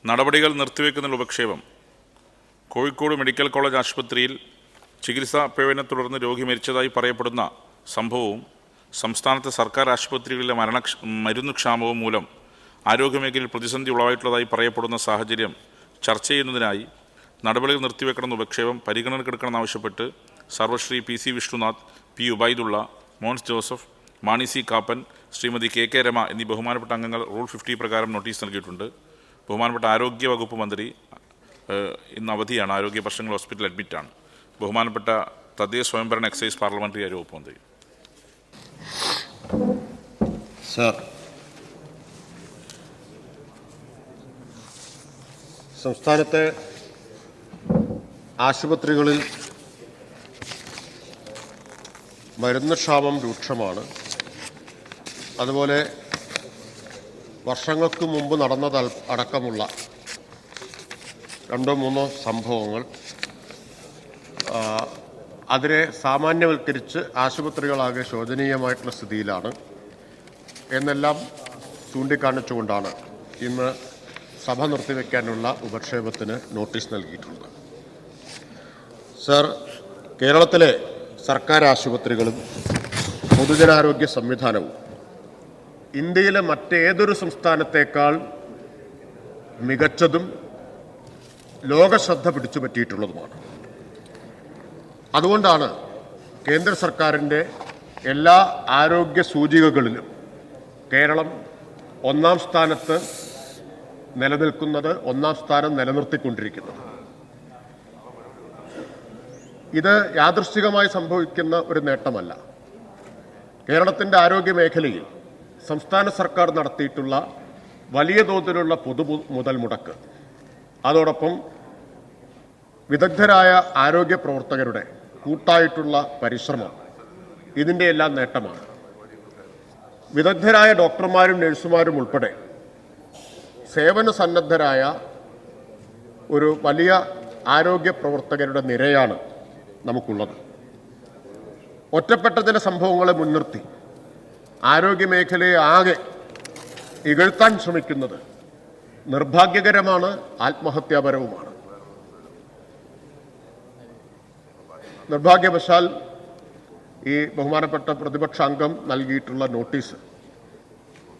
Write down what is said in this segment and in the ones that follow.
നടപടികൾ നിർത്തിവെക്കുന്നതിൽ ഉപക്ഷേപം. Kozhikode medical college ആശുപത്രിയിൽ ചികിത്സാ പിഴവിനെ തുടർന്ന് രോഗി മരിച്ചതായി പറയപ്പെടുന്ന സംഭവവും സംസ്ഥാനത്തെ സർക്കാർ ആശുപത്രികളിലെ മരുന്നുക്ഷാമവും മൂലം ആരോഗ്യമേഖലയിൽ പ്രതിസന്ധി ഉളവായിട്ടുള്ളതായി പറയപ്പെടുന്ന സാഹചര്യം ചർച്ച ചെയ്യുന്നതിനായി നടപടികൾ നിർത്തിവെക്കണമെന്ന് ഉപക്ഷേപം പരിഗണനക്കെടുക്കണമെന്നാവശ്യപ്പെട്ട് സർവശ്രീ PC Vishnunath, P Ubaidullah, Mons Joseph, Mani C Kappan, Shrimati KK Rama എന്നീ ബഹുമാനപ്പെട്ട അംഗങ്ങൾ റൂൾ 50 പ്രകാരം നോട്ടീസ് നൽകിയിട്ടുണ്ട്. ബഹുമാനപ്പെട്ട ആരോഗ്യ വകുപ്പ് മന്ത്രി ഇന്ന് അവധിയാണ്, ആരോഗ്യ പ്രശ്നങ്ങൾ ഹോസ്പിറ്റൽ അഡ്മിറ്റാണ്. ബഹുമാനപ്പെട്ട തദ്ദേശ സ്വയംഭരണ എക്സൈസ് പാർലമെന്ററി കാര്യ വകുപ്പ് മന്ത്രി. സർ, സംസ്ഥാനത്തെ ആശുപത്രികളിൽ മരുന്നുക്ഷാമം രൂക്ഷമാണ്. അതുപോലെ വർഷങ്ങൾക്ക് മുമ്പ് അടക്കമുള്ള 2-3 സംഭവങ്ങൾ അതിനെ സാമാന്യവൽക്കരിച്ച് ആശുപത്രികളാകെ ശോചനീയമായിട്ടുള്ള സ്ഥിതിയിലാണ് എന്നെല്ലാം ചൂണ്ടിക്കാണിച്ചുകൊണ്ടാണ് ഇന്ന് സഭ നിർത്തിവെക്കാനുള്ള ഉപക്ഷേപത്തിന് നോട്ടീസ് നൽകിയിട്ടുള്ളത്. സർ, കേരളത്തിലെ സർക്കാർ ആശുപത്രികളും പൊതുജനാരോഗ്യ സംവിധാനവും ഇന്ത്യയിലെ മറ്റേതൊരു സംസ്ഥാനത്തേക്കാൾ മികച്ചതും ലോകശ്രദ്ധ പിടിച്ചുപറ്റിയിട്ടുള്ളതുമാണ്. അതുകൊണ്ടാണ് കേന്ദ്ര സർക്കാരിൻ്റെ എല്ലാ ആരോഗ്യ സൂചികകളിലും കേരളം ഒന്നാം സ്ഥാനത്ത് നിലനിൽക്കുന്നത്, ഒന്നാം സ്ഥാനം നിലനിർത്തിക്കൊണ്ടിരിക്കുന്നത്. ഇത് യാദൃശ്ചികമായി സംഭവിക്കുന്ന ഒരു നേട്ടമല്ല. കേരളത്തിൻ്റെ ആരോഗ്യ മേഖലയിൽ സംസ്ഥാന സർക്കാർ നടത്തിയിട്ടുള്ള വലിയ തോതിലുള്ള മുതൽ മുടക്ക്, അതോടൊപ്പം വിദഗ്ധരായ ആരോഗ്യ പ്രവർത്തകരുടെ കൂട്ടായിട്ടുള്ള പരിശ്രമം ഇതിൻ്റെ എല്ലാം നേട്ടമാണ്. വിദഗ്ധരായ ഡോക്ടർമാരും നഴ്സുമാരും ഉൾപ്പെടെ സേവന സന്നദ്ധരായ ഒരു വലിയ ആരോഗ്യ പ്രവർത്തകരുടെ നിരയാണ് നമുക്കുള്ളത്. ഒറ്റപ്പെട്ട ചില സംഭവങ്ങളെ മുൻനിർത്തി ആരോഗ്യമേഖലയെ ആകെ ഇകഴ്ത്താൻ ശ്രമിക്കുന്നത് നിർഭാഗ്യകരമാണ്, ആത്മഹത്യാപരവുമാണ്. നിർഭാഗ്യവശാൽ ഈ ബഹുമാനപ്പെട്ട പ്രതിപക്ഷ അംഗം നൽകിയിട്ടുള്ള നോട്ടീസ്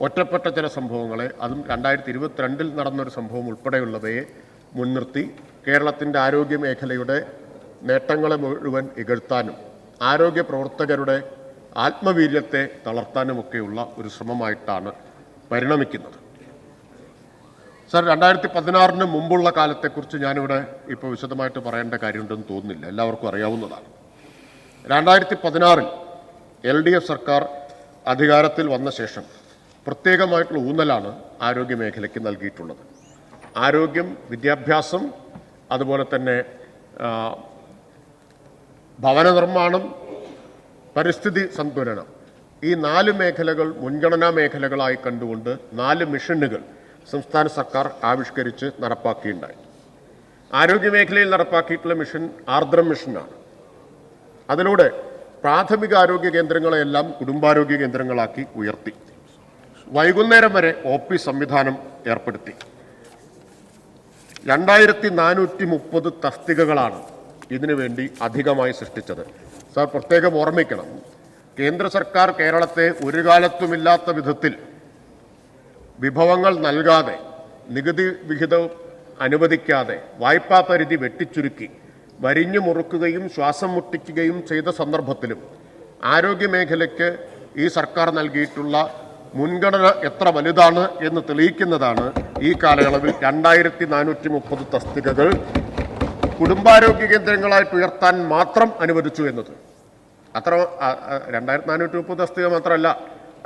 ഒറ്റപ്പെട്ട ചില സംഭവങ്ങളെ, അതും 2022 നടന്നൊരു സംഭവം ഉൾപ്പെടെയുള്ളവയെ മുൻനിർത്തി കേരളത്തിൻ്റെ ആരോഗ്യ മേഖലയുടെ നേട്ടങ്ങളെ മുഴുവൻ ഇകഴ്ത്താനും ആരോഗ്യ പ്രവർത്തകരുടെ ആത്മവീര്യത്തെ തളർത്താനുമൊക്കെയുള്ള ഒരു ശ്രമമായിട്ടാണ് പരിണമിക്കുന്നത്. സർ, 2016 മുമ്പുള്ള കാലത്തെക്കുറിച്ച് ഞാനിവിടെ ഇപ്പോൾ വിശദമായിട്ട് പറയേണ്ട കാര്യമുണ്ടെന്ന് തോന്നുന്നില്ല, എല്ലാവർക്കും അറിയാവുന്നതാണ്. 2016 LDF സർക്കാർ അധികാരത്തിൽ വന്ന ശേഷം പ്രത്യേകമായിട്ടുള്ള ഊന്നലാണ് ആരോഗ്യ മേഖലയ്ക്ക് നൽകിയിട്ടുള്ളത്. ആരോഗ്യം, വിദ്യാഭ്യാസം, അതുപോലെ തന്നെ ഭവന നിർമ്മാണം, പരിസ്ഥിതി സന്തുലനം, ഈ 4 മേഖലകൾ മുൻഗണനാ മേഖലകളായി കണ്ടുകൊണ്ട് 4 മിഷനുകൾ സംസ്ഥാന സർക്കാർ ആവിഷ്കരിച്ച് നടപ്പാക്കിയിട്ടുണ്ടായി. ആരോഗ്യമേഖലയിൽ നടപ്പാക്കിയിട്ടുള്ള മിഷൻ ആർദ്രം മിഷനാണ്. അതിലൂടെ പ്രാഥമിക ആരോഗ്യ കേന്ദ്രങ്ങളെയെല്ലാം കുടുംബാരോഗ്യ കേന്ദ്രങ്ങളാക്കി ഉയർത്തി. വൈകുന്നേരം വരെ OP സംവിധാനം ഏർപ്പെടുത്തി. 2430 തസ്തികകളാണ് ഇതിനുവേണ്ടി അധികമായി സൃഷ്ടിച്ചത്. സാർ, പ്രത്യേകം ഓർമ്മിക്കണം, കേന്ദ്ര സർക്കാർ കേരളത്തെ ഒരു കാലത്തുമില്ലാത്ത വിധത്തിൽ വിഭവങ്ങൾ നൽകാതെ, നികുതി വിഹിതം അനുവദിക്കാതെ, വായ്പാ പരിധി വെട്ടിച്ചുരുക്കി വരിഞ്ഞു മുറുക്കുകയും ശ്വാസം മുട്ടിക്കുകയും ചെയ്ത സന്ദർഭത്തിലും ആരോഗ്യമേഖലയ്ക്ക് ഈ സർക്കാർ നൽകിയിട്ടുള്ള മുൻഗണന എത്ര വലുതാണ് എന്ന് തെളിയിക്കുന്നതാണ് ഈ കാലയളവിൽ 2430 തസ്തികകൾ കുടുംബാരോഗ്യ കേന്ദ്രങ്ങളായിട്ട് ഉയർത്താൻ മാത്രം അനുവദിച്ചു എന്നത്. 2430 തസ്തിക മാത്രമല്ല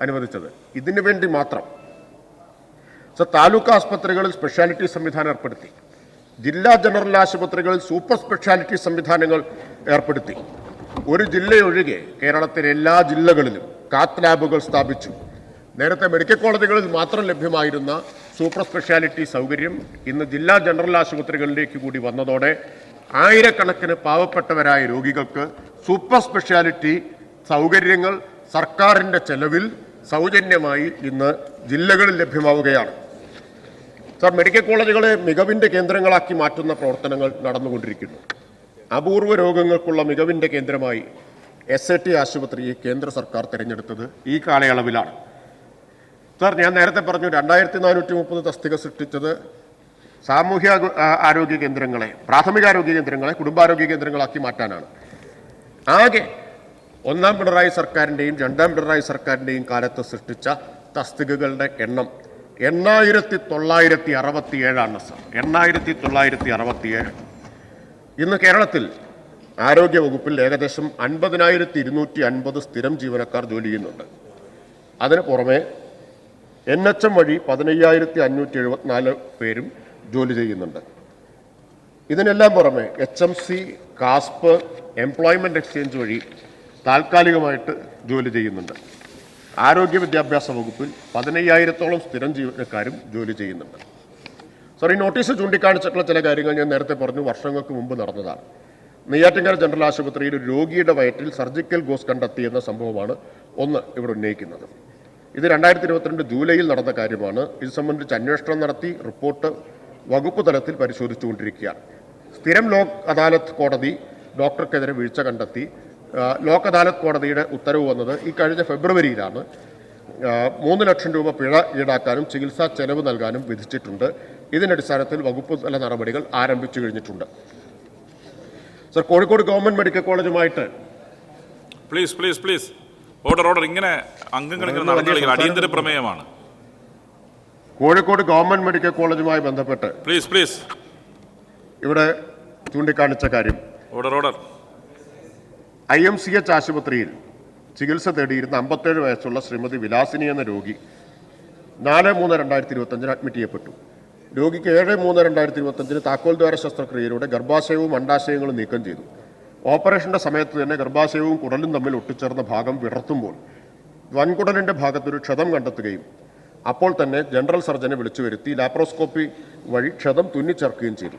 അനുവദിച്ചത്, ഇതിനു വേണ്ടി മാത്രം. താലൂക്ക് ആസ്പത്രികളിൽ സ്പെഷ്യാലിറ്റി സംവിധാനം ഏർപ്പെടുത്തി. ജില്ലാ ജനറൽ ആശുപത്രികളിൽ സൂപ്പർ സ്പെഷ്യാലിറ്റി സംവിധാനങ്ങൾ ഏർപ്പെടുത്തി. ഒരു ജില്ലയൊഴികെ കേരളത്തിലെ എല്ലാ ജില്ലകളിലും കാത്ത് ലാബുകൾ സ്ഥാപിച്ചു. നേരത്തെ മെഡിക്കൽ കോളേജുകളിൽ മാത്രം ലഭ്യമായിരുന്ന സൂപ്പർ സ്പെഷ്യാലിറ്റി സൗകര്യം ഇന്ന് ജില്ലാ ജനറൽ ആശുപത്രികളിലേക്ക് കൂടി വന്നതോടെ ആയിരക്കണക്കിന് പാവപ്പെട്ടവരായ രോഗികൾക്ക് സൂപ്പർ സ്പെഷ്യാലിറ്റി സൗകര്യങ്ങൾ സർക്കാരിൻ്റെ ചെലവിൽ സൗജന്യമായി ഇന്ന് ജില്ലകളിൽ ലഭ്യമാവുകയാണ്. സാർ, മെഡിക്കൽ കോളേജുകളെ മികവിൻ്റെ കേന്ദ്രങ്ങളാക്കി മാറ്റുന്ന പ്രവർത്തനങ്ങൾ നടന്നുകൊണ്ടിരിക്കുന്നു. അപൂർവ രോഗങ്ങൾക്കുള്ള മികവിൻ്റെ കേന്ദ്രമായി SAT ആശുപത്രിയെ കേന്ദ്ര സർക്കാർ തിരഞ്ഞെടുത്തത് ഈ കാലയളവിലാണ്. സാർ, ഞാൻ നേരത്തെ പറഞ്ഞു 2430 തസ്തിക സൃഷ്ടിച്ചത് സാമൂഹ്യ ആരോഗ്യ കേന്ദ്രങ്ങളെ, പ്രാഥമികാരോഗ്യ കേന്ദ്രങ്ങളെ കുടുംബാരോഗ്യ കേന്ദ്രങ്ങളാക്കി മാറ്റാനാണ്. ആകെ ഒന്നാം പിണറായി സർക്കാരിൻ്റെയും രണ്ടാം പിണറായി സർക്കാരിൻ്റെയും കാലത്ത് സൃഷ്ടിച്ച തസ്തികകളുടെ എണ്ണം 8967 സാർ. 8967. ഇന്ന് കേരളത്തിൽ ആരോഗ്യ വകുപ്പിൽ ഏകദേശം 50,250 സ്ഥിരം ജീവനക്കാർ ജോലി ചെയ്യുന്നുണ്ട്. അതിന് പുറമെ NHM വഴി 15,574 പേരും ജോലി ചെയ്യുന്നുണ്ട്. ഇതിനെല്ലാം പുറമെ HMC, കാസ്പ്, എംപ്ലോയ്മെൻറ്റ് എക്സ്ചേഞ്ച് വഴി താൽക്കാലികമായിട്ട് ജോലി ചെയ്യുന്നുണ്ട്. ആരോഗ്യ വിദ്യാഭ്യാസ വകുപ്പിൽ 15,000-ഓളം സ്ഥിരം ജീവനക്കാരും ജോലി ചെയ്യുന്നുണ്ട്. സാർ, ഈ നോട്ടീസ് ചൂണ്ടിക്കാണിച്ചിട്ടുള്ള ചില കാര്യങ്ങൾ ഞാൻ നേരത്തെ പറഞ്ഞു, വർഷങ്ങൾക്ക് മുമ്പ് നടന്നതാണ്. നെയ്യാറ്റിൻകര ജനറൽ ആശുപത്രിയിൽ ഒരു രോഗിയുടെ വയറ്റിൽ സർജിക്കൽ ഗോസ് കണ്ടെത്തിയെന്ന സംഭവമാണ് ഒന്ന് ഇവിടെ ഉന്നയിക്കുന്നത്. ഇത് 2022 ജൂലൈയിൽ നടന്ന കാര്യമാണ്. ഇത് സംബന്ധിച്ച് അന്വേഷണം നടത്തി റിപ്പോർട്ട് വകുപ്പ് തലത്തിൽ പരിശോധിച്ചുകൊണ്ടിരിക്കുകയാണ്. സ്ഥിരം ലോക് അദാലത്ത് കോടതി ഡോക്ടർക്കെതിരെ വീഴ്ച കണ്ടെത്തി. ലോക് അദാലത്ത് കോടതിയുടെ ഉത്തരവ് വന്നത് ഈ കഴിഞ്ഞ ഫെബ്രുവരിയിലാണ്. 3 ലക്ഷം രൂപ പിഴ ഈടാക്കാനും ചികിത്സാ ചെലവ് നൽകാനും വിധിച്ചിട്ടുണ്ട്. ഇതിനടിസ്ഥാനത്തിൽ വകുപ്പ് തല നടപടികൾ ആരംഭിച്ചു കഴിഞ്ഞിട്ടുണ്ട്. സർ, കോഴിക്കോട് ഗവൺമെന്റ് മെഡിക്കൽ കോളേജുമായിട്ട് പ്ലീസ് ഓർഡർ ഇങ്ങനെ അംഗങ്ങൾ അടിയന്തര പ്രമേയമാണ്. കോഴിക്കോട് ഗവൺമെന്റ് മെഡിക്കൽ കോളേജുമായി ബന്ധപ്പെട്ട് പ്ലീസ് ഇവിടെ ചൂണ്ടിക്കാണിച്ച കാര്യം, ഓർഡർ IMCH ആശുപത്രിയിൽ ചികിത്സ തേടിയിരുന്ന 57 വയസ്സുള്ള ശ്രീമതി വിലാസിനി എന്ന രോഗി 4/3/2025 അഡ്മിറ്റ് ചെയ്യപ്പെട്ടു. രോഗിക്ക് 7/3/2025 താക്കോൽ ദ്വാര ശസ്ത്രക്രിയയിലൂടെ ഗർഭാശയവും അണ്ഡാശയങ്ങളും നീക്കം ചെയ്തു. ഓപ്പറേഷന്റെ സമയത്ത് തന്നെ ഗർഭാശയവും കുടലും തമ്മിൽ ഒട്ടിച്ചേർന്ന ഭാഗം വിടർത്തുമ്പോൾ വൻകുടലിന്റെ ഭാഗത്തൊരു ക്ഷതം കണ്ടെത്തുകയും അപ്പോൾ തന്നെ ജനറൽ സർജനെ വിളിച്ചു വരുത്തി ലാപ്രോസ്കോപ്പി വഴി ക്ഷതം തുന്നിച്ചേർക്കുകയും ചെയ്തു.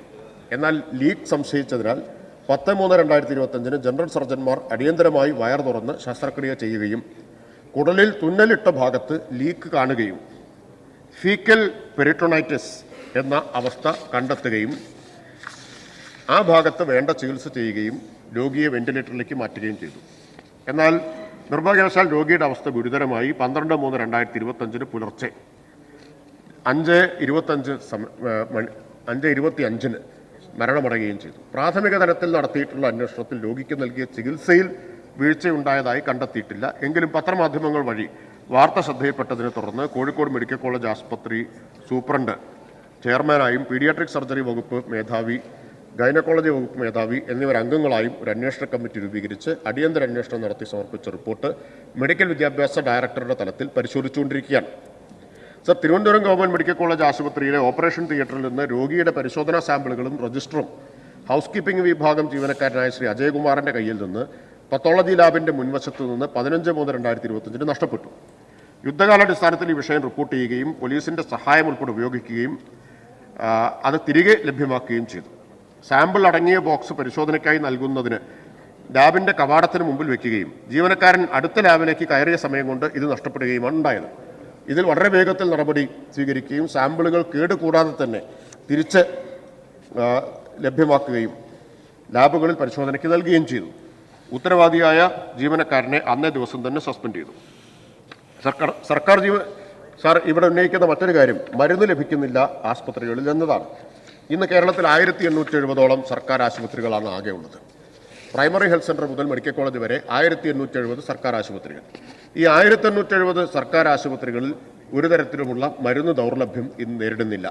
എന്നാൽ ലീക്ക് സംശയിച്ചതിനാൽ 10/3/2025 ജനറൽ സർജന്മാർ അടിയന്തരമായി വയർ തുറന്ന് ശസ്ത്രക്രിയ ചെയ്യുകയും കുടലിൽ തുന്നലിട്ട ഭാഗത്ത് ലീക്ക് കാണുകയും ഫീക്കൽ പെരിറ്റോണൈറ്റിസ് എന്ന അവസ്ഥ കണ്ടെത്തുകയും ആ ഭാഗത്ത് വേണ്ട ചികിത്സ ചെയ്യുകയും രോഗിയെ വെന്റിലേറ്ററിലേക്ക് മാറ്റുകയും ചെയ്തു. എന്നാൽ നിർഭാഗ്യവശാൽ രോഗിയുടെ അവസ്ഥ ഗുരുതരമായി 12/3/2025 പുലർച്ചെ 5:25 മരണമടയുകയും ചെയ്തു. പ്രാഥമിക തലത്തിൽ നടത്തിയിട്ടുള്ള അന്വേഷണത്തിൽ രോഗിക്ക് നൽകിയ ചികിത്സയിൽ വീഴ്ചയുണ്ടായതായി കണ്ടെത്തിയിട്ടില്ല. എങ്കിലും പത്രമാധ്യമങ്ങൾ വഴി വാർത്ത ശ്രദ്ധയിൽപ്പെട്ടതിനെ തുടർന്ന് കോഴിക്കോട് മെഡിക്കൽ കോളേജ് ആശുപത്രി സൂപ്രണ്ട് ചെയർമാനായും പീഡിയാട്രിക് സർജറി വകുപ്പ് മേധാവി, ഗൈനക്കോളജി വകുപ്പ് മേധാവി എന്നിവർ അംഗങ്ങളായും ഒരു അന്വേഷണ കമ്മിറ്റി രൂപീകരിച്ച് അടിയന്തര അന്വേഷണം നടത്തി സമർപ്പിച്ച റിപ്പോർട്ട് മെഡിക്കൽ വിദ്യാഭ്യാസ ഡയറക്ടറുടെ തലത്തിൽ പരിശോധിച്ചുകൊണ്ടിരിക്കുകയാണ്. Sir, Thiruvananthapuram government medical college ആശുപത്രിയിലെ ഓപ്പറേഷൻ തിയേറ്ററിൽ നിന്ന് രോഗിയുടെ പരിശോധനാ സാമ്പിളുകളും രജിസ്റ്ററും ഹൗസ് കീപ്പിംഗ് വിഭാഗം ജീവനക്കാരനായ ശ്രീ അജയകുമാറിന്റെ കയ്യിൽ നിന്ന് പത്തോളജി ലാബിന്റെ മുൻവശത്ത് നിന്ന് 15/3/2025 നഷ്ടപ്പെട്ടു. യുദ്ധകാലാടിസ്ഥാനത്തിൽ ഈ വിഷയം റിപ്പോർട്ട് ചെയ്യുകയും പോലീസിന്റെ സഹായം ഉൾപ്പെടെ ഉപയോഗിക്കുകയും അത് തിരികെ ലഭ്യമാക്കുകയും ചെയ്തു. സാമ്പിൾ അടങ്ങിയ ബോക്സ് പരിശോധനയ്ക്കായി നൽകുന്നതിന് ലാബിന്റെ കവാടത്തിന് മുമ്പിൽ വെക്കുകയും ജീവനക്കാരൻ അടുത്ത ലാബിലേക്ക് കയറിയ സമയം കൊണ്ട് ഇത് നഷ്ടപ്പെടുകയുമാണ് ഉണ്ടായത്. ഇതിൽ വളരെ വേഗത്തിൽ നടപടി സ്വീകരിക്കുകയും സാമ്പിളുകൾ കേടുകൂടാതെ തന്നെ തിരിച്ച് ലഭ്യമാക്കുകയും ലാബുകളിൽ പരിശോധനയ്ക്ക് നൽകുകയും ചെയ്തു. ഉത്തരവാദിയായ ജീവനക്കാരനെ അന്നേ ദിവസം തന്നെ സസ്പെൻഡ് ചെയ്തു. സർക്കാർ സാർ, ഇവിടെ ഉന്നയിക്കുന്ന മറ്റൊരു കാര്യം മരുന്ന് ലഭിക്കുന്നില്ല ആശുപത്രികളിൽ എന്നതാണ്. ഇന്ന് കേരളത്തിൽ 1870ഓളം സർക്കാർ ആശുപത്രികളാണ് ആകെ ഉള്ളത്. പ്രൈമറി ഹെൽത്ത് സെൻ്റർ മുതൽ മെഡിക്കൽ കോളേജ് വരെ 1870 സർക്കാർ ആശുപത്രികൾ. ഈ 1870 സർക്കാർ ആശുപത്രികളിൽ ഒരു തരത്തിലുമുള്ള മരുന്ന് ദൗർലഭ്യം ഇന്ന് നേരിടുന്നില്ല.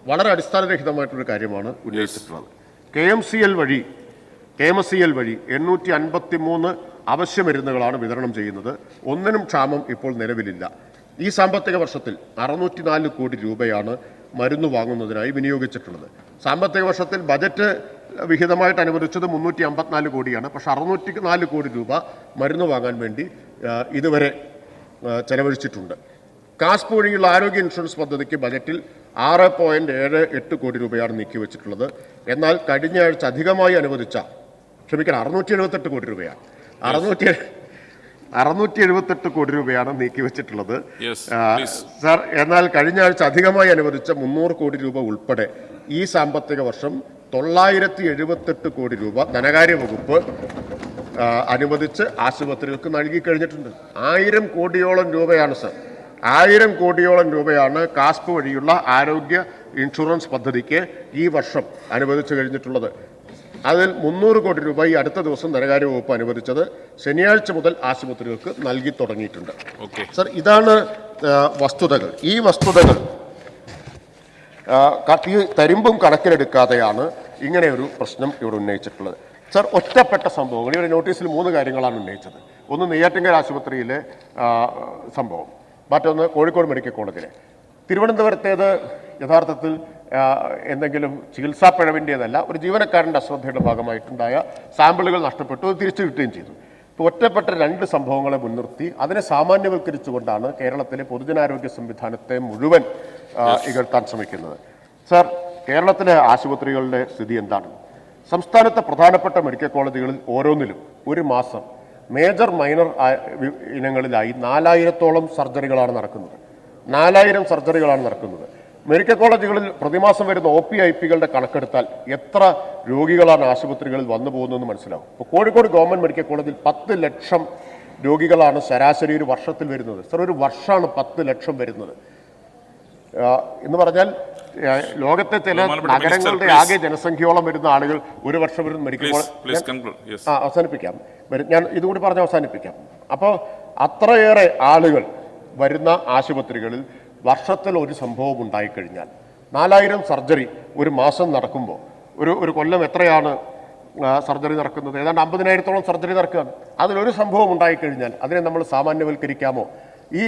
വളരെ അടിസ്ഥാനരഹിതമായിട്ടൊരു കാര്യമാണ് ഉന്നയിച്ചിട്ടുള്ളത്. KMCL വഴി 853 അവശ്യ മരുന്നുകളാണ് വിതരണം ചെയ്യുന്നത്. ഒന്നിനും ക്ഷാമം ഇപ്പോൾ നിലവിലില്ല. ഈ സാമ്പത്തിക വർഷത്തിൽ 604 കോടി രൂപയാണ് മരുന്ന് വാങ്ങുന്നതിനായി വിനിയോഗിച്ചിട്ടുള്ളത്. സാമ്പത്തിക വർഷത്തിൽ ബജറ്റ് വിഹിതമായിട്ട് അനുവദിച്ചത് 354 കോടിയാണ്. പക്ഷേ 604 കോടി രൂപ മരുന്ന് വാങ്ങാൻ വേണ്ടി ഇതുവരെ ചെലവഴിച്ചിട്ടുണ്ട്. കാസ്പ് വഴിയുള്ള ആരോഗ്യ ഇൻഷുറൻസ് പദ്ധതിക്ക് ബജറ്റിൽ 6.78 കോടി രൂപയാണ് നീക്കിവെച്ചിട്ടുള്ളത്. എന്നാൽ കഴിഞ്ഞ ആഴ്ച അധികമായി അനുവദിച്ച 678 കോടി രൂപയാണ് 678 കോടി രൂപയാണ് നീക്കിവെച്ചിട്ടുള്ളത്. Yes, please. സാർ, എന്നാൽ കഴിഞ്ഞ ആഴ്ച അധികമായി അനുവദിച്ച 300 കോടി രൂപ ഉൾപ്പെടെ ഈ സാമ്പത്തിക വർഷം 978 കോടി രൂപ ധനകാര്യ വകുപ്പ് അനുവദിച്ച് ആശുപത്രികൾക്ക് നൽകി കഴിഞ്ഞിട്ടുണ്ട്. 1000 കോടിയോളം രൂപയാണ് സർ, 1000 കോടിയോളം രൂപയാണ് കാസ്പ് വഴിയുള്ള ആരോഗ്യ ഇൻഷുറൻസ് പദ്ധതിക്ക് ഈ വർഷം അനുവദിച്ചു കഴിഞ്ഞിട്ടുള്ളത്. അതിൽ 300 കോടി രൂപ ഈ അടുത്ത ദിവസം ധനകാര്യ വകുപ്പ് അനുവദിച്ചത് ശനിയാഴ്ച മുതൽ ആശുപത്രികൾക്ക് നൽകി തുടങ്ങിയിട്ടുണ്ട്. സർ, ഇതാണ് വസ്തുതകൾ. ഈ വസ്തുതകൾ തരിമ്പും കണക്കിലെടുക്കാതെയാണ് ഇങ്ങനെ ഒരു പ്രശ്നം ഇവിടെ ഉന്നയിച്ചിട്ടുള്ളത്. സർ, ഒറ്റപ്പെട്ട സംഭവങ്ങൾ ഇവിടെ നോട്ടീസിൽ 3 കാര്യങ്ങളാണ് ഉന്നയിച്ചത്. ഒന്ന് നെയ്യാറ്റിൻകര ആശുപത്രിയിലെ സംഭവം, മറ്റൊന്ന് കോഴിക്കോട് മെഡിക്കൽ കോളേജിലെ. തിരുവനന്തപുരത്തേത് യഥാർത്ഥത്തിൽ എന്തെങ്കിലും ചികിത്സാ പിഴവിൻ്റേതല്ല, ഒരു ജീവനക്കാരൻ്റെ അശ്രദ്ധയുടെ ഭാഗമായിട്ടുണ്ടായ സാമ്പിളുകൾ നഷ്ടപ്പെട്ടു, അത് തിരിച്ചു കിട്ടുകയും ചെയ്തു. ഇപ്പോൾ ഒറ്റപ്പെട്ട 2 സംഭവങ്ങളെ മുൻനിർത്തി അതിനെ സാമാന്യവൽക്കരിച്ചുകൊണ്ടാണ് കേരളത്തിലെ പൊതുജനാരോഗ്യ സംവിധാനത്തെ മുഴുവൻ ഇകഴ്ത്താൻ ശ്രമിക്കുന്നത്. സർ, കേരളത്തിലെ ആശുപത്രികളുടെ സ്ഥിതി എന്താണ്? സംസ്ഥാനത്തെ പ്രധാനപ്പെട്ട മെഡിക്കൽ കോളേജുകളിൽ ഓരോന്നിലും ഒരു മാസം മേജർ മൈനർ ഇനങ്ങളിലായി 4000-ഓളം സർജറികളാണ് നടക്കുന്നത്. 4000 സർജറികളാണ് നടക്കുന്നത്. മെഡിക്കൽ കോളേജുകളിൽ പ്രതിമാസം വരുന്ന OP-IP-കളുടെ കണക്കെടുത്താൽ എത്ര രോഗികളാണ് ആശുപത്രികളിൽ വന്നു പോകുന്നതെന്ന് മനസ്സിലാവും. ഇപ്പോൾ കോഴിക്കോട് ഗവൺമെൻറ് മെഡിക്കൽ കോളേജിൽ 10 ലക്ഷം രോഗികളാണ് ശരാശരി ഒരു വർഷത്തിൽ വരുന്നത്. സർ, ഒരു വർഷമാണ് 10 ലക്ഷം വരുന്നത് എന്ന് പറഞ്ഞാൽ ലോകത്തെ ചില നഗരങ്ങളുടെ ആകെ ജനസംഖ്യയോളം വരുന്ന ആളുകൾ ഒരു വർഷം വരുന്ന മെഡിക്കൽ കോളേജ്. അവസാനിപ്പിക്കാം, ഞാൻ ഇതുകൂടി പറഞ്ഞ് അവസാനിപ്പിക്കാം. അപ്പോൾ അത്രയേറെ ആളുകൾ വരുന്ന ആശുപത്രികളിൽ വർഷത്തിൽ ഒരു സംഭവം ഉണ്ടായിക്കഴിഞ്ഞാൽ 4000 സർജറി ഒരു മാസം നടക്കുമ്പോൾ ഒരു കൊല്ലം എത്രയാണ് സർജറി നടക്കുന്നത്? ഏതാണ്ട് 50,000-ഓളം സർജറി നടക്കുകയാണ്. അതിലൊരു സംഭവം ഉണ്ടായിക്കഴിഞ്ഞാൽ അതിനെ നമ്മൾ സാമാന്യവൽക്കരിക്കാമോ? ഈ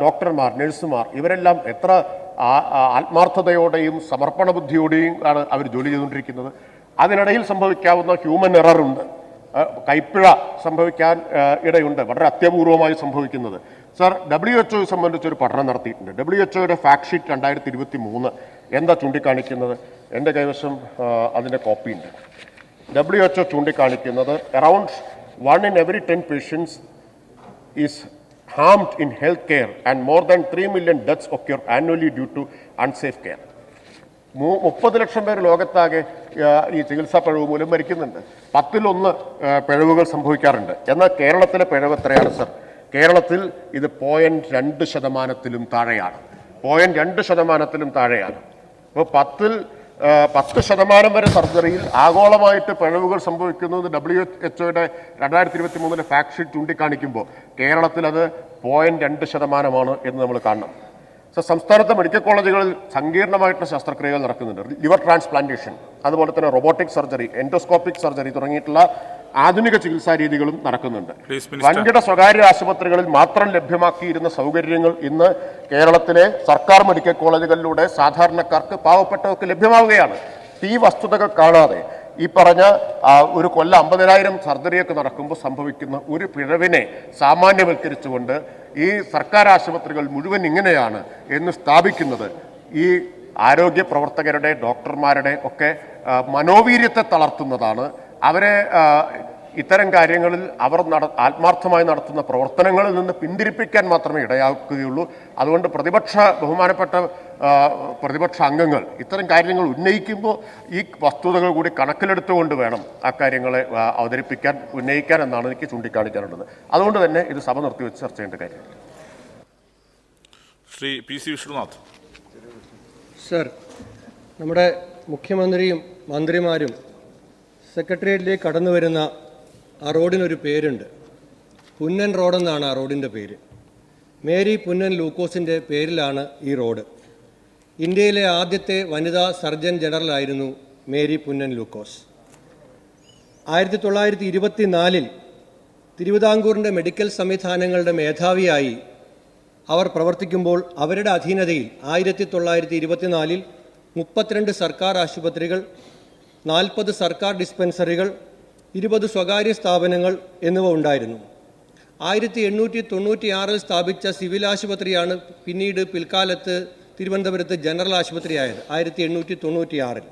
ഡോക്ടർമാർ, നഴ്സുമാർ ഇവരെല്ലാം എത്ര ആത്മാർത്ഥതയോടെയും സമർപ്പണ ബുദ്ധിയോടെയും ആണ് അവർ ജോലി ചെയ്തുകൊണ്ടിരിക്കുന്നത്. അതിനിടയിൽ സംഭവിക്കാവുന്ന ഹ്യൂമൻ എററുണ്ട്, കൈപ്പിഴ സംഭവിക്കാൻ ഇടയുണ്ട്, വളരെ അത്യപൂർവമായി സംഭവിക്കുന്നത്. സർ, WHO സംബന്ധിച്ചൊരു പഠനം നടത്തിയിട്ടുണ്ട്. WHO ഫാക്ട് ഷീറ്റ് 2023 എന്താ ചൂണ്ടിക്കാണിക്കുന്നത്? എൻ്റെ കൈവശം അതിൻ്റെ കോപ്പിയുണ്ട്. WHO ചൂണ്ടിക്കാണിക്കുന്നത് around 1 in every 10 patients is harmed in health care and more than 3 million deaths occur annually due to unsafe care. 30 ലക്ഷം പേര് ലോകത്താകെ ഈ ചികിത്സാ പിഴവ് മൂലം മരിക്കുന്നുണ്ട്. 10-1 പിഴവുകൾ സംഭവിക്കാറുണ്ട്. എന്നാൽ കേരളത്തിലെ പിഴവ് എത്രയാണ് സർ? കേരളത്തിൽ ഇത് 0.2% താഴെയാണ്. 0.2% താഴെയാണ്. അപ്പോൾ 10% വരെ സർജറിയിൽ ആഗോളമായിട്ട് പിഴവുകൾ സംഭവിക്കുന്നത് WHO 2023 ഫാക്ട് ഷീറ്റ് ചൂണ്ടിക്കാണിക്കുമ്പോൾ കേരളത്തിൽ അത് 0.2% എന്ന് നമ്മൾ കാണണം. സംസ്ഥാനത്തെ മെഡിക്കൽ കോളേജുകളിൽ സങ്കീർണമായിട്ടുള്ള ശസ്ത്രക്രിയകൾ നടക്കുന്നുണ്ട്. ലിവർ ട്രാൻസ്പ്ലാന്റേഷൻ, അതുപോലെ തന്നെ റോബോട്ടിക് സർജറി, എൻഡോസ്കോപ്പിക് സർജറി തുടങ്ങിയിട്ടുള്ള ആധുനിക ചികിത്സാ രീതികളും നടക്കുന്നുണ്ട്. വൻകിട സ്വകാര്യ ആശുപത്രികളിൽ മാത്രം ലഭ്യമാക്കിയിരുന്ന സൗകര്യങ്ങൾ ഇന്ന് കേരളത്തിലെ സർക്കാർ മെഡിക്കൽ കോളേജുകളിലൂടെ സാധാരണക്കാർക്ക്, പാവപ്പെട്ടവർക്ക് ലഭ്യമാവുകയാണ്. ഈ വസ്തുതകൾ കാണാതെ ഈ പറഞ്ഞ ഒരു കൊല്ലം 50,000 സർജറിയൊക്കെ നടക്കുമ്പോൾ സംഭവിക്കുന്ന ഒരു പിഴവിനെ സാമാന്യവൽക്കരിച്ചുകൊണ്ട് ഈ സർക്കാർ ആശുപത്രികൾ മുഴുവൻ ഇങ്ങനെയാണ് എന്ന് സ്ഥാപിക്കുന്നത് ഈ ആരോഗ്യ പ്രവർത്തകരുടെ, ഡോക്ടർമാരുടെ ഒക്കെ മനോവീര്യത്തെ തളർത്തുന്നതാണ്. അവരെ ഇത്തരം കാര്യങ്ങളിൽ അവർ ആത്മാർത്ഥമായി നടത്തുന്ന പ്രവർത്തനങ്ങളിൽ നിന്ന് പിന്തിരിപ്പിക്കാൻ മാത്രമേ ഇടയാക്കുകയുള്ളൂ. അതുകൊണ്ട് ബഹുമാനപ്പെട്ട പ്രതിപക്ഷ അംഗങ്ങൾ ഇത്തരം കാര്യങ്ങൾ ഉന്നയിക്കുമ്പോൾ ഈ വസ്തുതകൾ കൂടി കണക്കിലെടുത്തുകൊണ്ട് വേണം ആ കാര്യങ്ങളെ ഉന്നയിക്കാൻ എന്നാണ് എനിക്ക് ചൂണ്ടിക്കാണിക്കാനുള്ളത്. അതുകൊണ്ട് തന്നെ ഇത് സഭ നിർത്തിവെച്ച് ചർച്ച ചെയ്യേണ്ട കാര്യമില്ല. ശ്രീ PC വിഷ്ണുനാഥ്. സർ, നമ്മുടെ മുഖ്യമന്ത്രിയും മന്ത്രിമാരും സെക്രട്ടേറിയറ്റിലേക്ക് കടന്നു വരുന്ന ആ റോഡിനൊരു പേരുണ്ട്. പുന്നൻ റോഡെന്നാണ് ആ റോഡിൻ്റെ പേര്. മേരി പുന്നൻ ലൂക്കോസിൻ്റെ പേരിലാണ് ഈ റോഡ്. ഇന്ത്യയിലെ ആദ്യത്തെ വനിതാ സർജൻ ജനറലായിരുന്നു മേരി പുന്നൻ ലൂക്കോസ്. 1924 തിരുവിതാംകൂറിൻ്റെ മെഡിക്കൽ സംവിധാനങ്ങളുടെ മേധാവിയായി അവർ പ്രവർത്തിക്കുമ്പോൾ അവരുടെ അധീനതയിൽ 1924 32 സർക്കാർ ആശുപത്രികൾ, 40 സർക്കാർ ഡിസ്പെൻസറികൾ, 20 സ്വകാര്യ സ്ഥാപനങ്ങൾ എന്നിവ ഉണ്ടായിരുന്നു. 1896 സ്ഥാപിച്ച സിവിൽ ആശുപത്രിയാണ് പിന്നീട് പിൽക്കാലത്ത് തിരുവനന്തപുരത്ത് ജനറൽ ആശുപത്രിയായത് 1896.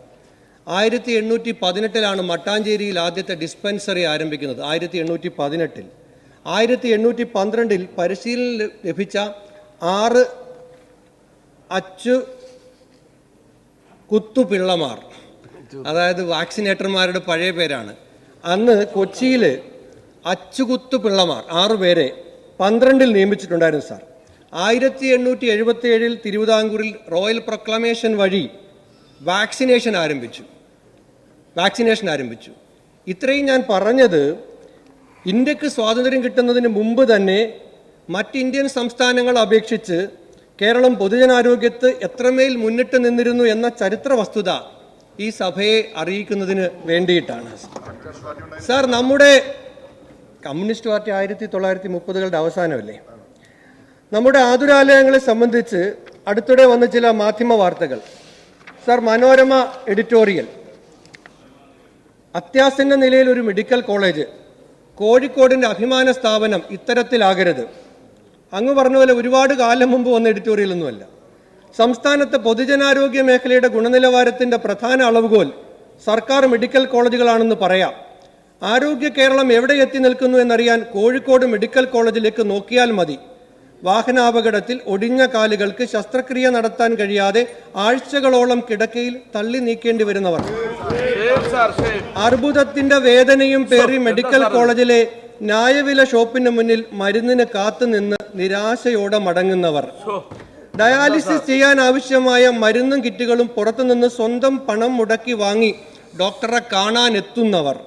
1818 മട്ടാഞ്ചേരിയിൽ ആദ്യത്തെ ഡിസ്പെൻസറി ആരംഭിക്കുന്നത് 1818. 1812 പരിശീലനം ലഭിച്ച 6 അച്ചുകുത്തുപിള്ളമാർ, അതായത് വാക്സിനേറ്റർമാരുടെ പഴയ പേരാണ്. അന്ന് കൊച്ചിയിൽ അച്ചുകുത്തുപിള്ളമാർ 6 പേരെ 12 നിയമിച്ചിട്ടുണ്ടായിരുന്നു സാർ. 1877 തിരുവിതാംകൂറിൽ റോയൽ പ്രൊക്ലമേഷൻ വഴി വാക്സിനേഷൻ ആരംഭിച്ചു. ഇത്രയും ഞാൻ പറഞ്ഞത്, ഇന്ത്യക്ക് സ്വാതന്ത്ര്യം കിട്ടുന്നതിന് മുമ്പ് തന്നെ മറ്റ് ഇന്ത്യൻ സംസ്ഥാനങ്ങളെ അപേക്ഷിച്ച് കേരളം പൊതുജനാരോഗ്യത്ത് എത്രമേൽ മുന്നിട്ട് നിന്നിരുന്നു എന്ന ചരിത്ര വസ്തുത ഈ സഭയെ അറിയിക്കുന്നതിന് വേണ്ടിയിട്ടാണ്. സാർ, നമ്മുടെ കമ്മ്യൂണിസ്റ്റ് പാർട്ടി 1930കളുടെ അവസാനമല്ലേ? നമ്മുടെ ആതുരാലയങ്ങളെ സംബന്ധിച്ച് അടുത്തിടെ വന്ന ചില മാധ്യമ വാർത്തകൾ. സാർ, മനോരമ എഡിറ്റോറിയൽ, അത്യാസന്ന നിലയിൽ ഒരു മെഡിക്കൽ കോളേജ്, കോഴിക്കോടിൻ്റെ അഭിമാന സ്ഥാപനം ഇത്തരത്തിലാകരുത്. അങ്ങ് പറഞ്ഞ പോലെ ഒരുപാട് കാലം മുമ്പ് വന്ന എഡിറ്റോറിയലൊന്നുമല്ല. സംസ്ഥാനത്തെ പൊതുജനാരോഗ്യ മേഖലയുടെ ഗുണനിലവാരത്തിൻ്റെ പ്രധാന അളവുകോൽ സർക്കാർ മെഡിക്കൽ കോളേജുകളാണെന്ന് പറയാം. ആരോഗ്യ കേരളം എവിടെ എത്തി നിൽക്കുന്നു എന്നറിയാൻ കോഴിക്കോട് മെഡിക്കൽ കോളേജിലേക്ക് നോക്കിയാൽ മതി. വാഹനാപകടത്തിൽ ഒടിഞ്ഞ കാലുകൾക്ക് ശസ്ത്രക്രിയ നടത്താൻ കഴിയാതെ ആഴ്ചകളോളം കിടക്കയിൽ തള്ളി നീക്കേണ്ടി വരുന്നവർ, അർബുദത്തിന്റെ വേദനയും പേറി മെഡിക്കൽ കോളേജിലെ ന്യായവില ഷോപ്പിന് മുന്നിൽ മരുന്നിന് കാത്തുനിന്ന് നിരാശയോടെ മടങ്ങുന്നവർ, ഡയാലിസിസ് ചെയ്യാൻ ആവശ്യമായ മരുന്നും കിറ്റുകളും പുറത്തുനിന്ന് സ്വന്തം പണം മുടക്കി വാങ്ങി ഡോക്ടറെ കാണാനെത്തുന്നവർ,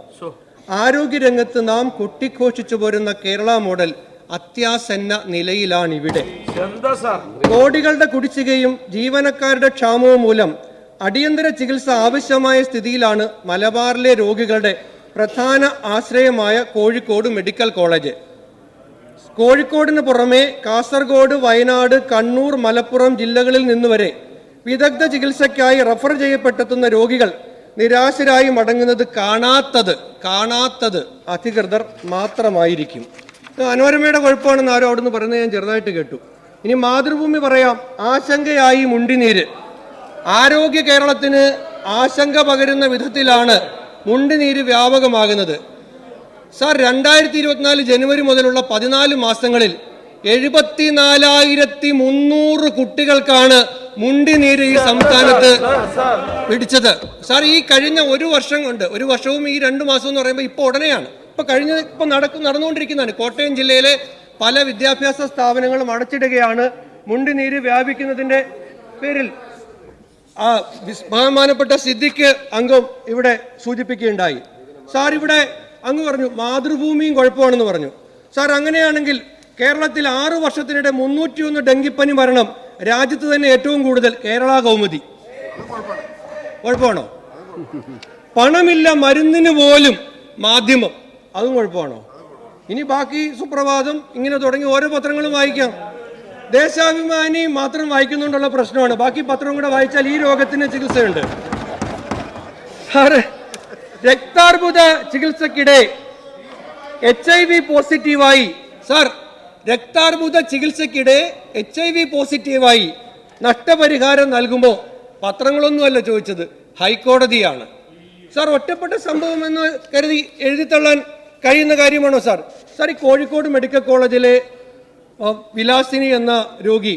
ആരോഗ്യരംഗത്ത് നാം കൊട്ടിഘോഷിച്ചു പോരുന്ന കേരള മോഡൽ അത്യാസന്ന നിലയിലാണിവിടെ. കോടികളുടെ കുടിശ്ശികയും ജീവനക്കാരുടെ ക്ഷാമവും മൂലം അടിയന്തര ചികിത്സ ആവശ്യമായ സ്ഥിതിയിലാണ് മലബാറിലെ രോഗികളുടെ പ്രധാന ആശ്രയമായ കോഴിക്കോട് മെഡിക്കൽ കോളേജ്. കോഴിക്കോടിന് പുറമെ കാസർഗോഡ്, വയനാട്, കണ്ണൂർ, മലപ്പുറം ജില്ലകളിൽ നിന്നുവരെ വിദഗ്ധ ചികിത്സയ്ക്കായി റഫർ ചെയ്യപ്പെട്ടെത്തുന്ന രോഗികൾ നിരാശരായി മടങ്ങുന്നത് കാണാത്തത് അധികൃതർ മാത്രമായിരിക്കും. മനോരമയുടെ കുഴപ്പമാണെന്ന് ആരോ അവിടുന്ന് പറയുന്നത് ഞാൻ ചെറുതായിട്ട് കേട്ടു. ഇനി മാതൃഭൂമി പറയാം, ആശങ്കയായി മുണ്ടിനീര്. ആരോഗ്യ കേരളത്തിന് ആശങ്ക പകരുന്ന വിധത്തിലാണ് മുണ്ടിനീര് വ്യാപകമാകുന്നത്. സാർ, 2024 ജനുവരി മുതലുള്ള 14 മാസങ്ങളിൽ 74,300 കുട്ടികൾക്കാണ് മുണ്ടിനീര് ഈ സംസ്ഥാനത്ത് പിടിച്ചത്. സാർ, ഈ കഴിഞ്ഞ ഒരു വർഷവും ഈ 2 മാസം എന്ന് പറയുമ്പോൾ ഇപ്പോൾ ഉടനെയാണ്, ഇപ്പോൾ നടന്നുകൊണ്ടിരിക്കുന്നതാണ്. കോട്ടയം ജില്ലയിലെ പല വിദ്യാഭ്യാസ സ്ഥാപനങ്ങളും അടച്ചിടുകയാണ് മുണ്ടിനീര് വ്യാപിക്കുന്നതിന്റെ പേരിൽ. ബഹുമാനപ്പെട്ട സിദ്ദിഖ് അംഗം ഇവിടെ സൂചിപ്പിക്കുകയുണ്ടായി. സാർ, ഇവിടെ അങ്ങ് പറഞ്ഞു മാതൃഭൂമിയും കുഴപ്പമാണെന്ന് പറഞ്ഞു. സാർ, അങ്ങനെയാണെങ്കിൽ കേരളത്തിൽ 6 വർഷത്തിനിടെ 301 ഡെങ്കിപ്പനി മരണം, രാജ്യത്ത് തന്നെ ഏറ്റവും കൂടുതൽ കേരള കൗമുദി. കുഴപ്പമാണോ? പണമില്ല മരുന്നിന് പോലും മാധ്യമം, അതും കുഴപ്പമാണോ? ഇനി ബാക്കി സുപ്രഭാതം ഇങ്ങനെ തുടങ്ങി ഓരോ പത്രങ്ങളും വായിക്കാം. ദേശാഭിമാനി മാത്രം വായിക്കുന്നുണ്ടുള്ള പ്രശ്നമാണ്. ബാക്കി പത്രം കൂടെ വായിച്ചാൽ ഈ രോഗത്തിന് ചികിത്സയുണ്ട്. രക്താർബുദ ചികിത്സക്കിടെ HIV പോസിറ്റീവായി. സാർ, രക്താർബുദ ചികിത്സക്കിടെ HIV പോസിറ്റീവായി നഷ്ടപരിഹാരം നൽകുമ്പോൾ പത്രങ്ങളൊന്നുമല്ല ചോദിച്ചത്, ഹൈക്കോടതിയാണ്. സാർ, ഒറ്റപ്പെട്ട സംഭവം എന്ന് കരുതി എഴുതിത്തള്ളാൻ കഴിയുന്ന കാര്യമാണോ സാർ? സാർ, ഈ കോഴിക്കോട് മെഡിക്കൽ കോളേജിലെ വിലാസിനി എന്ന രോഗി,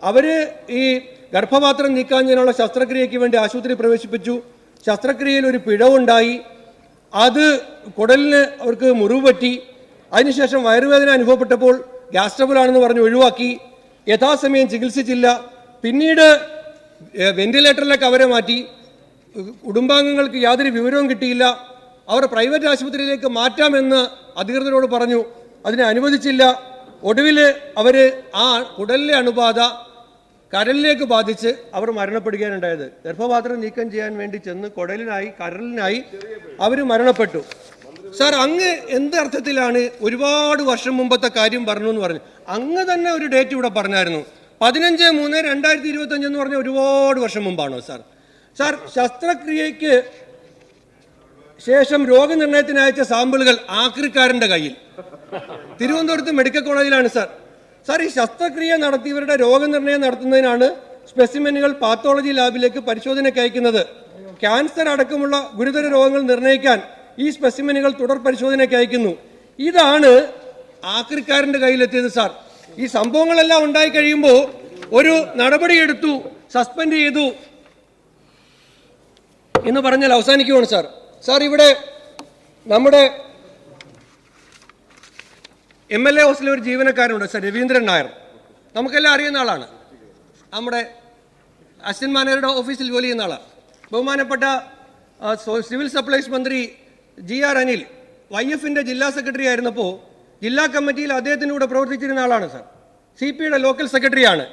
അവര് ഈ ഗർഭപാത്രം നീക്കാനുള്ള ശസ്ത്രക്രിയയ്ക്ക് വേണ്ടി ആശുപത്രി പ്രവേശിപ്പിച്ചു. ശസ്ത്രക്രിയയിൽ ഒരു പിഴവുണ്ടായി. അത് കുടലിന് അവർക്ക് മുറിവ് പറ്റി. അതിനുശേഷം വയറുവേദന അനുഭവപ്പെട്ടപ്പോൾ ഗ്യാസ് ട്രബിൾ ആണെന്ന് പറഞ്ഞ് ഒഴിവാക്കി. യഥാസമയം ചികിത്സിച്ചില്ല. പിന്നീട് വെന്റിലേറ്ററിലേക്ക് അവരെ മാറ്റി. കുടുംബാംഗങ്ങൾക്ക് യാതൊരു വിവരവും കിട്ടിയില്ല. അവർ പ്രൈവറ്റ് ആശുപത്രിയിലേക്ക് മാറ്റാമെന്ന് അധികൃതരോട് പറഞ്ഞു. അതിനെ അനുവദിച്ചില്ല. ഒടുവിൽ അവർ ആ കുടലിലെ അണുബാധ കരളിലേക്ക് ബാധിച്ച് അവർ മരണപ്പെടുകയാണുണ്ടായത്. ഗർഭപാത്രം നീക്കം ചെയ്യാൻ വേണ്ടി ചെന്ന് കരളിനായി അവർ മരണപ്പെട്ടു. സാർ, അങ്ങ് എന്ത് അർത്ഥത്തിലാണ് ഒരുപാട് വർഷം മുമ്പത്തെ കാര്യം പറഞ്ഞു എന്ന് പറഞ്ഞു? അങ്ങ് തന്നെ ഒരു ഡേറ്റ് ഇവിടെ പറഞ്ഞായിരുന്നു, 15/3/2025 എന്ന് പറഞ്ഞ ഒരുപാട് വർഷം മുമ്പാണോ സാർ? സാർ, ശസ്ത്രക്രിയയ്ക്ക് ശേഷം രോഗനിർണയത്തിന് അയച്ച സാമ്പിളുകൾ ആക്രിക്കാരൻ്റെ കയ്യിൽ, തിരുവനന്തപുരത്ത് മെഡിക്കൽ കോളേജിലാണ് സാർ. സാർ, ഈ ശസ്ത്രക്രിയ നടത്തിയവരുടെ രോഗനിർണയം നടത്തുന്നതിനാണ് സ്പെസിമെനുകൾ പാത്തോളജി ലാബിലേക്ക് പരിശോധനയ്ക്ക് അയക്കുന്നത്. ക്യാൻസർ അടക്കമുള്ള ഗുരുതര രോഗങ്ങൾ നിർണ്ണയിക്കാൻ ഈ സ്പെസിമെനുകൾ തുടർ പരിശോധനയ്ക്ക് അയക്കുന്നു. ഇതാണ് ആക്രിക്കാരന്റെ കയ്യിലെത്തിയത് സാർ. ഈ സംഭവങ്ങളെല്ലാം ഉണ്ടായി കഴിയുമ്പോൾ ഒരു നടപടിയെടുത്തു, സസ്പെൻഡ് ചെയ്തു എന്ന് പറഞ്ഞാൽ അവസാനിക്കുവാണ് സാർ. സാർ, ഇവിടെ നമ്മുടെ MLA ഹൗസിലെ ഒരു ജീവനക്കാരുണ്ട് സാർ, രവീന്ദ്രൻ നായർ. നമുക്കെല്ലാം അറിയുന്ന ആളാണ്. നമ്മുടെ അസിസ്റ്റന്റ് മാനേജറുടെ ഓഫീസിൽ ജോലി ചെയ്യുന്ന ആളാണ്. ബഹുമാനപ്പെട്ട സിവിൽ സപ്ലൈസ് മന്ത്രി GR അനിൽ YF-ന്റെ ജില്ലാ സെക്രട്ടറി ആയിരുന്നപ്പോൾ ജില്ലാ കമ്മിറ്റിയിൽ അദ്ദേഹത്തിൻ്റെ കൂടെ പ്രവർത്തിച്ചിരുന്ന ആളാണ് സാർ. CP-യുടെ ലോക്കൽ സെക്രട്ടറിയാണ്.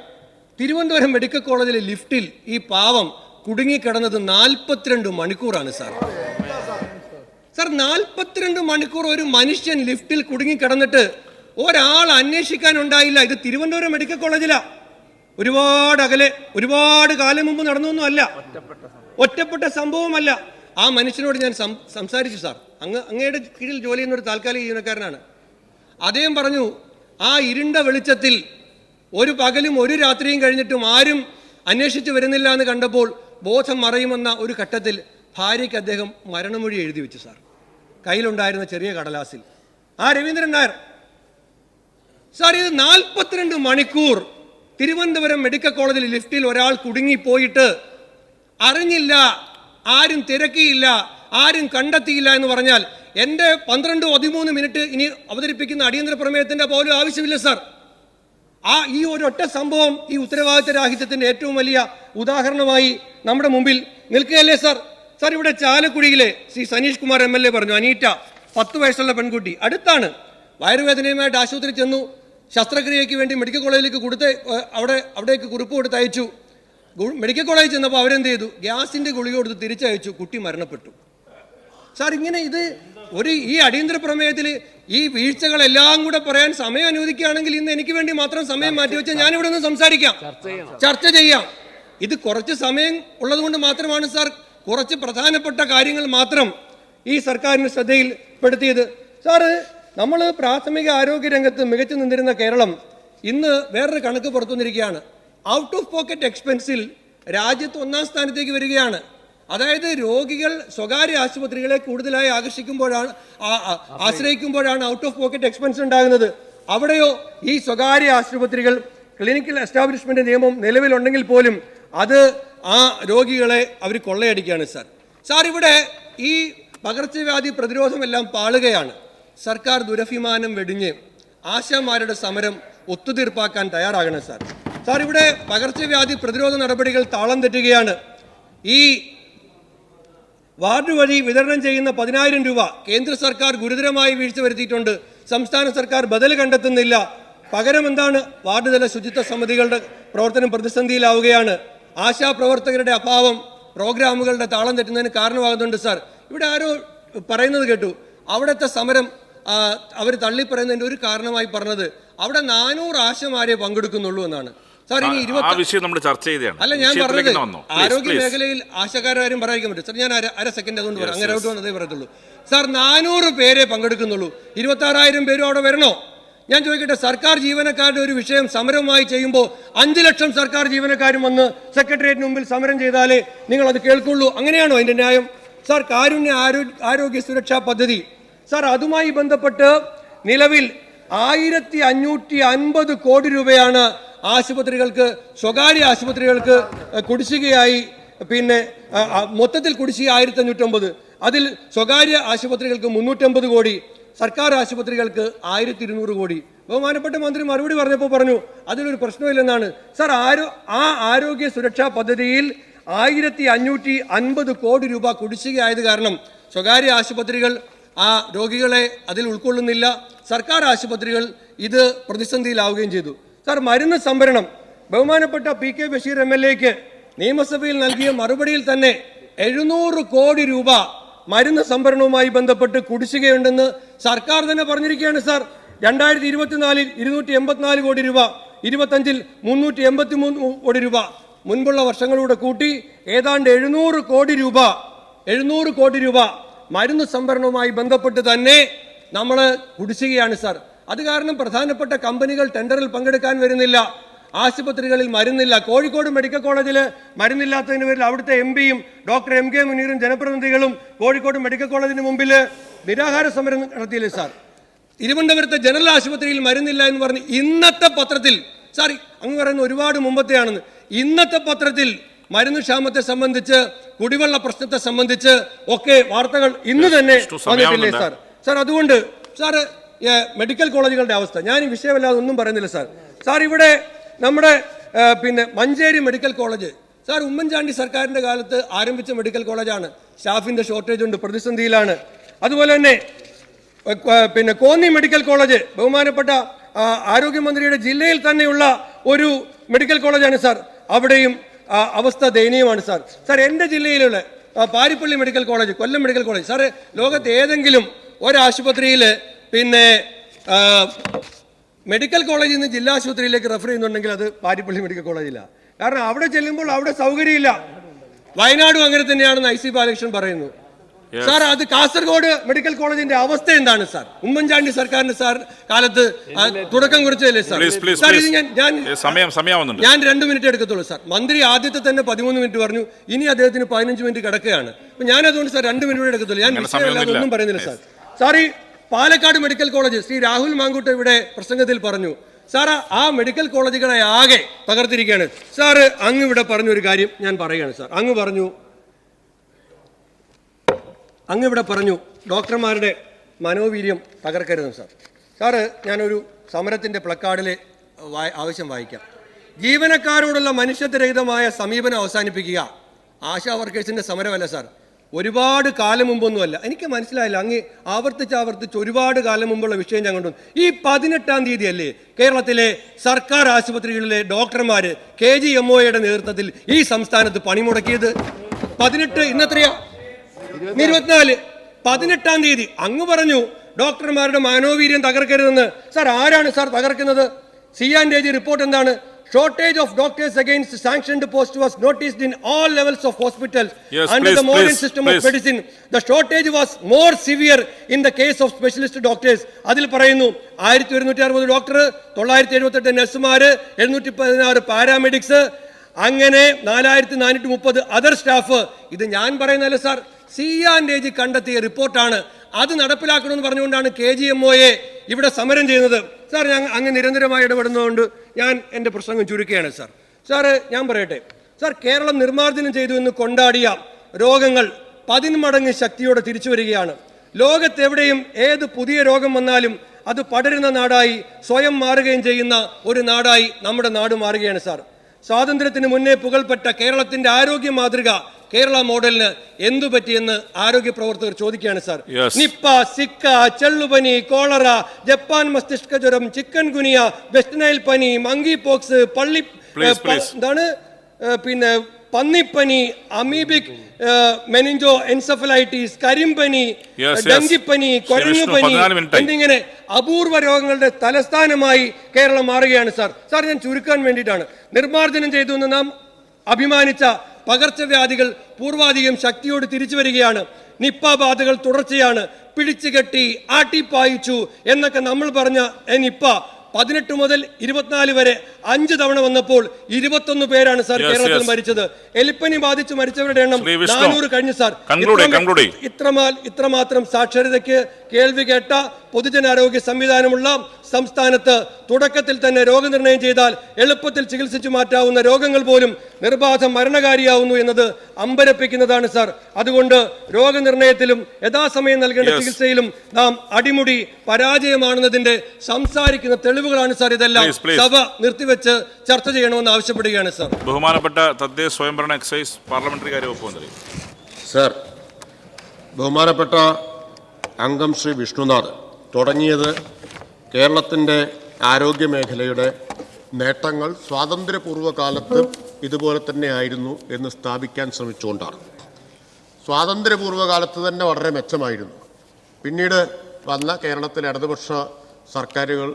തിരുവനന്തപുരം മെഡിക്കൽ കോളേജിലെ ലിഫ്റ്റിൽ ഈ പാവം കുടുങ്ങിക്കിടന്നത് 42 മണിക്കൂറാണ് സാർ. സാർ, 42 മണിക്കൂർ ഒരു മനുഷ്യൻ ലിഫ്റ്റിൽ കുടുങ്ങിക്കിടന്നിട്ട് ഒരാൾ അന്വേഷിക്കാനുണ്ടായില്ല. ഇത് തിരുവനന്തപുരം മെഡിക്കൽ കോളേജിലാ. ഒരുപാട് അകലെ, ഒരുപാട് കാലം മുമ്പ് നടന്നൊന്നും അല്ല, ഒറ്റപ്പെട്ട സംഭവമല്ല. ആ മനുഷ്യനോട് ഞാൻ സംസാരിച്ചു സാർ. അങ്ങയുടെ കീഴിൽ ജോലി ചെയ്യുന്ന ഒരു താൽക്കാലിക ജീവനക്കാരനാണ്. അദ്ദേഹം പറഞ്ഞു, ആ ഇരുണ്ട വെളിച്ചത്തിൽ ഒരു പകലും ഒരു രാത്രിയും കഴിഞ്ഞിട്ടും ആരും അന്വേഷിച്ച് വരുന്നില്ല എന്ന് കണ്ടപ്പോൾ ബോധം മറയുമെന്ന ഒരു ഘട്ടത്തിൽ ഭാര്യയ്ക്ക് അദ്ദേഹം മരണമൊഴി എഴുതി വെച്ചു സാർ, കയ്യിലുണ്ടായിരുന്ന ചെറിയ കടലാസിൽ. ആ രവീന്ദ്രൻ നായർ സാർ, ഇത് 42 മണിക്കൂർ തിരുവനന്തപുരം മെഡിക്കൽ കോളേജിൽ ലിഫ്റ്റിൽ ഒരാൾ കുടുങ്ങിപ്പോയിട്ട് അറിഞ്ഞില്ല, ആരും തിരക്കിയില്ല, ആരും കണ്ടെത്തിയില്ല എന്ന് പറഞ്ഞാൽ എൻ്റെ 12-13 മിനിറ്റ് ഇനി അവതരിപ്പിക്കുന്ന അടിയന്തര പ്രമേയത്തിൻ്റെ പോലും ആവശ്യമില്ല സാർ. ഈ ഒരൊറ്റ സംഭവം ഈ ഉത്തരവാദിത്ത രാഹിത്യത്തിൻ്റെ ഏറ്റവും വലിയ ഉദാഹരണമായി നമ്മുടെ മുമ്പിൽ നിൽക്കുകയല്ലേ സാർ. സാർ, ഇവിടെ ചാലക്കുടിയിലെ ശ്രീ സനീഷ് കുമാർ MLA പറഞ്ഞു, അനീറ്റ 10 വയസ്സുള്ള പെൺകുട്ടി അടുത്താണ് വയറുവേദനയുമായിട്ട് ആശുപത്രി ചെന്നു. ശസ്ത്രക്രിയയ്ക്ക് വേണ്ടി മെഡിക്കൽ കോളേജിലേക്ക് അവിടേക്ക് കുറിപ്പ് കൊടുത്ത് അയച്ചു. മെഡിക്കൽ കോളേജിൽ ചെന്നപ്പോൾ അവരെന്ത് ചെയ്തു? ഗ്യാസിൻ്റെ ഗുളിക കൊടുത്ത് തിരിച്ചയച്ചു. കുട്ടി മരണപ്പെട്ടു. സാർ, ഇങ്ങനെ ഇത് ഈ അടിയന്തര പ്രമേയത്തിൽ ഈ വീഴ്ചകളെല്ലാം കൂടെ പറയാൻ സമയം അനുവദിക്കുകയാണെങ്കിൽ ഇന്ന് എനിക്ക് വേണ്ടി മാത്രം സമയം മാറ്റിവെച്ചാൽ ഞാനിവിടെ നിന്ന് സംസാരിക്കാം, ചർച്ച ചെയ്യാം. ഇത് കുറച്ച് സമയം ഉള്ളത് കൊണ്ട് മാത്രമാണ് സാർ കുറച്ച് പ്രധാനപ്പെട്ട കാര്യങ്ങൾ മാത്രം ഈ സർക്കാരിന് ശ്രദ്ധയിൽപ്പെടുത്തിയത്. സാറ്, നമ്മൾ പ്രാഥമിക ആരോഗ്യ രംഗത്ത് മികച്ചു നിന്നിരുന്ന കേരളം ഇന്ന് വേറൊരു കണക്ക് പുറത്തുവന്നിരിക്കുകയാണ്. ഔട്ട് ഓഫ് പോക്കറ്റ് എക്സ്പെൻസിൽ രാജ്യത്ത് 1-ാം സ്ഥാനത്തേക്ക് വരികയാണ്. അതായത് രോഗികൾ സ്വകാര്യ ആശുപത്രികളെ കൂടുതലായി ആശ്രയിക്കുമ്പോഴാണ് ഔട്ട് ഓഫ് പോക്കറ്റ് എക്സ്പെൻസ് ഉണ്ടാകുന്നത്. അവിടെയോ ഈ സ്വകാര്യ ആശുപത്രികൾ ക്ലിനിക്കൽ എസ്റ്റാബ്ലിഷ്മെന്റ് നിയമം നിലവിലുണ്ടെങ്കിൽ പോലും അത് ആ രോഗികളെ അവർ കൊള്ളയടിക്കുകയാണ് സാർ. സാർ, ഇവിടെ ഈ പകർച്ചവ്യാധി പ്രതിരോധമെല്ലാം പാളുകയാണ്. സർക്കാർ ദുരഭിമാനം വെടിഞ്ഞ് ആശാമാരുടെ സമരം ഒത്തുതീർപ്പാക്കാൻ തയ്യാറാകണം സാർ. സാർ, ഇവിടെ പകർച്ചവ്യാധി പ്രതിരോധ നടപടികൾ താളം തെറ്റുകയാണ്. ഈ വാർഡ് വഴി വിതരണം ചെയ്യുന്ന 10,000 രൂപ കേന്ദ്ര സർക്കാർ ഗുരുതരമായി വീഴ്ച വരുത്തിയിട്ടുണ്ട്. സംസ്ഥാന സർക്കാർ ബദൽ കണ്ടെത്തുന്നില്ല. പകരം എന്താണ്? വാർഡ് തല ശുചിത്വ സമിതികളുടെ പ്രവർത്തനം പ്രതിസന്ധിയിലാവുകയാണ്. ആശാപ്രവർത്തകരുടെ അഭാവം പ്രോഗ്രാമുകളുടെ താളം തെറ്റുന്നതിന് കാരണമാകുന്നുണ്ട് സാർ. ഇവിടെ ആരോ പറയുന്നത് കേട്ടു, അവിടുത്തെ സമരം അവർ തള്ളിപ്പറയുന്നതിൻ്റെ ഒരു കാരണമായി പറഞ്ഞത് അവിടെ 400 ആശമാരെ പങ്കെടുക്കുന്നുള്ളൂ എന്നാണ്. സാർ, ഇനി 20 അല്ല, ഞാൻ പറഞ്ഞത് ആരോഗ്യ മേഖലയിൽ ആശാക്കാരും പറയാൻ പറ്റും സാർ. ഞാൻ അര സെക്കൻഡ് അതുകൊണ്ട് പറയാം, അങ്ങനെ ഔട്ട് വന്നതേ പറയത്തുള്ളൂ സാർ. 400 പേരെ പങ്കെടുക്കുന്നുള്ളൂ. 26,000 പേരും അവിടെ വരണോ? ഞാൻ ചോദിക്കട്ടെ, സർക്കാർ ജീവനക്കാരുടെ ഒരു വിഷയം സമരമായി ചെയ്യുമ്പോൾ 5 ലക്ഷം സർക്കാർ ജീവനക്കാരും വന്ന് സെക്രട്ടേറിയറ്റിന് മുമ്പിൽ സമരം ചെയ്താലേ നിങ്ങൾ അത് കേൾക്കുള്ളൂ. അങ്ങനെയാണോ അതിൻ്റെ ന്യായം? സാർ, കാരുണ്യ ആരോഗ്യ സുരക്ഷാ പദ്ധതി സാർ, അതുമായി ബന്ധപ്പെട്ട് നിലവിൽ 1550 കോടി രൂപയാണ് ആശുപത്രികൾക്ക്, സ്വകാര്യ ആശുപത്രികൾക്ക് കുടിശ്ശികയായി. പിന്നെ മൊത്തത്തിൽ കുടിശ്ശിക 1550. അതിൽ സ്വകാര്യ ആശുപത്രികൾക്ക് 350 കോടി, സർക്കാർ ആശുപത്രികൾക്ക് 1200 കോടി. ബഹുമാനപ്പെട്ട മന്ത്രി മറുപടി പറഞ്ഞപ്പോൾ പറഞ്ഞു അതിലൊരു പ്രശ്നമില്ലെന്നാണ്. സാർ, ആരോഗ്യ സുരക്ഷാ പദ്ധതിയിൽ 1550 കോടി രൂപ കുടിശ്ശികയായത് കാരണം സ്വകാര്യ ആശുപത്രികൾ ആ രോഗികളെ അതിൽ ഉൾക്കൊള്ളുന്നില്ല. സർക്കാർ ആശുപത്രികൾ ഇത് പ്രതിസന്ധിയിലാവുകയും ചെയ്തു. സാർ, മരുന്ന് സംഭരണം ബഹുമാനപ്പെട്ട PK ബഷീർ MLAക്ക് നിയമസഭയിൽ നൽകിയ മറുപടിയിൽ തന്നെ 700 കോടി രൂപ മരുന്ന് സംഭരണവുമായി ബന്ധപ്പെട്ട് കുടിശ്ശികയുണ്ടെന്ന് സർക്കാർ തന്നെ പറഞ്ഞിരിക്കുകയാണ് സാർ. 2024 284 കോടി രൂപ, 25 383 കോടി രൂപ, മുൻപുള്ള വർഷങ്ങളിലൂടെ കൂട്ടി ഏതാണ്ട് 700 കോടി രൂപ മരുന്ന് സംഭരണവുമായി ബന്ധപ്പെട്ട് തന്നെ നമ്മൾ കുടിശ്ശികയാണ് സാർ. അത് കാരണം പ്രധാനപ്പെട്ട കമ്പനികൾ ടെൻഡറിൽ പങ്കെടുക്കാൻ വരുന്നില്ല. ആശുപത്രികളിൽ മരുന്നില്ല. കോഴിക്കോട് മെഡിക്കൽ കോളേജിൽ മരുന്നില്ലാത്തതിന് പേരിൽ അവിടുത്തെ MPയും ഡോക്ടർ MK മുനീറും ജനപ്രതിനിധികളും കോഴിക്കോട് മെഡിക്കൽ കോളേജിന് മുമ്പിൽ നിരാഹാര സമരം നടത്തിയില്ലേ സാർ. തിരുവനന്തപുരത്തെ ജനറൽ ആശുപത്രിയിൽ മരുന്നില്ല എന്ന് പറഞ്ഞ് ഇന്നത്തെ പത്രത്തിൽ, സാർ അങ്ങ് പറയുന്ന ഒരുപാട് മുമ്പത്തെയാണെന്ന്, ഇന്നത്തെ പത്രത്തിൽ മരുന്ന് ക്ഷാമത്തെ സംബന്ധിച്ച്, കുടിവെള്ള പ്രശ്നത്തെ സംബന്ധിച്ച് ഒക്കെ വാർത്തകൾ ഇന്ന് തന്നെ വന്നിട്ടില്ലേ സാർ? സാർ അതുകൊണ്ട് സാർ മെഡിക്കൽ കോളേജുകളുടെ അവസ്ഥ ഞാൻ ഈ വിഷയമല്ലാതെ ഒന്നും പറയുന്നില്ല സാർ. സാർ ഇവിടെ നമ്മുടെ Manjeri medical college sir Oommen Chandy സർക്കാരിന്റെ കാലത്ത് ആരംഭിച്ച മെഡിക്കൽ കോളേജാണ്. സ്റ്റാഫിന്റെ ഷോർട്ടേജ് ഉണ്ട്, പ്രതിസന്ധിയിലാണ്. അതുപോലെ തന്നെ കോന്നി മെഡിക്കൽ കോളേജ് ബഹുമാനപ്പെട്ട ആരോഗ്യമന്ത്രിയുടെ ജില്ലയിൽ തന്നെയുള്ള ഒരു മെഡിക്കൽ കോളേജാണ് സാർ. അവിടെയും അവസ്ഥ ദയനീയമാണ് സാർ. സാർ എൻ്റെ ജില്ലയിലുള്ള പാരിപ്പള്ളി മെഡിക്കൽ കോളേജ്, കൊല്ലം മെഡിക്കൽ കോളേജ്, സാറ് ലോകത്ത് ഏതെങ്കിലും ഒരാശുപത്രിയിൽ മെഡിക്കൽ കോളേജിൽ നിന്ന് ജില്ലാ ആശുപത്രിയിലേക്ക് റെഫർ ചെയ്യുന്നുണ്ടെങ്കിൽ അത് പാരിപ്പള്ളി മെഡിക്കൽ കോളേജിലാണ്. കാരണം അവിടെ ചെല്ലുമ്പോൾ അവിടെ സൗകര്യമില്ല. വയനാടും അങ്ങനെ തന്നെയാണെന്ന് IC ബാലകൃഷ്ണൻ പറയുന്നു. സാർ അത് കാസർഗോഡ് മെഡിക്കൽ കോളേജിന്റെ അവസ്ഥ എന്താണ് സാർ? ഉമ്മൻചാണ്ടി സർക്കാരിന്റെ സാർ കാലത്ത് തുടക്കം കുറിച്ചതല്ലേ സാർ? സാർ ഇത് ഞാൻ 2 മിനിറ്റ് എടുക്കത്തുള്ളൂ സാർ. മന്ത്രി ആദ്യത്തെ തന്നെ 13 മിനിറ്റ് പറഞ്ഞു, ഇനി അദ്ദേഹത്തിന് 15 മിനിറ്റ് കിടക്കുകയാണ്. അപ്പൊ ഞാൻ അതുകൊണ്ട് സാർ 2 മിനിറ്റ് എടുക്കത്തുള്ളൂ. ഞാൻ ഒന്നും പറയുന്നില്ല സാർ. സാർ ഈ പാലക്കാട് മെഡിക്കൽ കോളേജ് ശ്രീ രാഹുൽ മാങ്കൂട്ട് ഇവിടെ പ്രസംഗത്തിൽ പറഞ്ഞു സാർ, ആ മെഡിക്കൽ കോളേജുകളെ ആകെ തകർത്തിരിക്കുകയാണ്. സാർ അങ്ങ് ഇവിടെ പറഞ്ഞൊരു കാര്യം ഞാൻ പറയുകയാണ് സാർ. അങ്ങ് ഇവിടെ പറഞ്ഞു ഡോക്ടർമാരുടെ മനോവീര്യം തകർക്കരുത് സാർ. സാറ് ഞാനൊരു സമരത്തിൻ്റെ പ്ലക്കാർഡിലെ ആവശ്യം വായിക്കാം. ജീവനക്കാരോടുള്ള മനുഷ്യത്വരഹിതമായ സമീപനം അവസാനിപ്പിക്കുക. ആശാ വർക്കേഴ്സിൻ്റെ സമരമല്ല സാർ, ഒരുപാട് കാലം മുമ്പൊന്നുമല്ല. എനിക്ക് മനസ്സിലായില്ല, അങ്ങ് ആവർത്തിച്ച് ഒരുപാട് കാലം മുമ്പുള്ള വിഷയം ഞാൻ കൊണ്ടുവന്നു. ഈ 18-ാം തീയതി അല്ലേ കേരളത്തിലെ സർക്കാർ ആശുപത്രികളിലെ ഡോക്ടർമാർ KGMOയുടെ നേതൃത്വത്തിൽ ഈ സംസ്ഥാനത്ത് പണിമുടക്കിയത്? 18, ഇന്നത്രയാ 24, 18-ാം തീയതി അങ്ങ് പറഞ്ഞു ഡോക്ടർമാരുടെ മനോവീര്യം തകർക്കരുതെന്ന്. സാർ ആരാണ് സാർ തകർക്കുന്നത്? C&AG റിപ്പോർട്ട് എന്താണ്? Shortage of doctors against sanctioned post was noticed in all levels of hospitals under the modern system of medicine. The shortage was more severe in the case of specialist doctors. അതിൽ പറയുന്നു 1160 doctor, 978 നഴ്സുമാർ, 716 paramedics, അങ്ങനെ 4430 other staff. ഇത് ഞാൻ പറയുന്നതല്ല sir, C&AG കണ്ടെത്തിയ റിപ്പോർട്ടാണ്. അത് നടപ്പിലാക്കണമെന്ന് പറഞ്ഞുകൊണ്ടാണ് KGMOയെ ഇവിടെ സമരം ചെയ്യുന്നത്. സാർ ഞാൻ അങ്ങ് നിരന്തരമായി ഇടപെടുന്നതുകൊണ്ട് ഞാൻ എൻ്റെ പ്രസംഗം ചുരുക്കുകയാണ് സാർ. സാറ് ഞാൻ പറയട്ടെ സാർ, കേരളം നിർമ്മാർജ്ജനം ചെയ്തു എന്ന് കൊണ്ടാടിയ രോഗങ്ങൾ 10 മടങ്ങ് ശക്തിയോടെ തിരിച്ചു വരികയാണ്. ലോകത്തെവിടെയും ഏത് പുതിയ രോഗം വന്നാലും അത് പടരുന്ന നാടായി സ്വയം മാറുകയും ചെയ്യുന്ന ഒരു നാടായി നമ്മുടെ നാട് മാറുകയാണ് സാർ. സ്വാതന്ത്ര്യത്തിന് മുന്നേ പുകൾപ്പെട്ട കേരളത്തിന്റെ ആരോഗ്യ മാതൃക കേരള മോഡലിന് എന്തു പറ്റിയെന്ന് ആരോഗ്യ പ്രവർത്തകർ ചോദിക്കുകയാണ് സാർ. നിപ്പ, സിക്ക, ചെള്ളുപനി, കോളറ, ജപ്പാൻ മസ്തിഷ്ക ജ്വരം, ചിക്കൻ ഗുനിയ, വെസ്റ്റ് നൈൽ പനി, മങ്കി പോക്സ്, പന്നിപ്പനി, അമീബിക് മെനിഞ്ചോ എൻസെഫലൈറ്റിസ്, കരിമ്പനി, ഡെങ്കിപ്പനി, കൊരങ്ങുപനി എന്നിങ്ങനെ അപൂർവ രോഗങ്ങളുടെ തലസ്ഥാനമായി കേരളം മാറുകയാണ് സാർ. സാർ ഞാൻ ചുരുക്കാൻ വേണ്ടിയിട്ടാണ്, നിർമ്മാർജ്ജനം ചെയ്തു എന്ന് നാം അഭിമാനിച്ച പകർച്ചവ്യാധികൾ പൂർവാധികം ശക്തിയോട് തിരിച്ചു വരികയാണ്. നിപ്പ ബാധകൾ തുടർച്ചയാണ്. പിടിച്ചുകെട്ടി ആട്ടിപ്പായിച്ചു എന്നൊക്കെ നമ്മൾ പറഞ്ഞ നിപ്പ 18 മുതൽ 24 വരെ 5 തവണ വന്നപ്പോൾ 21 പേരാണ് സാർ കേരളത്തിൽ മരിച്ചത്. എലിപ്പനി ബാധിച്ച് മരിച്ചവരുടെ എണ്ണം 400 കഴിഞ്ഞു സാർ. ഇത്രമാത്രം സാക്ഷരതയ്ക്ക് കേൾവി കേട്ട പൊതുജനാരോഗ്യ സംവിധാനമുള്ള സംസ്ഥാനത്ത് തുടക്കത്തിൽ തന്നെ രോഗനിർണയം ചെയ്താൽ എളുപ്പത്തിൽ ചികിത്സിച്ചു മാറ്റാവുന്ന രോഗങ്ങൾ പോലും നിർബാധം മരണകാരിയാവുന്നു എന്നത് അമ്പരപ്പിക്കുന്നതാണ് സാർ. അതുകൊണ്ട് രോഗനിർണയത്തിലും യഥാസമയം നൽകേണ്ട ചികിത്സയിലും നാം അടിമുടി പരാജയമാണെന്നതിന്റെ സംസാരിക്കുന്ന തെളിവുകളാണ് സാർ ഇതെല്ലാം. സഭ നിർത്തിവെച്ച് ചർച്ച ചെയ്യണമെന്ന് ആവശ്യപ്പെടുകയാണ് സാർ. ബഹുമാനപ്പെട്ട തദ്ദേശ സ്വയംഭരണ എക്സൈസ് പാർലമെന്ററി കാര്യ വകുപ്പ് മന്ത്രി സാർ, ബഹുമാനപ്പെട്ട അംഗം ശ്രീ വിഷ്ണുനാഥ് തുടങ്ങിയത് കേരളത്തിൻ്റെ ആരോഗ്യ മേഖലയുടെ നേട്ടങ്ങൾ സ്വാതന്ത്ര്യപൂർവ്വകാലത്ത് ഇതുപോലെ തന്നെ ആയിരുന്നു എന്ന് സ്ഥാപിക്കാൻ ശ്രമിച്ചുകൊണ്ടാണ്. സ്വാതന്ത്ര്യപൂർവ്വകാലത്ത് തന്നെ വളരെ മെച്ചമായിരുന്നു. പിന്നീട് വന്ന കേരളത്തിലെ ഇടതുപക്ഷ സർക്കാരുകൾ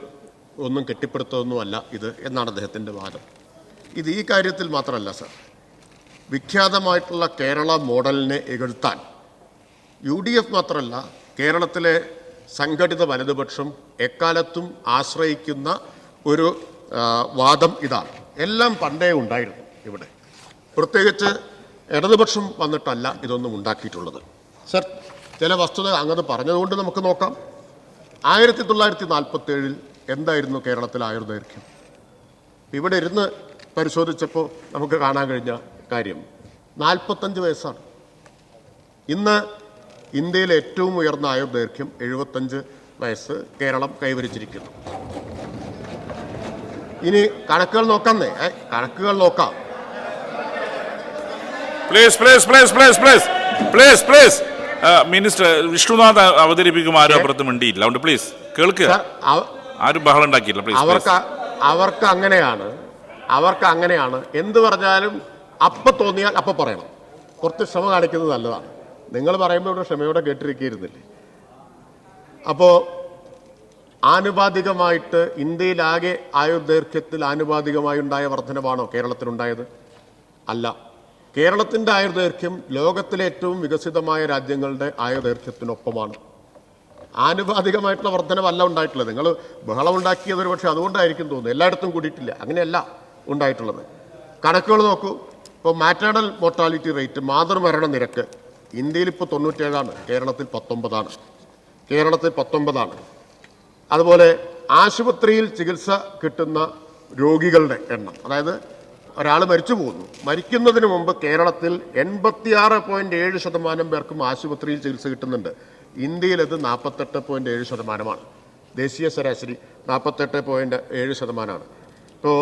ഒന്നും കെട്ടിപ്പടുത്തതൊന്നുമല്ല ഇത് എന്നാണ് അദ്ദേഹത്തിൻ്റെ വാദം. ഇത് ഈ കാര്യത്തിൽ മാത്രമല്ല സാർ, വിഖ്യാതമായിട്ടുള്ള കേരള മോഡലിനെ എതിർത്താൻ UDF മാത്രമല്ല കേരളത്തിലെ സംഘടിത വലതുപക്ഷം എക്കാലത്തും ആശ്രയിക്കുന്ന ഒരു വാദം ഇതാണ്. എല്ലാം പണ്ടേ ഉണ്ടായിരുന്നു ഇവിടെ, പ്രത്യേകിച്ച് ഇടതുപക്ഷം വന്നിട്ടല്ല ഇതൊന്നും ഉണ്ടാക്കിയിട്ടുള്ളത്. സർ, ചില വസ്തുത അങ്ങനെ പറഞ്ഞതുകൊണ്ട് നമുക്ക് നോക്കാം. 1947 എന്തായിരുന്നു കേരളത്തിൽ ആയുർദൈർഘ്യം? ഇവിടെ ഇരുന്ന് പരിശോധിച്ചപ്പോൾ നമുക്ക് കാണാൻ കഴിഞ്ഞ കാര്യം 45 വയസ്സാണ്. ഇന്ന് ഇന്ത്യയിലെ ഏറ്റവും ഉയർന്ന ആയുർദൈർഘ്യം 75 വയസ്സ് കേരളം കൈവരിച്ചിരിക്കുന്നു. ഇനി കണക്കുകൾ നോക്കാന്നേ, കണക്കുകൾ നോക്കാം. മിനിസ്റ്റർ വിഷ്ണുനാഥ് അവതരിപ്പിക്കും, ആരും അപ്പുറത്ത് മിണ്ടിയില്ല. അതുകൊണ്ട് പ്ലീസ് കേൾക്കുക, ആരും ബഹളം ഉണ്ടാക്കിയില്ല. അവർക്ക് അങ്ങനെയാണ് എന്ത് പറഞ്ഞാലും അപ്പം തോന്നിയാൽ അപ്പം പറയണം. കുറച്ച് ക്ഷമ കാണിക്കുന്നത് നല്ലതാണ്. നിങ്ങൾ പറയുമ്പോൾ ഇവിടെ ക്ഷമയോടെ കേട്ടിരിക്കുന്നില്ലേ? അപ്പോൾ ആനുപാതികമായിട്ട് ഇന്ത്യയിലാകെ ആയുർദൈർഘ്യത്തിൽ ആനുപാതികമായി ഉണ്ടായ വർധനവാണോ കേരളത്തിലുണ്ടായത്? അല്ല. കേരളത്തിൻ്റെ ആയുർദൈർഘ്യം ലോകത്തിലെ ഏറ്റവും വികസിതമായ രാജ്യങ്ങളുടെ ആയുർദൈർഘ്യത്തിനൊപ്പമാണ്. ആനുപാതികമായിട്ടുള്ള വർധനവല്ല ഉണ്ടായിട്ടുള്ളത്. നിങ്ങൾ ബഹളം ഉണ്ടാക്കിയത് ഒരു പക്ഷേ അതുകൊണ്ടായിരിക്കും തോന്നുന്നു, എല്ലായിടത്തും കൂടിയിട്ടില്ല. അങ്ങനെയല്ല ഉണ്ടായിട്ടുള്ളത്. കണക്കുകൾ നോക്കൂ. ഇപ്പോൾ മാറ്റേണൽ മോർട്ടാലിറ്റി റേറ്റ്, മാതൃമരണ നിരക്ക് ഇന്ത്യയിൽ ഇപ്പോൾ 97ആണ്, കേരളത്തിൽ 19ആണ്. അതുപോലെ ആശുപത്രിയിൽ ചികിത്സ കിട്ടുന്ന രോഗികളുടെ എണ്ണം, അതായത് ഒരാൾ മരിച്ചു പോകുന്നു, മരിക്കുന്നതിന് മുമ്പ് കേരളത്തിൽ 86.7% പേർക്കും ആശുപത്രിയിൽ ചികിത്സ കിട്ടുന്നുണ്ട്. ഇന്ത്യയിൽ അത് 48.7%. ദേശീയ ശരാശരി 48.7%. ഇപ്പോൾ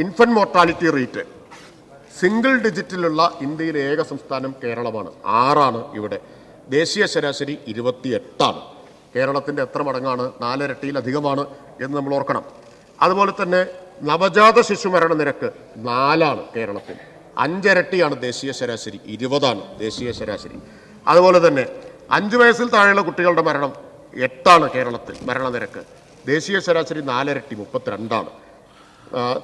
ഇൻഫന്റ് മോർട്ടാലിറ്റി റേറ്റ് സിംഗിൾ ഡിജിറ്റിലുള്ള ഇന്ത്യയിലെ ഏക സംസ്ഥാനം കേരളമാണ്, 6ആണ് ഇവിടെ. ദേശീയ ശരാശരി 28ആണ്. കേരളത്തിൻ്റെ എത്ര മടങ്ങാണ്? 4 ഇരട്ടിയിലധികമാണ് എന്ന് നമ്മൾ ഓർക്കണം. അതുപോലെ തന്നെ നവജാത ശിശു മരണ നിരക്ക് 4ആണ് കേരളത്തിൽ, 5 ഇരട്ടിയാണ് ദേശീയ ശരാശരി, 20ആണ് ദേശീയ ശരാശരി. അതുപോലെ തന്നെ 5 വയസ്സിൽ താഴെയുള്ള കുട്ടികളുടെ മരണം 8ആണ് കേരളത്തിൽ മരണനിരക്ക്, ദേശീയ ശരാശരി 4 ഇരട്ടി 32ആണ്.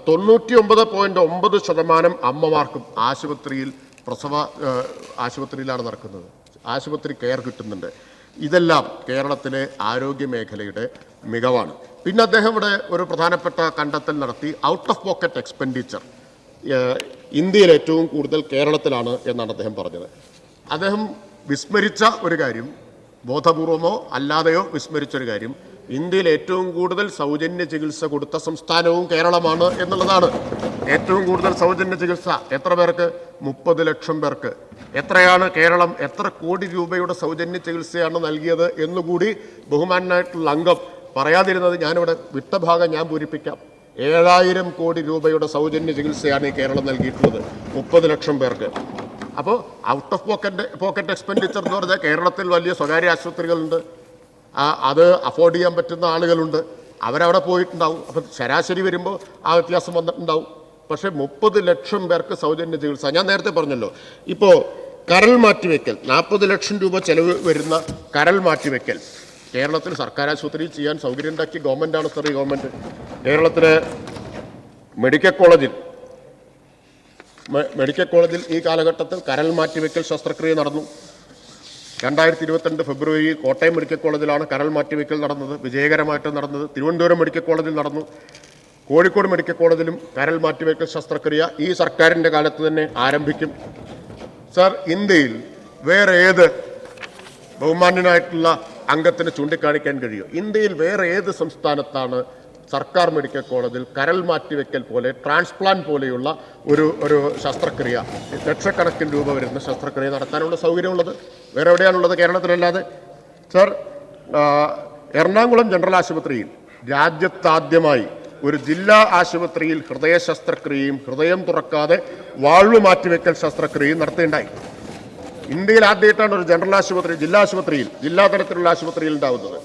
99.9% അമ്മമാർക്കും ആശുപത്രിയിലാണ് നടക്കുന്നത്, ആശുപത്രി കെയർ കിട്ടുന്നുണ്ട്. ഇതെല്ലാം കേരളത്തിലെ ആരോഗ്യ മേഖലയുടെ മികവാണ്. പിന്നെ അദ്ദേഹം ഇവിടെ ഒരു പ്രധാനപ്പെട്ട കണ്ടെത്തൽ നടത്തി. ഔട്ട് ഓഫ് പോക്കറ്റ് എക്സ്പെൻഡിച്ചർ ഇന്ത്യയിൽ ഏറ്റവും കൂടുതൽ കേരളത്തിലാണ് എന്നാണ് അദ്ദേഹം പറഞ്ഞത്. അദ്ദേഹം വിസ്മരിച്ച ഒരു കാര്യം, ബോധപൂർവമോ അല്ലാതെയോ വിസ്മരിച്ചൊരു കാര്യം, ഇന്ത്യയിൽ ഏറ്റവും കൂടുതൽ സൗജന്യ ചികിത്സ കൊടുത്ത സംസ്ഥാനവും കേരളമാണ് എന്നുള്ളതാണ്. ഏറ്റവും കൂടുതൽ സൗജന്യ ചികിത്സ എത്ര പേർക്ക്? 30 ലക്ഷം പേർക്ക്. എത്രയാണ് കേരളം, എത്ര കോടി രൂപയുടെ സൗജന്യ ചികിത്സയാണ് നൽകിയത് എന്നുകൂടി ബഹുമാനായിട്ടുള്ള അംഗം പറയാതിരുന്നത് ഞാനിവിടെ വിട്ട ഭാഗം ഞാൻ പൂരിപ്പിക്കാം. 7000 കോടി രൂപയുടെ സൗജന്യ ചികിത്സയാണ് ഈ കേരളം നൽകിയിട്ടുള്ളത് 30 ലക്ഷം പേർക്ക്. അപ്പോൾ ഔട്ട് ഓഫ് പോക്കറ്റ് എക്സ്പെൻഡിച്ചർ എന്ന് പറഞ്ഞാൽ കേരളത്തിൽ വലിയ സ്വകാര്യ ആശുപത്രികളുണ്ട്, അത് അഫോർഡ് ചെയ്യാൻ പറ്റുന്ന ആളുകളുണ്ട്, അവരവിടെ പോയിട്ടുണ്ടാവും. അപ്പം ശരാശരി വരുമ്പോൾ ആ വ്യത്യാസം വന്നിട്ടുണ്ടാവും. പക്ഷേ 30 ലക്ഷം പേർക്ക് സൗജന്യ ചികിത്സ. ഞാൻ നേരത്തെ പറഞ്ഞല്ലോ, ഇപ്പോൾ കരൾ മാറ്റിവെക്കൽ 40 ലക്ഷം രൂപ ചെലവ് വരുന്ന കരൾ മാറ്റിവെക്കൽ കേരളത്തിൽ സർക്കാർ ആശുപത്രിയിൽ ചെയ്യാൻ സൗകര്യം ഉണ്ടാക്കി ഗവൺമെൻറ്റാണ് സാർ. ഈ ഗവൺമെൻറ് കേരളത്തിലെ മെഡിക്കൽ കോളേജിൽ ഈ കാലഘട്ടത്തിൽ കരൾ മാറ്റിവെക്കൽ ശസ്ത്രക്രിയ നടന്നു. 2022 ഫെബ്രുവരി കോട്ടയം മെഡിക്കൽ കോളേജിലാണ് കരൾ മാറ്റിവെക്കൽ നടന്നത്, വിജയകരമായിട്ട് നടന്നത്. തിരുവനന്തപുരം മെഡിക്കൽ കോളേജിൽ നടന്നു. കോഴിക്കോട് മെഡിക്കൽ കോളേജിലും കരൾ മാറ്റിവെക്കൽ ശസ്ത്രക്രിയ ഈ സർക്കാരിൻ്റെ കാലത്ത് തന്നെ ആരംഭിക്കും. സാർ, ഇന്ത്യയിൽ വേറെ ഏത് ബഹുമാന്യനായിട്ടുള്ള അംഗത്തിന് ചൂണ്ടിക്കാണിക്കാൻ കഴിയും? ഇന്ത്യയിൽ വേറെ ഏത് സംസ്ഥാനത്താണ് സർക്കാർ മെഡിക്കൽ കോളേജിൽ കരൾ മാറ്റിവെക്കൽ പോലെ, ട്രാൻസ്പ്ലാന്റ് പോലെയുള്ള ഒരു ശസ്ത്രക്രിയ, ലക്ഷക്കണക്കിന് രൂപ വരുന്ന ശസ്ത്രക്രിയ നടത്താനുള്ള സൗകര്യമുള്ളത്? വേറെ എവിടെയാണുള്ളത് കേരളത്തിലല്ലാതെ? സർ, എറണാകുളം ജനറൽ ആശുപത്രിയിൽ രാജ്യത്താദ്യമായി ഒരു ജില്ലാ ആശുപത്രിയിൽ ഹൃദയ ശസ്ത്രക്രിയയും ഹൃദയം തുറക്കാതെ വാൾവ് മാറ്റിവെക്കൽ ശസ്ത്രക്രിയയും നടത്തുകയുണ്ടായി. ഇന്ത്യയിൽ ആദ്യമായിട്ടാണ് ഒരു ജനറൽ ആശുപത്രി ജില്ലാ തലത്തിലുള്ള ആശുപത്രിയിൽ ഉണ്ടാവുന്നത്.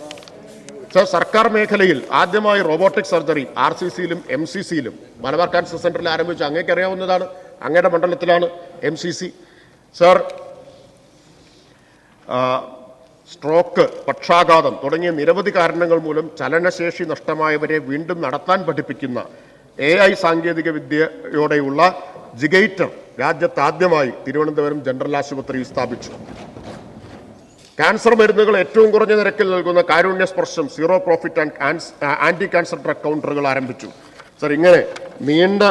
സർക്കാർ മേഖലയിൽ ആദ്യമായി റോബോട്ടിക് സർജറി RCCയിലും MCCയിലും മലബാർ ക്യാൻസർ സെന്ററിൽ ആരംഭിച്ചു. അങ്ങേക്ക് അറിയാവുന്നതാണ്, അങ്ങയുടെ മണ്ഡലത്തിലാണ് MCC. സർ, സ്ട്രോക്ക്, പക്ഷാഘാതം തുടങ്ങിയ നിരവധി കാരണങ്ങൾ മൂലം ചലനശേഷി നഷ്ടമായവരെ വീണ്ടും നടത്താൻ പഠിപ്പിക്കുന്ന AI സാങ്കേതിക വിദ്യയോടെയുള്ള ജിഗേറ്റർ രാജ്യത്താദ്യമായി തിരുവനന്തപുരം ജനറൽ ആശുപത്രിയിൽ സ്ഥാപിച്ചു. ക്യാൻസർ മരുന്നുകൾ ഏറ്റവും കുറഞ്ഞ നിരക്കിൽ നൽകുന്ന Karunya Sparsham zero profit anti cancer drug കൗണ്ടറുകൾ ആരംഭിച്ചു. സർ, ഇങ്ങനെ നീണ്ട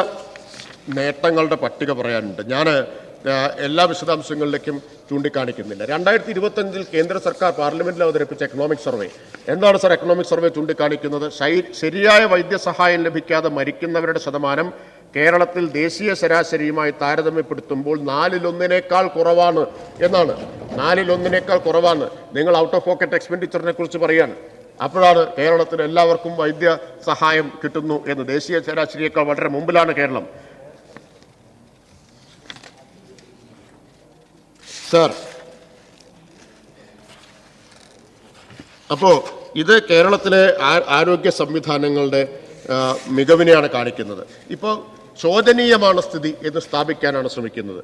നേട്ടങ്ങളുടെ പട്ടിക പറയാനുണ്ട്. ഞാൻ എല്ലാ വിശദാംശങ്ങളിലേക്കും ചൂണ്ടിക്കാണിക്കുന്നില്ല. 2025 കേന്ദ്ര സർക്കാർ പാർലമെന്റിൽ അവതരിപ്പിച്ച എക്കണോമിക് സർവേ എന്താണ് സർ എക്കണോമിക് സർവേ ചൂണ്ടിക്കാണിക്കുന്നത്? ശരിയായ വൈദ്യസഹായം ലഭിക്കാതെ മരിക്കുന്നവരുടെ ശതമാനം കേരളത്തിൽ ദേശീയ ശരാശരിയുമായി താരതമ്യപ്പെടുത്തുമ്പോൾ 4/1 കുറവാണ് എന്നാണ്. 4/1 കുറവാണ്. നിങ്ങൾ ഔട്ട് ഓഫ് പോക്കറ്റ് എക്സ്പെൻഡിച്ചറിനെ കുറിച്ച് പറയാണ്. അപ്പോഴാണ് കേരളത്തിൽ എല്ലാവർക്കും വൈദ്യസഹായം കിട്ടുന്നു എന്ന്. ദേശീയ ശരാശരിയേക്കാൾ വളരെ മുമ്പിലാണ് കേരളം. സർ, അപ്പോൾ ഇത് കേരളത്തിലെ ആരോഗ്യ സംവിധാനങ്ങളുടെ മികവിനെയാണ് കാണിക്കുന്നത്. ഇപ്പോൾ ശോചനീയമാണ് സ്ഥിതി എന്ന് സ്ഥാപിക്കാനാണ് ശ്രമിക്കുന്നത്.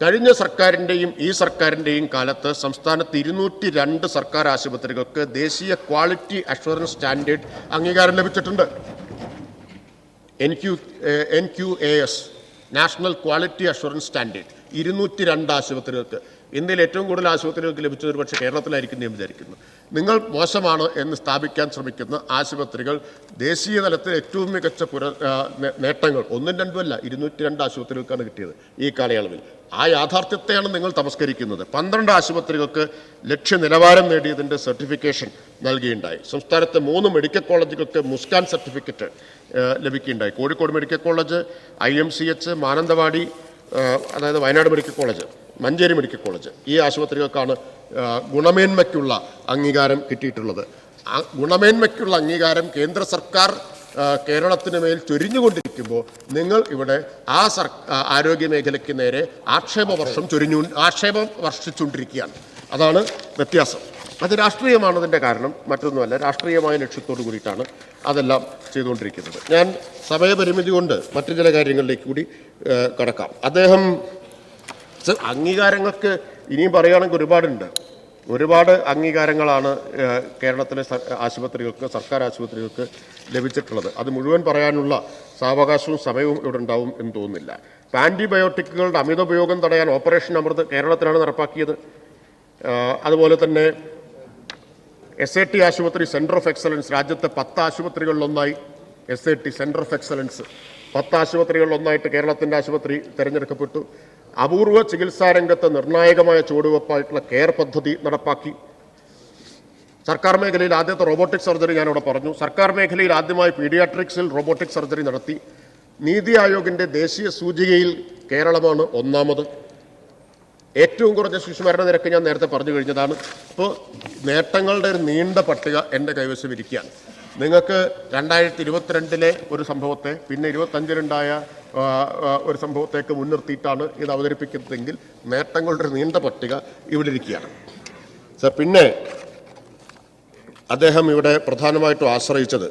കഴിഞ്ഞ സർക്കാരിൻ്റെയും ഈ സർക്കാരിൻ്റെയും കാലത്ത് സംസ്ഥാനത്ത് 202 സർക്കാർ ആശുപത്രികൾക്ക് ദേശീയ ക്വാളിറ്റി അഷ്വറൻസ് സ്റ്റാൻഡേർഡ് അംഗീകാരം ലഭിച്ചിട്ടുണ്ട്. NQAS national quality assurance standard 202 ആശുപത്രികൾക്ക്. ഇന്ത്യയിൽ ഏറ്റവും കൂടുതൽ ആശുപത്രികൾക്ക് ലഭിച്ചത് ഒരു പക്ഷേ കേരളത്തിലായിരിക്കും ഞാൻ വിചാരിക്കുന്നു. നിങ്ങൾ മോശമാണ് എന്ന് സ്ഥാപിക്കാൻ ശ്രമിക്കുന്ന ആശുപത്രികൾ ദേശീയ തലത്തിൽ ഏറ്റവും മികച്ച നേട്ടങ്ങൾ 1-2 അല്ല 202 ആശുപത്രികൾക്കാണ് കിട്ടിയത് ഈ കാലയളവിൽ. ആ യാഥാർത്ഥ്യത്തെയാണ് നിങ്ങൾ തമസ്കരിക്കുന്നത്. 12 ആശുപത്രികൾക്ക് ലക്ഷ്യ നിലവാരം നേടിയതിൻ്റെ സർട്ടിഫിക്കേഷൻ നൽകിയിട്ടുണ്ടായി. സംസ്ഥാനത്തെ 3 മെഡിക്കൽ കോളേജുകൾക്ക് മുസ്കാൻ സർട്ടിഫിക്കറ്റ് ലഭിക്കുകയുണ്ടായി. Kozhikode medical college, IMCH, Mananthavady, അതായത് Wayanad medical college, Manjeri medical college, ഈ ആശുപത്രികൾക്കാണ് ഗുണമേന്മയ്ക്കുള്ള അംഗീകാരം കിട്ടിയിട്ടുള്ളത്. ഗുണമേന്മയ്ക്കുള്ള അംഗീകാരം കേന്ദ്ര സർക്കാർ കേരളത്തിന് മേൽ ചൊരിഞ്ഞുകൊണ്ടിരിക്കുമ്പോൾ നിങ്ങൾ ഇവിടെ ആ ആരോഗ്യ മേഖലയ്ക്ക് നേരെ ആക്ഷേപം വർഷിച്ചുകൊണ്ടിരിക്കുകയാണ്. അതാണ് വ്യത്യാസം. അത് രാഷ്ട്രീയമാണ് അതിൻ്റെ കാരണം, മറ്റൊന്നുമല്ല. രാഷ്ട്രീയമായ ലക്ഷ്യത്തോടു കൂടിയിട്ടാണ് അതെല്ലാം ചെയ്തുകൊണ്ടിരിക്കുന്നത്. ഞാൻ സമയപരിമിതി കൊണ്ട് മറ്റു ചില കാര്യങ്ങളിലേക്ക് കൂടി കടക്കാം. അദ്ദേഹം അംഗീകാരങ്ങൾക്ക് ഇനിയും പറയുകയാണെങ്കിൽ ഒരുപാട് അംഗീകാരങ്ങളാണ് കേരളത്തിലെ ആശുപത്രികൾക്ക്, സർക്കാർ ആശുപത്രികൾക്ക് ലഭിച്ചിട്ടുള്ളത്. അത് മുഴുവൻ പറയാനുള്ള സാവകാശവും സമയവും ഇവിടെ ഉണ്ടാവും എന്ന് തോന്നുന്നില്ല. ആൻറ്റിബയോട്ടിക്കുകളുടെ അമിത ഉപയോഗം തടയാൻ ഓപ്പറേഷൻ അമൃത് കേരളത്തിലാണ് നടപ്പാക്കിയത്. അതുപോലെ തന്നെ SAT ആശുപത്രി സെൻറ്റർ ഓഫ് എക്സലൻസ് രാജ്യത്തെ 10 ആശുപത്രികളിലൊന്നായി. SAT സെൻറ്റർ ഓഫ് എക്സലൻസ് 10 ആശുപത്രികളിലൊന്നായിട്ട് കേരളത്തിൻ്റെ ആശുപത്രി തിരഞ്ഞെടുക്കപ്പെട്ടു. അപൂർവ ചികിത്സാ രംഗത്ത് നിർണായകമായ ചുവടുവെപ്പായിട്ടുള്ള കെയർ പദ്ധതി നടപ്പാക്കി. സർക്കാർ മേഖലയിൽ ആദ്യത്തെ റോബോട്ടിക് സർജറി ഞാനിവിടെ പറഞ്ഞു. സർക്കാർ മേഖലയിൽ ആദ്യമായി പീഡിയാട്രിക്സിൽ റോബോട്ടിക് സർജറി നടത്തി. നീതി ആയോഗിൻ്റെ ദേശീയ സൂചികയിൽ കേരളമാണ് 1ാമത്. ഏറ്റവും കുറഞ്ഞ ശിശുമരണ നിരക്ക് ഞാൻ നേരത്തെ പറഞ്ഞു കഴിഞ്ഞതാണ്. ഇപ്പോൾ നേട്ടങ്ങളുടെ ഒരു നീണ്ട പട്ടിക എൻ്റെ കൈവശം ഇരിക്കുകയാണ്. നിങ്ങൾക്ക് 2022 ഒരു സംഭവത്തെ, പിന്നെ 25-ലുണ്ടായ ഒരു സംഭവത്തേക്ക് മുൻനിർത്തിയിട്ടാണ് ഇത് അവതരിപ്പിക്കുന്നതെങ്കിൽ നേട്ടങ്ങളുടെ ഒരു നീണ്ട പട്ടിക ഇവിടെ ഇരിക്കുകയാണ്. സർ, പിന്നെ അദ്ദേഹം ഇവിടെ പ്രധാനമായിട്ടും ആശ്രയിച്ചത്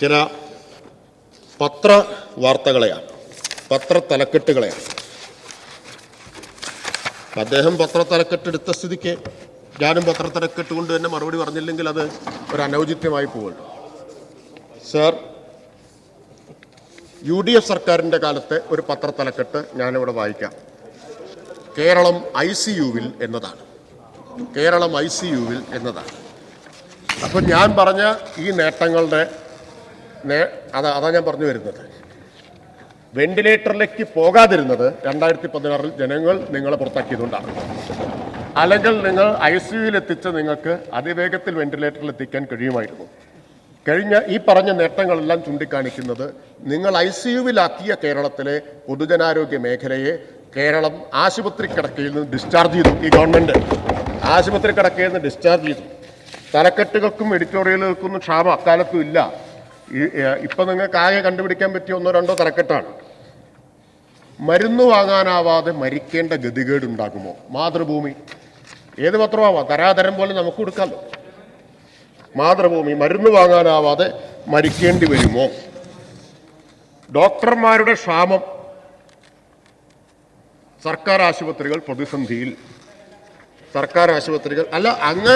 ചില പത്രവാർത്തകളെയാണ്, പത്രത്തലക്കെട്ടുകളെയാണ്. അദ്ദേഹം പത്രത്തലക്കെട്ടെടുത്ത സ്ഥിതിക്ക് ഞാനും പത്രത്തലക്കെട്ട് കൊണ്ട് തന്നെ മറുപടി പറഞ്ഞില്ലെങ്കിൽ അത് ഒരു അനൗചിത്യമായി പോകുമല്ലോ. സർ, UDF സർക്കാരിൻ്റെ കാലത്തെ ഒരു പത്രത്തലക്കെട്ട് ഞാനിവിടെ വായിക്കാം. കേരളം ICUവിൽ എന്നതാണ്. കേരളം ICUവിൽ എന്നതാണ്. അപ്പം ഞാൻ പറഞ്ഞ ഈ നേട്ടങ്ങളുടെ അതാ ഞാൻ പറഞ്ഞു വരുന്നത്. വെന്റിലേറ്ററിലേക്ക് പോകാതിരുന്നത് 2016 ജനങ്ങൾ നിങ്ങളെ പുറത്താക്കിയതുകൊണ്ടാണ്. അല്ലെങ്കിൽ നിങ്ങൾ ICUവിൽ എത്തിച്ച് നിങ്ങൾക്ക് അതിവേഗത്തിൽ വെന്റിലേറ്ററിൽ എത്തിക്കാൻ കഴിയുമായിരുന്നു. കഴിഞ്ഞ ഈ പറഞ്ഞ നേട്ടങ്ങളെല്ലാം ചൂണ്ടിക്കാണിക്കുന്നത് നിങ്ങൾ ICUവിലാക്കിയ കേരളത്തിലെ പൊതുജനാരോഗ്യ മേഖലയെ കേരളം ആശുപത്രി കിടക്കയിൽ നിന്ന് ഡിസ്ചാർജ് ചെയ്തു. ഈ ഗവൺമെൻറ് ആശുപത്രി കിടക്കയിൽ നിന്ന് ഡിസ്ചാർജ് ചെയ്തു. തലക്കെട്ടുകൾക്കും എഡിറ്റോറിയലുകൾക്കൊന്നും ക്ഷാമം അക്കാലത്തും ഇല്ല. ഇപ്പം നിങ്ങൾക്ക് ആകെ കണ്ടുപിടിക്കാൻ പറ്റിയ 1-2 തലക്കെട്ടാണ്. മരുന്ന് വാങ്ങാനാവാതെ മരിക്കേണ്ട ഗതികേടുണ്ടാകുമോ? മാതൃഭൂമി. ഏത് പത്രമാവാം, തരാതരം പോലെ നമുക്ക് കൊടുക്കാമല്ലോ. മാതൃഭൂമി. മരുന്ന് വാങ്ങാനാവാതെ മരിക്കേണ്ടി വരുമോ? ഡോക്ടർമാരുടെ ക്ഷാമം, സർക്കാർ ആശുപത്രികൾ പ്രതിസന്ധിയിൽ. സർക്കാർ ആശുപത്രികൾ അല്ല, അങ്ങ്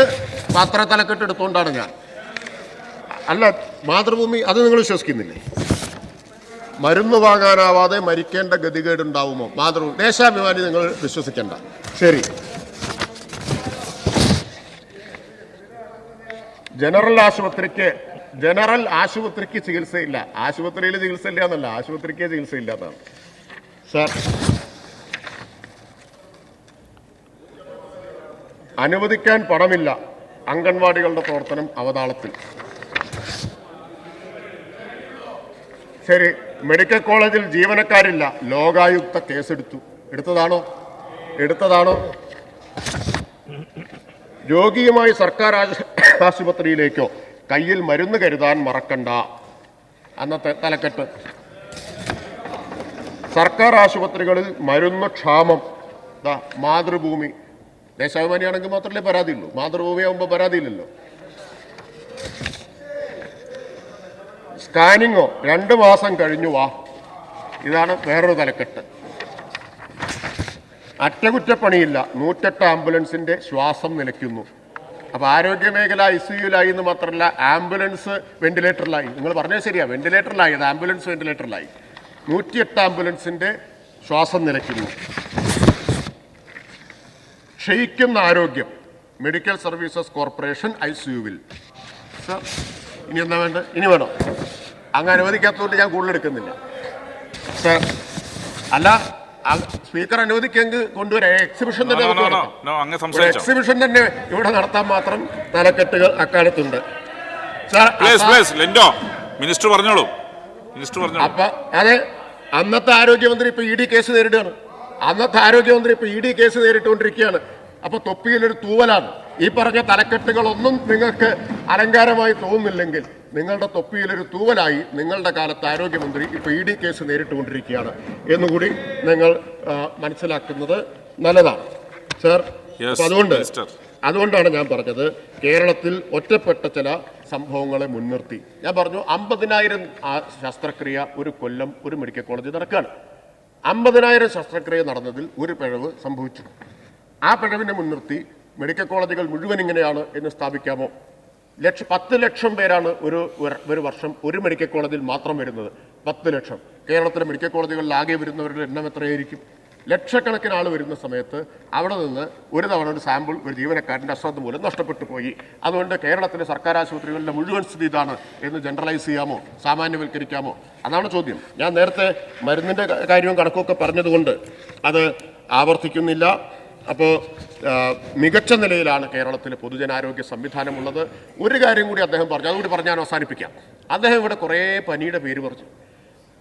പത്രത്തലക്കെട്ട് എടുത്തുകൊണ്ടാണ് ഞാൻ. അല്ല, മാതൃഭൂമി അത് നിങ്ങൾ വിശ്വസിക്കുന്നില്ലേ? മരുന്ന് വാങ്ങാനാവാതെ മരിക്കേണ്ട ഗതികേടുണ്ടാവുമോ? മാതൃഭൂമി. ദേശാഭിമാനി നിങ്ങൾ വിശ്വസിക്കേണ്ട. ശരി. ജനറൽ ആശുപത്രിക്ക് ചികിത്സയില്ല. ആശുപത്രിയിൽ ചികിത്സയില്ല എന്നല്ല, ആശുപത്രിക്ക് ചികിത്സയില്ല എന്നാണ്. സാർ, അനുവദിക്കാൻ പണമില്ല, അംഗൻവാടികളുടെ പ്രവർത്തനം അവതാളത്തിൽ. ശരി, മെഡിക്കൽ കോളേജിൽ ജീവനക്കാരില്ല, ലോകായുക്ത കേസെടുത്തു. എടുത്തതാണോ? രോഗിയുമായി സർക്കാർ ആശുപത്രിയിലേക്കോ കയ്യിൽ മരുന്ന് കരുതാൻ മറക്കണ്ട. അന്നത്തെ തലക്കെട്ട്. സർക്കാർ ആശുപത്രികളിൽ മരുന്ന് ക്ഷാമം. മാതൃഭൂമി. ദേശാഭിമാനിയാണെങ്കിൽ മാത്രമല്ലേ പരാതിയുള്ളൂ, മാതൃഭൂമിയാകുമ്പോൾ പരാതിയില്ലല്ലോ. സ്കാനിങ്ങോ 2 മാസം കഴിഞ്ഞു വാ. ഇതാണ് വേറൊരു തലക്കെട്ട്. അറ്റകുറ്റപ്പണിയില്ല, 108 ആംബുലൻസിന്റെ ശ്വാസം നിലയ്ക്കുന്നു. അപ്പൊ ആരോഗ്യമേഖല ICUലായി എന്ന് മാത്രമല്ല, ആംബുലൻസ് വെന്റിലേറ്ററിലായി. നിങ്ങൾ പറഞ്ഞത് ശരിയാ, വെന്റിലേറ്ററിലായി, അത് ആംബുലൻസ് വെന്റിലേറ്ററിലായി. 108 ആംബുലൻസിന്റെ ശ്വാസം നിലയ്ക്കുന്നു. ക്ഷയിക്കുന്ന ആരോഗ്യം, മെഡിക്കൽ സർവീസസ് കോർപ്പറേഷൻ ICUവിൽ. ഇനി എന്താ വേണ്ടത്? ഇനി വേണോ? അങ്ങ് അനുവദിക്കാത്തതുകൊണ്ട് ഞാൻ കൂടുതൽ എടുക്കുന്നില്ല. അല്ല, സ്പീക്കർ അനുവദിക്കെങ്കിൽ കൊണ്ടുവരാം. എക്സിബിഷൻ തന്നെ എക്സിബിഷൻ തന്നെ ഇവിടെ നടത്താൻ മാത്രം തലക്കെട്ടുകൾ അക്കാലത്തുണ്ട്. മിനിസ്റ്റർ പറഞ്ഞോളൂ. അപ്പൊ അതെ, അന്നത്തെ ആരോഗ്യമന്ത്രി ഇപ്പൊ ED കേസ് നേരിടുകയാണ്. നേരിട്ടുകൊണ്ടിരിക്കുകയാണ്. അപ്പൊ തൊപ്പിയിലൊരു തൂവലാണ്. ഈ പറഞ്ഞ തലക്കെട്ടുകളൊന്നും നിങ്ങൾക്ക് അലങ്കാരമായി തോന്നുന്നില്ലെങ്കിൽ നിങ്ങളുടെ തൊപ്പിയിലൊരു തൂവലായി നിങ്ങളുടെ കാലത്ത് ആരോഗ്യമന്ത്രി ഇപ്പൊ ED കേസ് നേരിട്ടുകൊണ്ടിരിക്കുകയാണ് എന്നുകൂടി നിങ്ങൾ മനസ്സിലാക്കുന്നത് നല്ലതാണ് സർ. അതുകൊണ്ടാണ് ഞാൻ പറഞ്ഞത്, കേരളത്തിൽ ഒറ്റപ്പെട്ട ചില സംഭവങ്ങളെ മുൻനിർത്തി ഞാൻ പറഞ്ഞു 50,000 ശസ്ത്രക്രിയ ഒരു കൊല്ലം ഒരു മെഡിക്കൽ കോളേജിൽ നടക്കുകയാണ്. 50,000 ശസ്ത്രക്രിയ നടന്നതിൽ ഒരു പിഴവ് സംഭവിച്ചു. ആ പിഴവിനെ മുൻനിർത്തി മെഡിക്കൽ കോളേജുകൾ മുഴുവൻ ഇങ്ങനെയാണ് എന്ന് സ്ഥാപിക്കാമോ? 10 ലക്ഷം പേരാണ് ഒരു വർഷം ഒരു മെഡിക്കൽ കോളേജിൽ മാത്രം വരുന്നത്. 10 ലക്ഷം. കേരളത്തിലെ മെഡിക്കൽ കോളേജുകളിൽ ആകെ വരുന്നവരുടെ എണ്ണം എത്രയായിരിക്കും? ലക്ഷക്കണക്കിന് ആൾ വരുന്ന സമയത്ത് അവിടെ നിന്ന് ഒരു തവണ ഒരു സാമ്പിൾ ഒരു ജീവനക്കാരൻ്റെ അശ്രദ്ധ മൂലം നഷ്ടപ്പെട്ടു പോയി. അതുകൊണ്ട് കേരളത്തിലെ സർക്കാർ ആശുപത്രികളിലെ മുഴുവൻ സ്ഥിതി ഇതാണ് എന്ന് ജനറലൈസ് ചെയ്യാമോ, സാമാന്യവൽക്കരിക്കാമോ? അതാണ് ചോദ്യം. ഞാൻ നേരത്തെ മരുന്നിൻ്റെ കാര്യവും കണക്കൊക്കെ പറഞ്ഞതുകൊണ്ട് അത് ആവർത്തിക്കുന്നില്ല. അപ്പോൾ മികച്ച നിലയിലാണ് കേരളത്തിലെ പൊതുജനാരോഗ്യ സംവിധാനമുള്ളത്. ഒരു കാര്യം കൂടി അദ്ദേഹം പറഞ്ഞു, അതുകൂടി പറഞ്ഞ് ഞാൻ അവസാനിപ്പിക്കാം. അദ്ദേഹം ഇവിടെ കുറേ പനിയുടെ പേര് പറഞ്ഞു.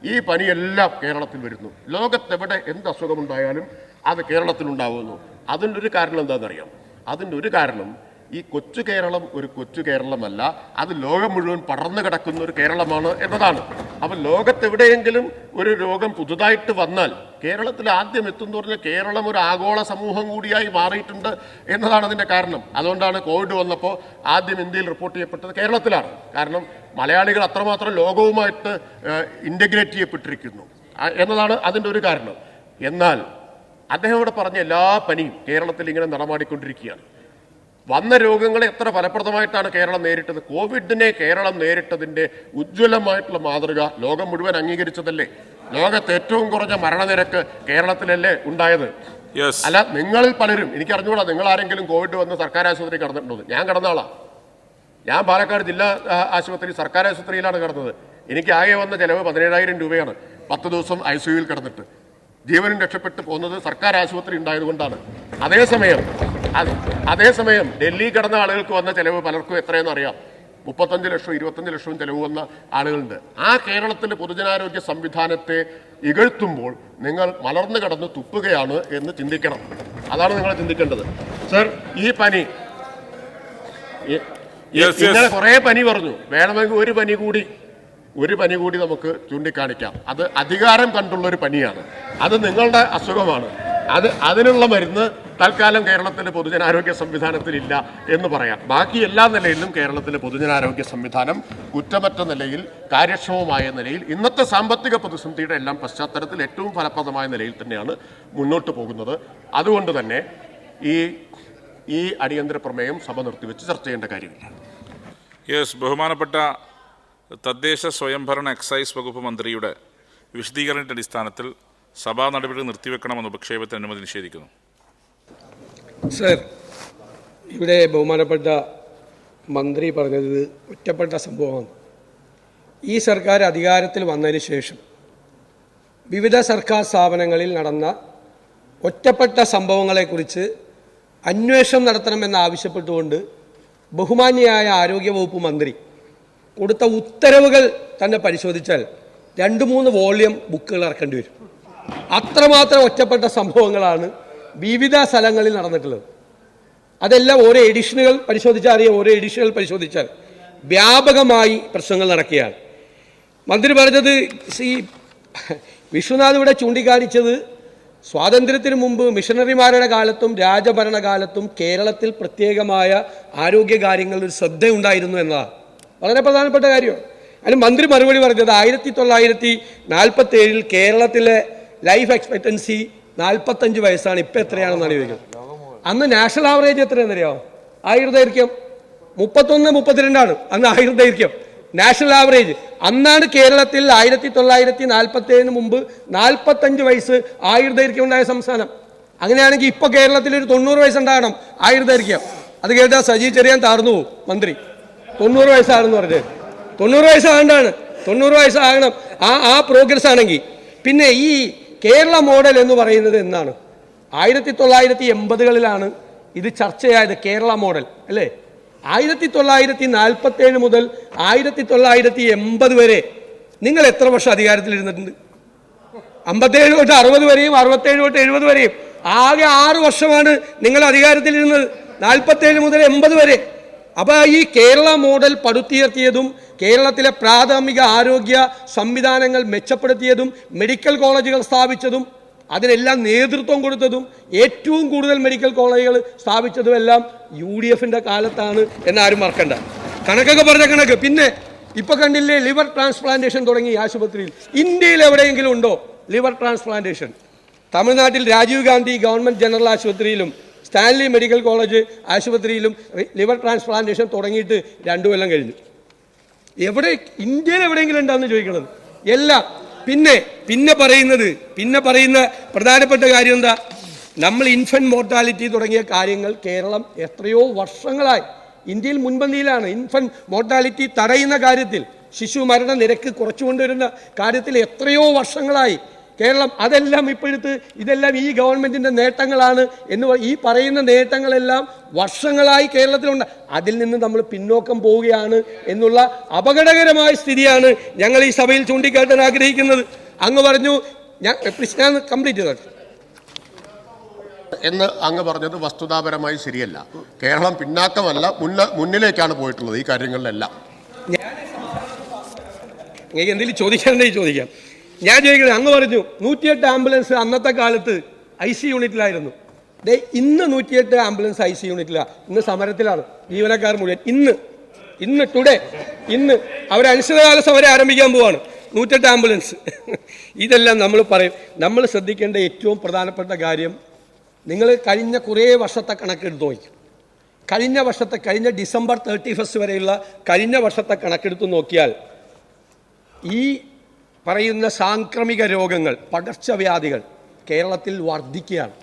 ഈ പനിയെല്ലാം കേരളത്തിൽ വരുന്നു. ലോകത്തെവിടെ എന്ത് അസുഖമുണ്ടായാലും അത് കേരളത്തിലുണ്ടാവുന്നു. അതിൻ്റെ ഒരു കാരണം എന്താണെന്നറിയാം? അതിൻ്റെ ഒരു കാരണം ഈ കൊച്ചു കേരളം ഒരു കൊച്ചു കേരളമല്ല, അത് ലോകം മുഴുവൻ പടർന്നു കിടക്കുന്ന ഒരു കേരളമാണ് എന്നതാണ്. അപ്പം ലോകത്തെവിടെയെങ്കിലും ഒരു രോഗം പുതുതായിട്ട് വന്നാൽ കേരളത്തിൽ ആദ്യം എത്തുമെന്ന് പറഞ്ഞാൽ കേരളം ഒരു ആഗോള സമൂഹം കൂടിയായി മാറിയിട്ടുണ്ട് എന്നതാണ് അതിൻ്റെ കാരണം. അതുകൊണ്ടാണ് കോവിഡ് വന്നപ്പോൾ ആദ്യം ഇന്ത്യയിൽ റിപ്പോർട്ട് ചെയ്യപ്പെട്ടത് കേരളത്തിലാണ്. കാരണം മലയാളികൾ അത്രമാത്രം ലോകവുമായിട്ട് ഇൻ്റഗ്രേറ്റ് ചെയ്യപ്പെട്ടിരിക്കുന്നു എന്നതാണ് അതിൻ്റെ ഒരു കാരണം. എന്നാൽ അദ്ദേഹം ഇവിടെ പറഞ്ഞ എല്ലാ പനിയും കേരളത്തിൽ ഇങ്ങനെ നടമാടിക്കൊണ്ടിരിക്കുകയാണ്. വന്ന രോഗങ്ങളെ എത്ര ഫലപ്രദമായിട്ടാണ് കേരളം നേരിട്ടത്? കോവിഡിനെ കേരളം നേരിട്ടതിൻ്റെ ഉജ്ജ്വലമായിട്ടുള്ള മാതൃക ലോകം മുഴുവൻ അംഗീകരിച്ചതല്ലേ? ലോകത്ത് ഏറ്റവും കുറഞ്ഞ മരണനിരക്ക് കേരളത്തിലല്ലേ ഉണ്ടായത്? അല്ല, നിങ്ങളിൽ പലരും, എനിക്ക് അറിഞ്ഞുകൂടാ നിങ്ങൾ ആരെങ്കിലും കോവിഡ് വന്ന് സർക്കാർ ആശുപത്രി കിടന്നിട്ടുണ്ടോ? ഞാൻ കിടന്ന ആളാണ്. ഞാൻ പാലക്കാട് ജില്ലാ ആശുപത്രി സർക്കാർ ആശുപത്രിയിലാണ് കിടന്നത്. എനിക്ക് ആകെ വന്ന ചിലവ് 17,000 രൂപയാണ്. 10 ദിവസം ICUവിൽ കിടന്നിട്ട് ജീവനും രക്ഷപ്പെട്ടു പോകുന്നത് സർക്കാർ ആശുപത്രി ഉണ്ടായതുകൊണ്ടാണ്. അതേസമയം ഡൽഹി കിടന്ന ആളുകൾക്ക് വന്ന ചിലവ് പലർക്കും എത്രയെന്ന് അറിയാം. 35 ലക്ഷം 25 ലക്ഷവും ചിലവ് വന്ന ആളുകളുണ്ട്. ആ കേരളത്തിലെ പൊതുജനാരോഗ്യ സംവിധാനത്തെ ഇകഴ്ത്തുമ്പോൾ നിങ്ങൾ മലർന്നു കിടന്ന് തുപ്പുകയാണ് എന്ന് ചിന്തിക്കണം. അതാണ് നിങ്ങൾ ചിന്തിക്കേണ്ടത്. സർ, ഈ പനി ഇങ്ങനെ കുറേ പനി പറഞ്ഞു. വേണമെങ്കിൽ ഒരു പനി കൂടി നമുക്ക് ചൂണ്ടിക്കാണിക്കാം. അത് അധികാരം കണ്ടുള്ളൊരു പനിയാണ്. അത് നിങ്ങളുടെ അസുഖമാണ്. അതിനുള്ള മരുന്ന് തൽക്കാലം കേരളത്തിലെ പൊതുജനാരോഗ്യ സംവിധാനത്തിലില്ല എന്ന് പറയാം. ബാക്കി എല്ലാ നിലയിലും കേരളത്തിലെ പൊതുജനാരോഗ്യ സംവിധാനം കുറ്റമറ്റ നിലയിൽ, കാര്യക്ഷമമായ നിലയിൽ, ഇന്നത്തെ സാമ്പത്തിക പ്രതിസന്ധിയുടെ എല്ലാം പശ്ചാത്തലത്തിൽ ഏറ്റവും ഫലപ്രദമായ നിലയിൽ തന്നെയാണ് മുന്നോട്ട് പോകുന്നത്. അതുകൊണ്ട് തന്നെ ഈ അടിയന്തര പ്രമേയം സഭ നിർത്തിവെച്ച് ചർച്ച ചെയ്യേണ്ട കാര്യമില്ല. ബഹുമാനപ്പെട്ട തദ്ദേശ സ്വയംഭരണ എക്സൈസ് വകുപ്പ് മന്ത്രിയുടെ വിശദീകരണത്തിന്റെ അടിസ്ഥാനത്തിൽ സഭാ നടപടി നിർത്തിവെക്കണമെന്ന് ഉപക്ഷേപത്തിന് അനുമതി നിഷേധിക്കുന്നു. സർ, ഇവിടെ ബഹുമാനപ്പെട്ട മന്ത്രി പറഞ്ഞത് ഒറ്റപ്പെട്ട സംഭവമാണ്. ഈ സർക്കാർ അധികാരത്തിൽ വന്നതിന് ശേഷം വിവിധ സർക്കാർ സ്ഥാപനങ്ങളിൽ നടന്ന ഒറ്റപ്പെട്ട സംഭവങ്ങളെക്കുറിച്ച് അന്വേഷണം നടത്തണമെന്നാവശ്യപ്പെട്ടുകൊണ്ട് ബഹുമാന്യയായ ആരോഗ്യവകുപ്പ് മന്ത്രി കൊടുത്ത ഉത്തരവുകൾ തന്നെ പരിശോധിച്ചാൽ 2-3 വോള്യം ബുക്കുകൾ ഇറക്കേണ്ടി വരും. അത്രമാത്രം ഒറ്റപ്പെട്ട സംഭവങ്ങളാണ് വിവിധ സ്ഥലങ്ങളിൽ നടന്നിട്ടുള്ളത്. അതെല്ലാം ഓരോ എഡിഷനുകൾ പരിശോധിച്ചാൽ അറിയാം. ഓരോ എഡിഷനുകൾ പരിശോധിച്ചാൽ വ്യാപകമായി പ്രശ്നങ്ങൾ നടക്കുകയാണ്. മന്ത്രി പറഞ്ഞത് വിശ്വനാഥ് ഇവിടെ ചൂണ്ടിക്കാണിച്ചത് സ്വാതന്ത്ര്യത്തിന് മുമ്പ് മിഷണറിമാരുടെ കാലത്തും രാജഭരണകാലത്തും കേരളത്തിൽ പ്രത്യേകമായ ആരോഗ്യകാര്യങ്ങളിൽ ഒരു ശ്രദ്ധയുണ്ടായിരുന്നു എന്നതാണ് വളരെ പ്രധാനപ്പെട്ട കാര്യമാണ്. അതിന് മന്ത്രി മറുപടി പറഞ്ഞത് 1947 കേരളത്തിലെ ലൈഫ് എക്സ്പെക്ടൻസി 45 വയസ്സാണ്. ഇപ്പം എത്രയാണെന്നാണ് ചോദിക്കുന്നത്. അന്ന് നാഷണൽ ആവറേജ് എത്രയാണെന്നറിയാമോ? ആയുർദൈർഘ്യം 31-32 അന്ന് ആയുർദൈർഘ്യം നാഷണൽ ആവറേജ്. അന്നാണ് കേരളത്തിൽ 1947 മുമ്പ് 45 വയസ്സ് ആയുർദൈർഘ്യം ഉണ്ടായ സംസ്ഥാനം. അങ്ങനെയാണെങ്കിൽ ഇപ്പൊ കേരളത്തിൽ ഒരു 90 വയസ്സുണ്ടാകണം ആയുർദൈർഘ്യം. അത് കേട്ടാൽ സജി ചെറിയാൻ താർന്നു പോകും. മന്ത്രി 90 വയസ്സാണെന്ന് പറഞ്ഞത് 90 വയസ്സാകണ്ടാണ് 90 വയസ്സാകണം. ആ പ്രോഗ്രസ് ആണെങ്കിൽ പിന്നെ ഈ കേരള മോഡൽ എന്ന് പറയുന്നത് എന്നാണ്? 1980കളിലാണ് ഇത് ചർച്ചയായത്. കേരള മോഡൽ അല്ലേ? 1947 മുതൽ 1980 വരെ നിങ്ങൾ എത്ര വർഷം അധികാരത്തിലിരുന്നിട്ടുണ്ട്? 57 തൊട്ട് 60 വരെയും 67 തൊട്ട് 70 വരെയും ആകെ 6 വർഷമാണ് നിങ്ങൾ അധികാരത്തിലിരുന്നത്. 47 മുതൽ 80 വരെ. അപ്പോൾ ഈ കേരള മോഡൽ പടുത്തുയർത്തിയതും കേരളത്തിലെ പ്രാഥമിക ആരോഗ്യ സംവിധാനങ്ങൾ മെച്ചപ്പെടുത്തിയതും മെഡിക്കൽ കോളേജുകൾ സ്ഥാപിച്ചതും അതിനെല്ലാം നേതൃത്വം കൊടുത്തതും ഏറ്റവും കൂടുതൽ മെഡിക്കൽ കോളേജുകൾ സ്ഥാപിച്ചതും എല്ലാം UDFിൻ്റെ കാലത്താണ് എന്നാരും മറക്കണ്ട. കണക്കൊക്കെ പറഞ്ഞ കണക്ക്. പിന്നെ ഇപ്പൊ കണ്ടില്ലേ ലിവർ ട്രാൻസ്പ്ലാന്റേഷൻ തുടങ്ങി ആശുപത്രിയിൽ. ഇന്ത്യയിൽ എവിടെയെങ്കിലും ഉണ്ടോ ലിവർ ട്രാൻസ്പ്ലാന്റേഷൻ? തമിഴ്നാട്ടിൽ രാജീവ് ഗാന്ധി ഗവൺമെന്റ് ജനറൽ ആശുപത്രിയിലും സ്റ്റാൻലി മെഡിക്കൽ കോളേജ് ആശുപത്രിയിലും ലിവർ ട്രാൻസ്പ്ലാന്റേഷൻ തുടങ്ങിയിട്ട് 2 കൊല്ലം കഴിഞ്ഞു. എവിടെ ഇന്ത്യയിൽ എവിടെയെങ്കിലും ഉണ്ടോയെന്ന് ചോദിക്കണത് എല്ലാം. പിന്നെ പറയുന്ന പ്രധാനപ്പെട്ട കാര്യം എന്താ? നമ്മൾ ഇൻഫന്റ് മോർട്ടാലിറ്റി തുടങ്ങിയ കാര്യങ്ങൾ കേരളം എത്രയോ വർഷങ്ങളായി ഇന്ത്യയിൽ മുൻപന്തിയിലാണ്. ഇൻഫന്റ് മോർട്ടാലിറ്റി തടയുന്ന കാര്യത്തിൽ, ശിശു മരണ നിരക്ക് കുറച്ചുകൊണ്ടുവരുന്ന കാര്യത്തിൽ എത്രയോ വർഷങ്ങളായി കേരളം. അതെല്ലാം ഇതെല്ലാം ഈ ഗവൺമെന്റിന്റെ നേട്ടങ്ങളാണ് എന്ന് ഈ പറയുന്ന നേട്ടങ്ങളെല്ലാം വർഷങ്ങളായി കേരളത്തിലുണ്ട്. അതിൽ നിന്ന് നമ്മൾ പിന്നോക്കം പോവുകയാണ് എന്നുള്ള അപകടകരമായ സ്ഥിതിയാണ് ഞങ്ങൾ ഈ സഭയിൽ ചൂണ്ടിക്കാട്ടാൻ ആഗ്രഹിക്കുന്നത്. അങ്ങ് പറഞ്ഞു, ഞാൻ കംപ്ലീറ്റ് ചെയ്തോട്ടെ എന്ന് അങ്ങ് പറഞ്ഞത് വസ്തുതാപരമായി ശരിയല്ല. കേരളം പിന്നാക്കമല്ല, മുന്നിലേക്കാണ് പോയിട്ടുള്ളത് ഈ കാര്യങ്ങളിലെല്ലാം. നിങ്ങൾക്ക് എന്തെങ്കിലും ചോദിക്കാനുണ്ടെങ്കിൽ ചോദിക്കാം. ഞാൻ ചോദിക്കുന്നത്, അങ്ങ് പറഞ്ഞു 108 ആംബുലൻസ് അന്നത്തെ കാലത്ത് IC യൂണിറ്റിലായിരുന്നു. ഇന്ന് 108 ആംബുലൻസ് IC യൂണിറ്റിലാണ്. ഇന്ന് സമരത്തിലാണ് ജീവനക്കാർ മുഴുവൻ. ഇന്ന് അവർ അനിശ്ചിതകാല സമരം ആരംഭിക്കാൻ പോവാണ്. 108 ആംബുലൻസ്. ഇതെല്ലാം നമ്മൾ ശ്രദ്ധിക്കേണ്ട ഏറ്റവും പ്രധാനപ്പെട്ട കാര്യം, നിങ്ങൾ കഴിഞ്ഞ കുറേ വർഷത്തെ കണക്കെടുത്ത് നോക്കി. കഴിഞ്ഞ ഡിസംബർ 31 വരെയുള്ള കഴിഞ്ഞ വർഷത്തെ കണക്കെടുത്ത് നോക്കിയാൽ ഈ പറയുന്ന സാംക്രമിക രോഗങ്ങൾ, പകർച്ചവ്യാധികൾ കേരളത്തിൽ വർദ്ധിക്കുകയാണ്.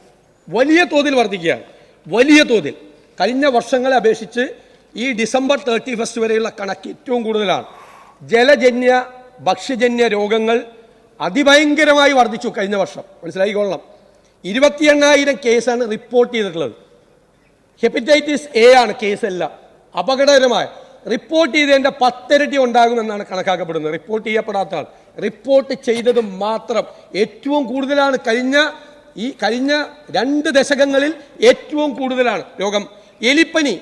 വലിയ തോതിൽ കഴിഞ്ഞ വർഷങ്ങളെ അപേക്ഷിച്ച് ഈ ഡിസംബർ 31 വരെയുള്ള കണക്ക് ഏറ്റവും കൂടുതലാണ്. ജലജന്യ ഭക്ഷ്യജന്യ രോഗങ്ങൾ അതിഭയങ്കരമായി വർദ്ധിച്ചു കഴിഞ്ഞ വർഷം. മനസ്സിലായിക്കൊള്ളണം. 28,000 കേസാണ് റിപ്പോർട്ട് ചെയ്തിട്ടുള്ളത്. ഹെപ്പറ്റൈറ്റിസ് A ആണ് കേസെല്ലാം. അപകടകരമായ റിപ്പോർട്ട് ചെയ്തതിൻ്റെ 10 ഇരട്ടി ഉണ്ടാകുമെന്നാണ് കണക്കാക്കപ്പെടുന്നത്. റിപ്പോർട്ട് ചെയ്യപ്പെടാത്ത ആൾ, റിപ്പോർട്ട് ചെയ്തത് മാത്രം ഏറ്റവും കൂടുതലാണ്. കഴിഞ്ഞ 2 ദശകങ്ങളിൽ ഏറ്റവും കൂടുതലാണ് രോഗം. എലിപ്പനി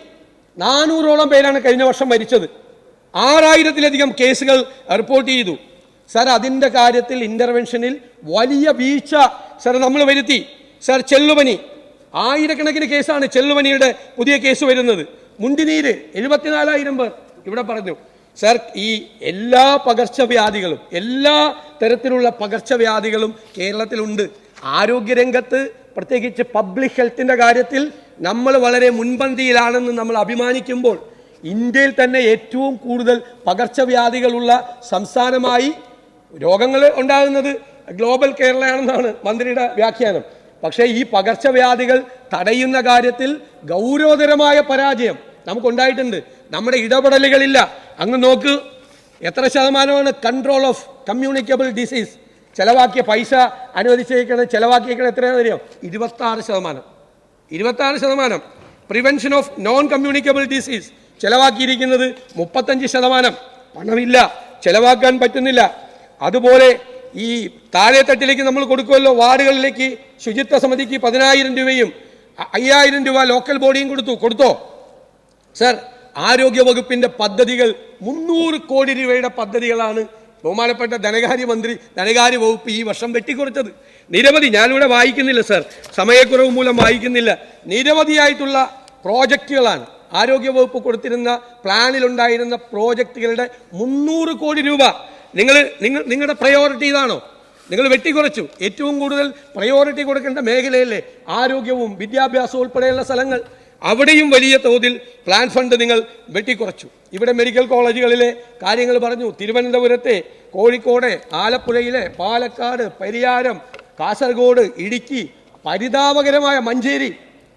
400ഓളം പേരാണ് കഴിഞ്ഞ വർഷം മരിച്ചത്. 6000-ലധികം കേസുകൾ റിപ്പോർട്ട് ചെയ്തു. സാർ, അതിൻ്റെ കാര്യത്തിൽ ഇന്റർവെൻഷനിൽ വലിയ വീഴ്ച നമ്മൾ വരുത്തി. സാർ, ചെള്ളുപനി ആയിരക്കണക്കിന് കേസാണ് ചെള്ളുപനിയുടെ പുതിയ കേസ് വരുന്നത്. മുണ്ടിനീര് 74,000 പേർ ഇവിടെ പറഞ്ഞു. സാർ, ഈ എല്ലാ പകർച്ചവ്യാധികളും, എല്ലാ തരത്തിലുള്ള പകർച്ചവ്യാധികളും കേരളത്തിലുണ്ട്. ആരോഗ്യരംഗത്ത് പ്രത്യേകിച്ച് പബ്ലിക് ഹെൽത്തിൻ്റെ കാര്യത്തിൽ നമ്മൾ വളരെ മുൻപന്തിയിലാണെന്ന് നമ്മൾ അഭിമാനിക്കുമ്പോൾ ഇന്ത്യയിൽ തന്നെ ഏറ്റവും കൂടുതൽ പകർച്ചവ്യാധികളുള്ള സംസ്ഥാനമായി രോഗങ്ങൾ ഉണ്ടാകുന്നത് ഗ്ലോബൽ കേരളയാണെന്നാണ് മന്ത്രിയുടെ വ്യാഖ്യാനം. പക്ഷേ ഈ പകർച്ചവ്യാധികൾ തടയുന്ന കാര്യത്തിൽ ഗൗരവതരമായ പരാജയം നമുക്കുണ്ടായിട്ടുണ്ട്. നമ്മുടെ ഇടപെടലുകളില്ല. അങ്ങ് നോക്ക്, എത്ര ശതമാനമാണ് കൺട്രോൾ ഓഫ് കമ്മ്യൂണിക്കബിൾ ഡിസീസ് ചെലവാക്കിയ പൈസ അനുവദിച്ചേക്കണം, ചെലവാക്കിയേക്കണം എത്രയാണെന്ന് അറിയാം? 26%. 26%. Prevention of non communicable disease ചെലവാക്കിയിരിക്കുന്നത് 35%. പണമില്ല, ചെലവാക്കാൻ പറ്റുന്നില്ല. അതുപോലെ ഈ താഴെത്തട്ടിലേക്ക് നമ്മൾ കൊടുക്കുമല്ലോ, വാർഡുകളിലേക്ക് ശുചിത്വ സമിതിക്ക് 10,000 രൂപയും 5,000 രൂപ ലോക്കൽ ബോഡിയും കൊടുത്തോ സർ? ആരോഗ്യ വകുപ്പിന്റെ പദ്ധതികൾ 300 കോടി രൂപയുടെ പദ്ധതികളാണ് ബഹുമാനപ്പെട്ട ധനകാര്യ വകുപ്പ് ഈ വർഷം വെട്ടിക്കുറച്ചത്. നിരവധി, ഞാനിവിടെ വായിക്കുന്നില്ല സർ, സമയക്കുറവ് മൂലം വായിക്കുന്നില്ല. നിരവധിയായിട്ടുള്ള പ്രോജക്റ്റുകളാണ് ആരോഗ്യ വകുപ്പ് കൊടുത്തിരുന്ന പ്ലാനിലുണ്ടായിരുന്ന പ്രോജക്റ്റുകളുടെ 300 കോടി രൂപ. നിങ്ങളുടെ പ്രയോറിറ്റി ഇതാണോ? നിങ്ങൾ വെട്ടിക്കുറച്ചു. ഏറ്റവും കൂടുതൽ പ്രയോറിറ്റി കൊടുക്കേണ്ട മേഖലയിലെ ആരോഗ്യവും വിദ്യാഭ്യാസവും ഉൾപ്പെടെയുള്ള സ്ഥലങ്ങൾ, അവിടെയും വലിയ തോതിൽ പ്ലാൻ ഫണ്ട് നിങ്ങൾ വെട്ടിക്കുറച്ചു. ഇവിടെ മെഡിക്കൽ കോളേജുകളിലെ കാര്യങ്ങൾ പറഞ്ഞു. തിരുവനന്തപുരത്തെ, കോഴിക്കോട്, ആലപ്പുഴയിലെ, പാലക്കാട്, പരിയാരം, കാസർഗോഡ്, ഇടുക്കി, പരിതാപകരമായ മഞ്ചേരി,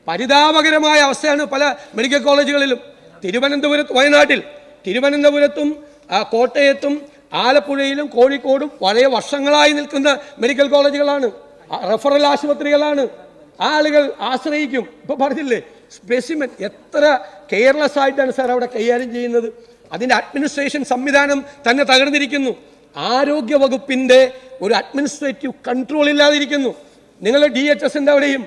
പരിതാപകരമായ അവസ്ഥയാണ് പല മെഡിക്കൽ കോളേജുകളിലും. തിരുവനന്തപുരത്തും കോട്ടയത്തും ആലപ്പുഴയിലും കോഴിക്കോടും വളരെ വർഷങ്ങളായി നിൽക്കുന്ന മെഡിക്കൽ കോളേജുകളാണ്, റഫറൽ ആശുപത്രികളാണ്. ആളുകൾ ആശ്രയിക്കും. ഇപ്പൊ പറഞ്ഞില്ലേ സ്പെസിമെൻ, എത്ര കെയർലെസ് ആയിട്ടാണ് സാർ അവിടെ കൈകാര്യം ചെയ്യുന്നത്. അതിൻ്റെ അഡ്മിനിസ്ട്രേഷൻ സംവിധാനം തന്നെ തകർന്നിരിക്കുന്നു. ആരോഗ്യ വകുപ്പിൻ്റെ ഒരു അഡ്മിനിസ്ട്രേറ്റീവ് കൺട്രോൾ ഇല്ലാതിരിക്കുന്നു. നിങ്ങൾ DHSന്റെ അവിടെയും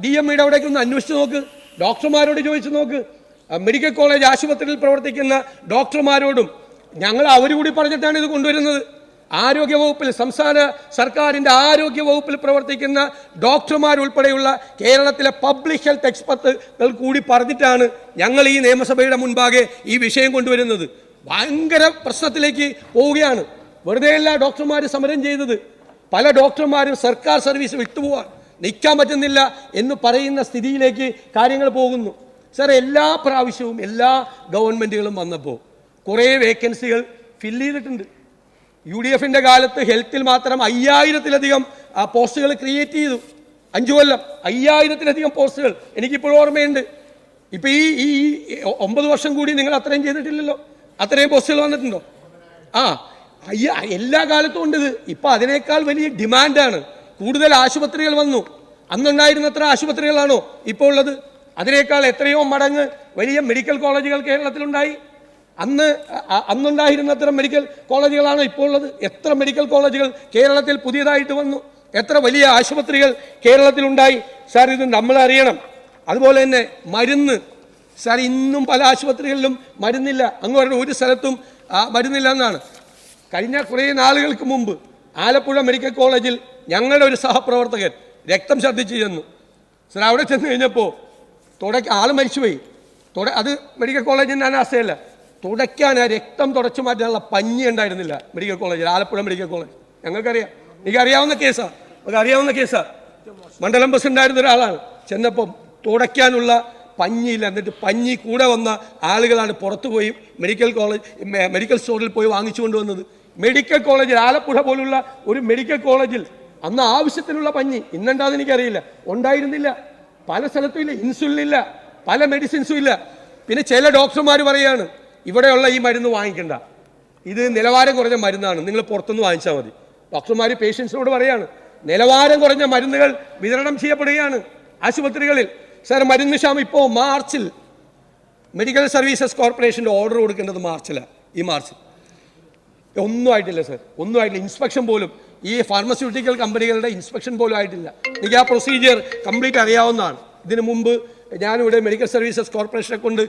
DMEയുടെ അവിടേക്ക് ഒന്ന് അന്വേഷിച്ച് നോക്ക്, ഡോക്ടർമാരോട് ചോദിച്ചു നോക്ക്. മെഡിക്കൽ കോളേജ് ആശുപത്രിയിൽ പ്രവർത്തിക്കുന്ന ഡോക്ടർമാരോടും ഞങ്ങൾ അവരുകൂടി പറഞ്ഞിട്ടാണ് ഇത് കൊണ്ടുവരുന്നത്. ആരോഗ്യ വകുപ്പിൽ, സംസ്ഥാന സർക്കാരിൻ്റെ ആരോഗ്യ വകുപ്പിൽ പ്രവർത്തിക്കുന്ന ഡോക്ടർമാരുൾപ്പെടെയുള്ള കേരളത്തിലെ പബ്ലിക് ഹെൽത്ത് എക്സ്പെർട്ടുകൾ കൂടി പറഞ്ഞിട്ടാണ് ഞങ്ങൾ ഈ നിയമസഭയുടെ മുൻപാകെ ഈ വിഷയം കൊണ്ടുവരുന്നത്. ഭയങ്കര പ്രശ്നത്തിലേക്ക് പോവുകയാണ്. വെറുതെയല്ല ഡോക്ടർമാർ സമരം ചെയ്തത്. പല ഡോക്ടർമാരും സർക്കാർ സർവീസ് വിട്ടുപോകാൻ നിൽക്കാൻ പറ്റുന്നില്ല എന്ന് പറയുന്ന സ്ഥിതിയിലേക്ക് കാര്യങ്ങൾ പോകുന്നു. സാർ, എല്ലാ പ്രാവശ്യവും എല്ലാ ഗവൺമെൻറ്റുകളും വന്നപ്പോൾ കുറേ വേക്കൻസികൾ ഫില്ല് ചെയ്തിട്ടുണ്ട്. UDFന്റെ കാലത്ത് ഹെൽത്തിൽ മാത്രം 5000-ലധികം പോസ്റ്റുകൾ ക്രിയേറ്റ് ചെയ്തു. 5 കൊല്ലം 5000-ലധികം പോസ്റ്റുകൾ എനിക്കിപ്പോഴും ഓർമ്മയുണ്ട്. ഇപ്പം ഈ 9 വർഷം കൂടി നിങ്ങൾ അത്രയും ചെയ്തിട്ടില്ലല്ലോ. അത്രയും പോസ്റ്റുകൾ വന്നിട്ടുണ്ടോ? എല്ലാ കാലത്തും ഉണ്ട് ഇത്. ഇപ്പം അതിനേക്കാൾ വലിയ ഡിമാൻഡാണ്. കൂടുതൽ ആശുപത്രികൾ വന്നു. അന്നുണ്ടായിരുന്നത്ര ആശുപത്രികളാണോ ഇപ്പോൾ ഉള്ളത്? അതിനേക്കാൾ എത്രയോ മടങ്ങ് വലിയ മെഡിക്കൽ കോളേജുകൾ കേരളത്തിലുണ്ടായി. അന്നുണ്ടായിരുന്നത്ര മെഡിക്കൽ കോളേജുകളാണ് ഇപ്പോൾ ഉള്ളത്. എത്ര മെഡിക്കൽ കോളേജുകൾ കേരളത്തിൽ പുതിയതായിട്ട് വന്നു, എത്ര വലിയ ആശുപത്രികൾ കേരളത്തിലുണ്ടായി. സാർ, ഇത് നമ്മൾ അറിയണം. അതുപോലെ തന്നെ മരുന്ന്, സാർ, ഇന്നും പല ആശുപത്രികളിലും മരുന്നില്ല. അങ്ങോട്ട് ഒരു സ്ഥലത്തും മരുന്നില്ല എന്നാണ്. കഴിഞ്ഞ കുറേ നാളുകൾക്ക് മുമ്പ് ആലപ്പുഴ മെഡിക്കൽ കോളേജിൽ ഞങ്ങളുടെ ഒരു സഹപ്രവർത്തകൻ രക്തം ഛർദ്ദിച്ച് ചെന്നു. സാർ, അവിടെ ചെന്ന് കഴിഞ്ഞപ്പോൾ ആൾ മരിച്ചുപോയി. അത് മെഡിക്കൽ കോളേജിൻ്റെ അനാസ്ഥയല്ല. തുടയ്ക്കാൻ, രക്തം തുടച്ചു മാറ്റാനുള്ള പഞ്ഞി ഉണ്ടായിരുന്നില്ല മെഡിക്കൽ കോളേജിൽ, ആലപ്പുഴ മെഡിക്കൽ കോളേജ്. ഞങ്ങൾക്കറിയാം, എനിക്കറിയാവുന്ന കേസാണ്. മണ്ഡലം പ്രസിഡന്റായിരുന്ന ഒരാളാണ്. ചെന്നപ്പം തുടയ്ക്കാനുള്ള പഞ്ഞിയില്ല. എന്നിട്ട് പഞ്ഞി കൂടെ വന്ന ആളുകളാണ് പുറത്തു പോയി മെഡിക്കൽ സ്റ്റോറിൽ പോയി വാങ്ങിച്ചു കൊണ്ടുവന്നത്. മെഡിക്കൽ കോളേജിൽ, ആലപ്പുഴ പോലുള്ള ഒരു മെഡിക്കൽ കോളേജിൽ അന്ന് ആവശ്യത്തിനുള്ള പഞ്ഞി, ഇന്നുണ്ടാകുന്ന എനിക്കറിയില്ല, ഉണ്ടായിരുന്നില്ല. പല സ്ഥലത്തും ഇല്ല, ഇൻസുലിൻ ഇല്ല, പല മെഡിസിൻസും ഇല്ല. പിന്നെ ചില ഡോക്ടർമാർ പറയാണ് ഇവിടെയുള്ള ഈ മരുന്ന് വാങ്ങിക്കണ്ട, ഇത് നിലവാരം കുറഞ്ഞ മരുന്നാണ്, നിങ്ങൾ പുറത്തുനിന്ന് വാങ്ങിച്ചാൽ മതി. ഡോക്ടർമാർ പേഷ്യൻസിനോട് പറയാണ് നിലവാരം കുറഞ്ഞ മരുന്നുകൾ വിതരണം ചെയ്യപ്പെടുകയാണ് ആശുപത്രികളിൽ. സാർ, മരുന്ന് ക്ഷാമം ഇപ്പോൾ മാർച്ചിൽ മെഡിക്കൽ സർവീസസ് കോർപ്പറേഷൻ്റെ ഓർഡർ കൊടുക്കേണ്ടത് മാർച്ചിലാണ്. ഈ മാർച്ചിൽ ഒന്നും ആയിട്ടില്ല സാർ, ഒന്നും ആയിട്ടില്ല. ഇൻസ്പെക്ഷൻ പോലും, ഈ ഫാർമസ്യൂട്ടിക്കൽ കമ്പനികളുടെ ഇൻസ്പെക്ഷൻ പോലും ആയിട്ടില്ല. എനിക്ക് ആ പ്രൊസീജിയർ കംപ്ലീറ്റ് അറിയാവുന്നതാണ്. ഇതിനു മുമ്പ് ഞാനിവിടെ മെഡിക്കൽ സർവീസസ് കോർപ്പറേഷനെ കൊണ്ട്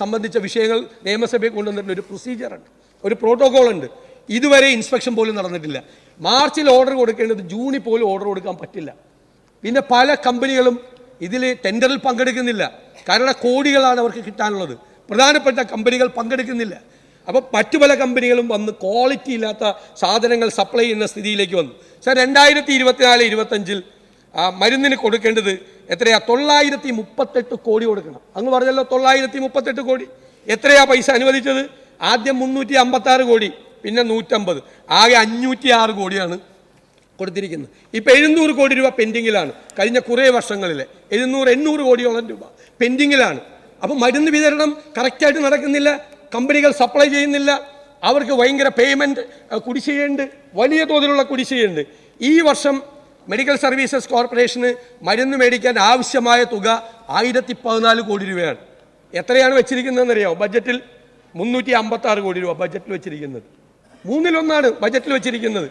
സംബന്ധിച്ച വിഷയങ്ങൾ നിയമസഭയിൽ കൊണ്ടുവന്നിട്ടുണ്ട്. ഒരു പ്രൊസീജിയറുണ്ട്, ഒരു പ്രോട്ടോകോൾ ഉണ്ട്. ഇതുവരെ ഇൻസ്പെക്ഷൻ പോലും നടന്നിട്ടില്ല. മാർച്ചിൽ ഓർഡർ കൊടുക്കേണ്ടത് ജൂണിൽ പോലും ഓർഡർ കൊടുക്കാൻ പറ്റില്ല. പിന്നെ പല കമ്പനികളും ഇതിൽ ടെൻഡറിൽ പങ്കെടുക്കുന്നില്ല. കാരണം കോടികളാണ് അവർക്ക് കിട്ടാനുള്ളത്. പ്രധാനപ്പെട്ട കമ്പനികൾ പങ്കെടുക്കുന്നില്ല. അപ്പോൾ മറ്റു പല കമ്പനികളും വന്ന് ക്വാളിറ്റി ഇല്ലാത്ത സാധനങ്ങൾ സപ്ലൈ ചെയ്യുന്ന സ്ഥിതിയിലേക്ക് വന്നു. സാർ, 2024-25 മരുന്നിന് കൊടുക്കേണ്ടത് എത്രയാ? 938 കോടി കൊടുക്കണം. അങ്ങ് പറഞ്ഞല്ലോ 938 കോടി. എത്രയാ പൈസ അനുവദിച്ചത്? ആദ്യം 356 കോടി, പിന്നെ 150, ആകെ 506 കോടിയാണ് കൊടുത്തിരിക്കുന്നത്. ഇപ്പം 700 കോടി രൂപ പെൻഡിങ്ങിലാണ്. കഴിഞ്ഞ കുറേ വർഷങ്ങളിലെ 700-800 കോടിയോളം രൂപ പെൻഡിങ്ങിലാണ്. അപ്പം മരുന്ന് വിതരണം കറക്റ്റായിട്ട് നടക്കുന്നില്ല, കമ്പനികൾ സപ്ലൈ ചെയ്യുന്നില്ല, അവർക്ക് ഭയങ്കര പേയ്മെൻറ്റ് കുടിശ്ശികയുണ്ട്, വലിയ തോതിലുള്ള കുടിശ്ശികയുണ്ട്. ഈ വർഷം മെഡിക്കൽ സർവീസസ് കോർപ്പറേഷന് മരുന്ന് മേടിക്കാൻ ആവശ്യമായ തുക 1014 കോടി രൂപയാണ്. എത്രയാണ് വെച്ചിരിക്കുന്നതെന്നറിയാമോ? ബഡ്ജറ്റിൽ 356 കോടി രൂപ ബഡ്ജറ്റിൽ വെച്ചിരിക്കുന്നത്. 1/3 ബഡ്ജറ്റിൽ വെച്ചിരിക്കുന്നത്.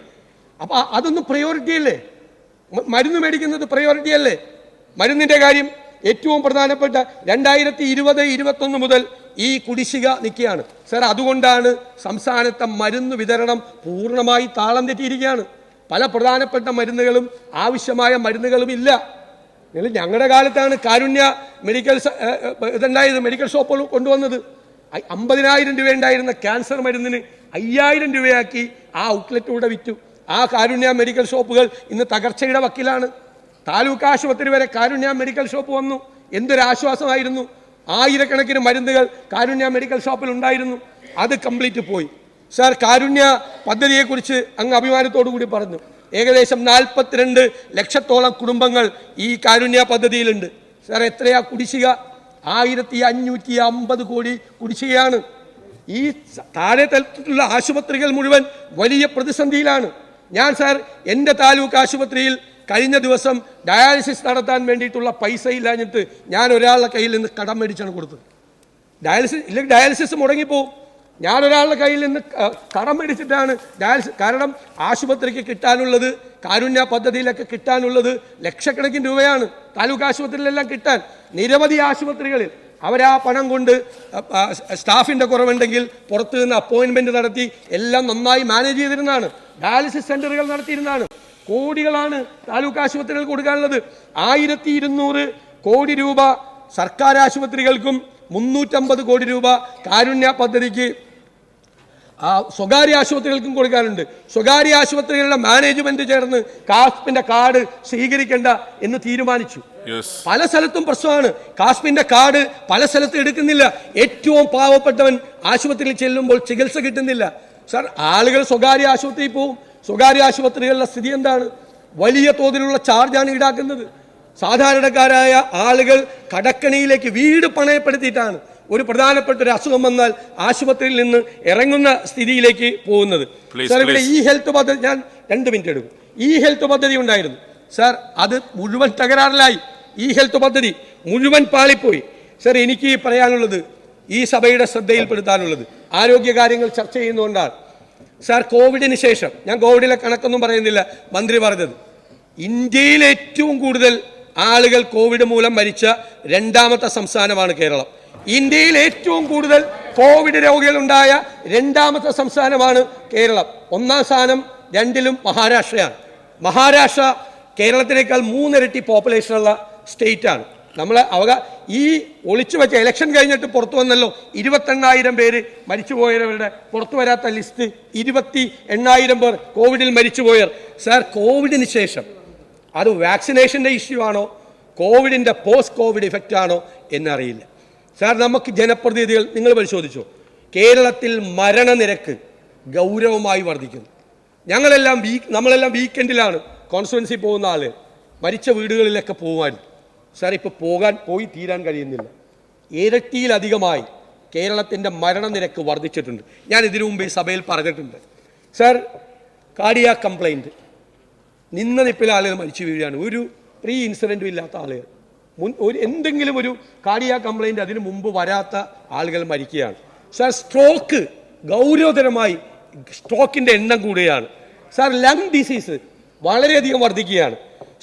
അപ്പോൾ അതൊന്നും പ്രയോറിറ്റി അല്ലേ? മരുന്ന് മേടിക്കുന്നത് പ്രയോറിറ്റി അല്ലേ? മരുന്നിൻ്റെ കാര്യം ഏറ്റവും പ്രധാനപ്പെട്ട 2020-21 മുതൽ ഈ കുടിശ്ശിക നിൽക്കുകയാണ് സാർ. അതുകൊണ്ടാണ് സംസ്ഥാനത്തെ മരുന്ന് വിതരണം പൂർണ്ണമായി താളം തെറ്റിയിരിക്കുകയാണ്. പല പ്രധാനപ്പെട്ട മരുന്നുകളും ആവശ്യമായ മരുന്നുകളും ഇല്ല. ഞങ്ങളുടെ കാലത്താണ് കാരുണ്യ മെഡിക്കൽ ഷോപ്പുകൾ കൊണ്ടുവന്നത്. 50,000 രൂപ ഉണ്ടായിരുന്ന ക്യാൻസർ മരുന്നിന് 5,000 രൂപയാക്കി ആ ഔട്ട്ലെറ്റിലൂടെ വിറ്റു. ആ കാരുണ്യ മെഡിക്കൽ ഷോപ്പുകൾ ഇന്ന് തകർച്ചയുടെ വക്കിലാണ്. താലൂക്ക് ആശുപത്രി വരെ കാരുണ്യ മെഡിക്കൽ ഷോപ്പ് വന്നു. എന്തൊരാശ്വാസമായിരുന്നു. ആയിരക്കണക്കിന് മരുന്നുകൾ കാരുണ്യ മെഡിക്കൽ ഷോപ്പിൽ ഉണ്ടായിരുന്നു. അത് കംപ്ലീറ്റ് പോയി. സാർ, കാരുണ്യ പദ്ധതിയെക്കുറിച്ച് അങ്ങ് അഭിമാനത്തോടു കൂടി പറഞ്ഞു. ഏകദേശം 42 ലക്ഷത്തോളം കുടുംബങ്ങൾ ഈ കാരുണ്യ പദ്ധതിയിലുണ്ട്. സാർ, എത്രയാ കുടിശ്ശിക? 1550 കോടി കുടിശ്ശികയാണ്. ഈ താഴെ തലത്തിലുള്ള ആശുപത്രികൾ മുഴുവൻ വലിയ പ്രതിസന്ധിയിലാണ്. ഞാൻ സാർ എൻ്റെ താലൂക്ക് ആശുപത്രിയിൽ കഴിഞ്ഞ ദിവസം ഡയാലിസിസ് നടത്താൻ വേണ്ടിയിട്ടുള്ള പൈസ ഇല്ലാഞ്ഞിട്ട് ഞാൻ ഒരാളുടെ കയ്യിൽ നിന്ന് കടം മേടിച്ചാണ് കൊടുത്തത്. ഡയാലിസിസ് മുടങ്ങിപ്പോവും. ഞാൻ ഒരാളുടെ കയ്യിൽ നിന്ന് കടം മേടിച്ചിട്ടാണ് ഡയാലിസിസ്. കാരണം ആശുപത്രിക്ക് കിട്ടാനുള്ളത്, കാരുണ്യ പദ്ധതിയിലൊക്കെ കിട്ടാനുള്ളത് ലക്ഷക്കണക്കിന് രൂപയാണ്. താലൂക്ക് ആശുപത്രിയിലെല്ലാം കിട്ടാൻ നിരവധി ആശുപത്രികളിൽ അവരാ പണം കൊണ്ട് സ്റ്റാഫിൻ്റെ കുറവുണ്ടെങ്കിൽ പുറത്തു നിന്ന് അപ്പോയിൻമെൻറ്റ് നടത്തി എല്ലാം നന്നായി മാനേജ് ചെയ്തിരുന്നതാണ്. ഡയാലിസിസ് സെൻ്ററുകൾ നടത്തിയിരുന്നതാണ്. കോടികളാണ് താലൂക്ക് ആശുപത്രികൾ കൊടുക്കാനുള്ളത്. 1200 കോടി രൂപ സർക്കാർ ആശുപത്രികൾക്കും 350 കോടി രൂപ കാരുണ്യ പദ്ധതിക്ക് സ്വകാര്യ ആശുപത്രികൾക്കും കൊടുക്കാനുണ്ട്. സ്വകാര്യ ആശുപത്രികളുടെ മാനേജ്മെന്റ് ചേർന്ന് കാസ്പിന്റെ കാർഡ് സ്വീകരിക്കേണ്ട എന്ന് തീരുമാനിച്ചു. പല സ്ഥലത്തും പ്രശ്നമാണ്. കാസ്പിന്റെ കാർഡ് പല സ്ഥലത്തും എടുക്കുന്നില്ല. ഏറ്റവും പാവപ്പെട്ടവൻ ആശുപത്രിയിൽ ചെല്ലുമ്പോൾ ചികിത്സ കിട്ടുന്നില്ല. സാർ, ആളുകൾ സ്വകാര്യ ആശുപത്രിയിൽ പോവും. സ്വകാര്യ ആശുപത്രികളുടെ സ്ഥിതി എന്താണ്? വലിയ തോതിലുള്ള ചാർജാണ് ഈടാക്കുന്നത്. സാധാരണക്കാരായ ആളുകൾ കടക്കണിയിലേക്ക് വീട് പണയപ്പെടുത്തിയിട്ടാണ് ഒരു പ്രധാനപ്പെട്ട ഒരു അസുഖം വന്നാൽ ആശുപത്രിയിൽ നിന്ന് ഇറങ്ങുന്ന സ്ഥിതിയിലേക്ക് പോകുന്നത്. സാർ, ഇവിടെ ഈ ഹെൽത്ത് പദ്ധതി, ഞാൻ 2 മിനിറ്റ് എടുക്കും. ഈ ഹെൽത്ത് പദ്ധതി ഉണ്ടായിരുന്നു സാർ, അത് മുഴുവൻ തകരാറിലായി. ഈ ഹെൽത്ത് പദ്ധതി മുഴുവൻ പാളിപ്പോയി. സാർ, എനിക്ക് പറയാനുള്ളത്, ഈ സഭയുടെ ശ്രദ്ധയിൽപ്പെടുത്താനുള്ളത്, ആരോഗ്യകാര്യങ്ങൾ ചർച്ച ചെയ്യുന്നതുകൊണ്ടാണ്. സാർ, കോവിഡിന് ശേഷം, ഞാൻ കോവിഡിലെ കണക്കൊന്നും പറയുന്നില്ല, മന്ത്രി പറഞ്ഞത്, ഇന്ത്യയിൽ ഏറ്റവും കൂടുതൽ ആളുകൾ കോവിഡ് മൂലം മരിച്ച 2ാമത്തെ സംസ്ഥാനമാണ് കേരളം. ഇന്ത്യയിൽ ഏറ്റവും കൂടുതൽ കോവിഡ് രോഗികളുണ്ടായ 2ാമത്തെ സംസ്ഥാനമാണ് കേരളം. 1ാം സ്ഥാനം 2ലും മഹാരാഷ്ട്രയാണ്. മഹാരാഷ്ട്ര കേരളത്തിനേക്കാൾ 3 ഇരട്ടി പോപ്പുലേഷനുള്ള സ്റ്റേറ്റാണ്. നമ്മൾ ഈ ഒളിച്ചു വെച്ച ഇലക്ഷൻ കഴിഞ്ഞിട്ട് പുറത്തു വന്നല്ലോ 28,000 പേര് മരിച്ചുപോയവരുടെ പുറത്തു വരാത്ത ലിസ്റ്റ്. 28,000 പേർ കോവിഡിൽ മരിച്ചുപോയവർ. സാർ, കോവിഡിന് ശേഷം അത് വാക്സിനേഷൻ്റെ ഇഷ്യൂ ആണോ കോവിഡിൻ്റെ പോസ്റ്റ് കോവിഡ് ഇഫക്റ്റ് ആണോ എന്നറിയില്ല. സാർ, നമുക്ക് ജനപ്രതിനിധികൾ, നിങ്ങൾ പരിശോധിച്ചോ, കേരളത്തിൽ മരണനിരക്ക് ഗൗരവമായി വർദ്ധിക്കുന്നു. നമ്മളെല്ലാം വീക്കെൻഡിലാണ് കോൺസ്റ്റിറ്റ്യുവൻസി പോകുന്ന ആളുകൾ. മരിച്ച വീടുകളിലൊക്കെ പോകുമായിരുന്നു. സാർ, ഇപ്പോൾ പോയി തീരാൻ കഴിയുന്നില്ല. ഇരട്ടിയിലധികമായി കേരളത്തിൻ്റെ മരണനിരക്ക് വർദ്ധിച്ചിട്ടുണ്ട്. ഞാൻ ഇതിനു മുമ്പ് ഈ സഭയിൽ പറഞ്ഞിട്ടുണ്ട്. സാർ, കാർഡിയാക് കംപ്ലൈൻറ്റ്, നിന്ന നിപ്പിൽ ആളുകൾ മരിച്ചു വീഴുകയാണ്. ഒരു പ്രീ ഇൻസിഡൻറ്റും ഇല്ലാത്ത ആളുകൾ, എന്തെങ്കിലും ഒരു കാർഡിയാക് കംപ്ലൈൻറ്റ് അതിനു മുമ്പ് വരാത്ത ആളുകൾ മരിക്കുകയാണ്. സാർ, സ്ട്രോക്ക് ഗൗരവതരമായി, സ്ട്രോക്കിൻ്റെ എണ്ണം കൂടുകയാണ്. സാർ, ലങ് ഡിസീസ് വളരെയധികം വർദ്ധിക്കുകയാണ്.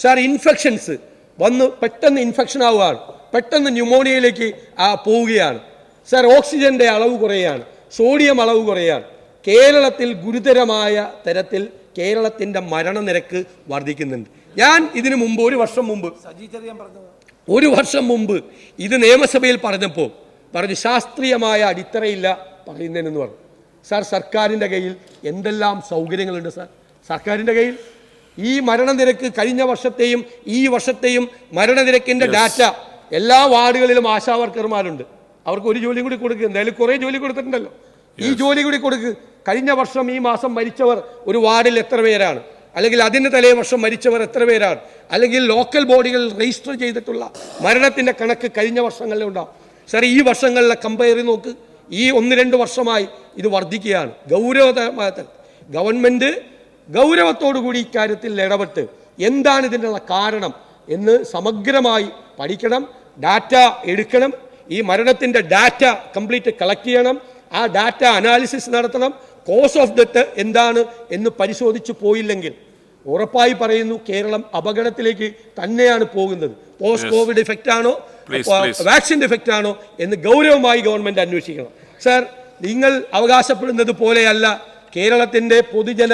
സാർ, ഇൻഫെക്ഷൻസ് വന്ന് പെട്ടെന്ന് ഇൻഫെക്ഷൻ ആവുകയാണ്, പെട്ടെന്ന് ന്യൂമോണിയയിലേക്ക് പോവുകയാണ്. സാർ, ഓക്സിജന്റെ അളവ് കുറയുകയാണ്, സോഡിയം അളവ് കുറയുകയാണ്. കേരളത്തിൽ ഗുരുതരമായ തരത്തിൽ കേരളത്തിൻ്റെ മരണനിരക്ക് വർദ്ധിക്കുന്നുണ്ട്. ഞാൻ ഇതിനു മുമ്പ് ഒരു വർഷം മുമ്പ് ഇത് നിയമസഭയിൽ പറഞ്ഞപ്പോൾ പറഞ്ഞു ശാസ്ത്രീയമായ അടിത്തറയില്ല പറയുന്നതിനെന്ന് പറഞ്ഞു. സാർ, സർക്കാരിൻ്റെ കയ്യിൽ എന്തെല്ലാം സൗകര്യങ്ങളുണ്ട് സാർ. സർക്കാരിൻ്റെ കയ്യിൽ ഈ മരണനിരക്ക് കഴിഞ്ഞ വർഷത്തെയും ഈ വർഷത്തെയും മരണനിരക്കിൻ്റെ ഡാറ്റ, എല്ലാ വാർഡുകളിലും ആശാവർക്കർമാരുണ്ട്. അവർക്ക് ഒരു ജോലി കൂടി കൊടുക്കുക. എന്തായാലും കുറേ ജോലി കൊടുത്തിട്ടുണ്ടല്ലോ, ഈ ജോലി കൂടി കൊടുക്കുക. കഴിഞ്ഞ വർഷം ഈ മാസം മരിച്ചവർ ഒരു വാർഡിൽ എത്ര പേരാണ്, അല്ലെങ്കിൽ അതിന് തലേ വർഷം മരിച്ചവർ എത്ര പേരാണ്, അല്ലെങ്കിൽ ലോക്കൽ ബോഡികൾ രജിസ്റ്റർ ചെയ്തിട്ടുള്ള മരണത്തിൻ്റെ കണക്ക് കഴിഞ്ഞ വർഷങ്ങളിലും ഉണ്ടാവും. സാർ, ഈ വർഷങ്ങളിലെ കമ്പയർ ചെയ്ത് നോക്ക്. ഈ 1-2 വർഷമായി ഇത് വർദ്ധിക്കുകയാണ്. ഗൗരവതരമായ ഗവൺമെൻറ് ഗൗരവത്തോടു കൂടി ഇക്കാര്യത്തിൽ ഇടപെട്ട് എന്താണ് ഇതിനുള്ള കാരണം എന്ന് സമഗ്രമായി പഠിക്കണം, ഡാറ്റ എടുക്കണം, ഈ മരണത്തിൻ്റെ ഡാറ്റ കംപ്ലീറ്റ് കളക്ട് ചെയ്യണം, ആ ഡാറ്റ അനാലിസിസ് നടത്തണം, കോസ് ഓഫ് ഡെത്ത് എന്താണ് എന്ന് പരിശോധിച്ച് പോയില്ലെങ്കിൽ ഉറപ്പായി പറയുന്നു കേരളം അപകടത്തിലേക്ക് തന്നെയാണ് പോകുന്നത്. പോസ്റ്റ് കോവിഡ് ഇഫക്റ്റ് ആണോ വാക്സിൻ ഇഫക്റ്റ് ആണോ എന്ന് ഗൗരവമായി ഗവൺമെന്റ് അന്വേഷിക്കണം. സർ, നിങ്ങൾ അവകാശപ്പെടുന്നത് പോലെയല്ല കേരളത്തിൻ്റെ പൊതുജന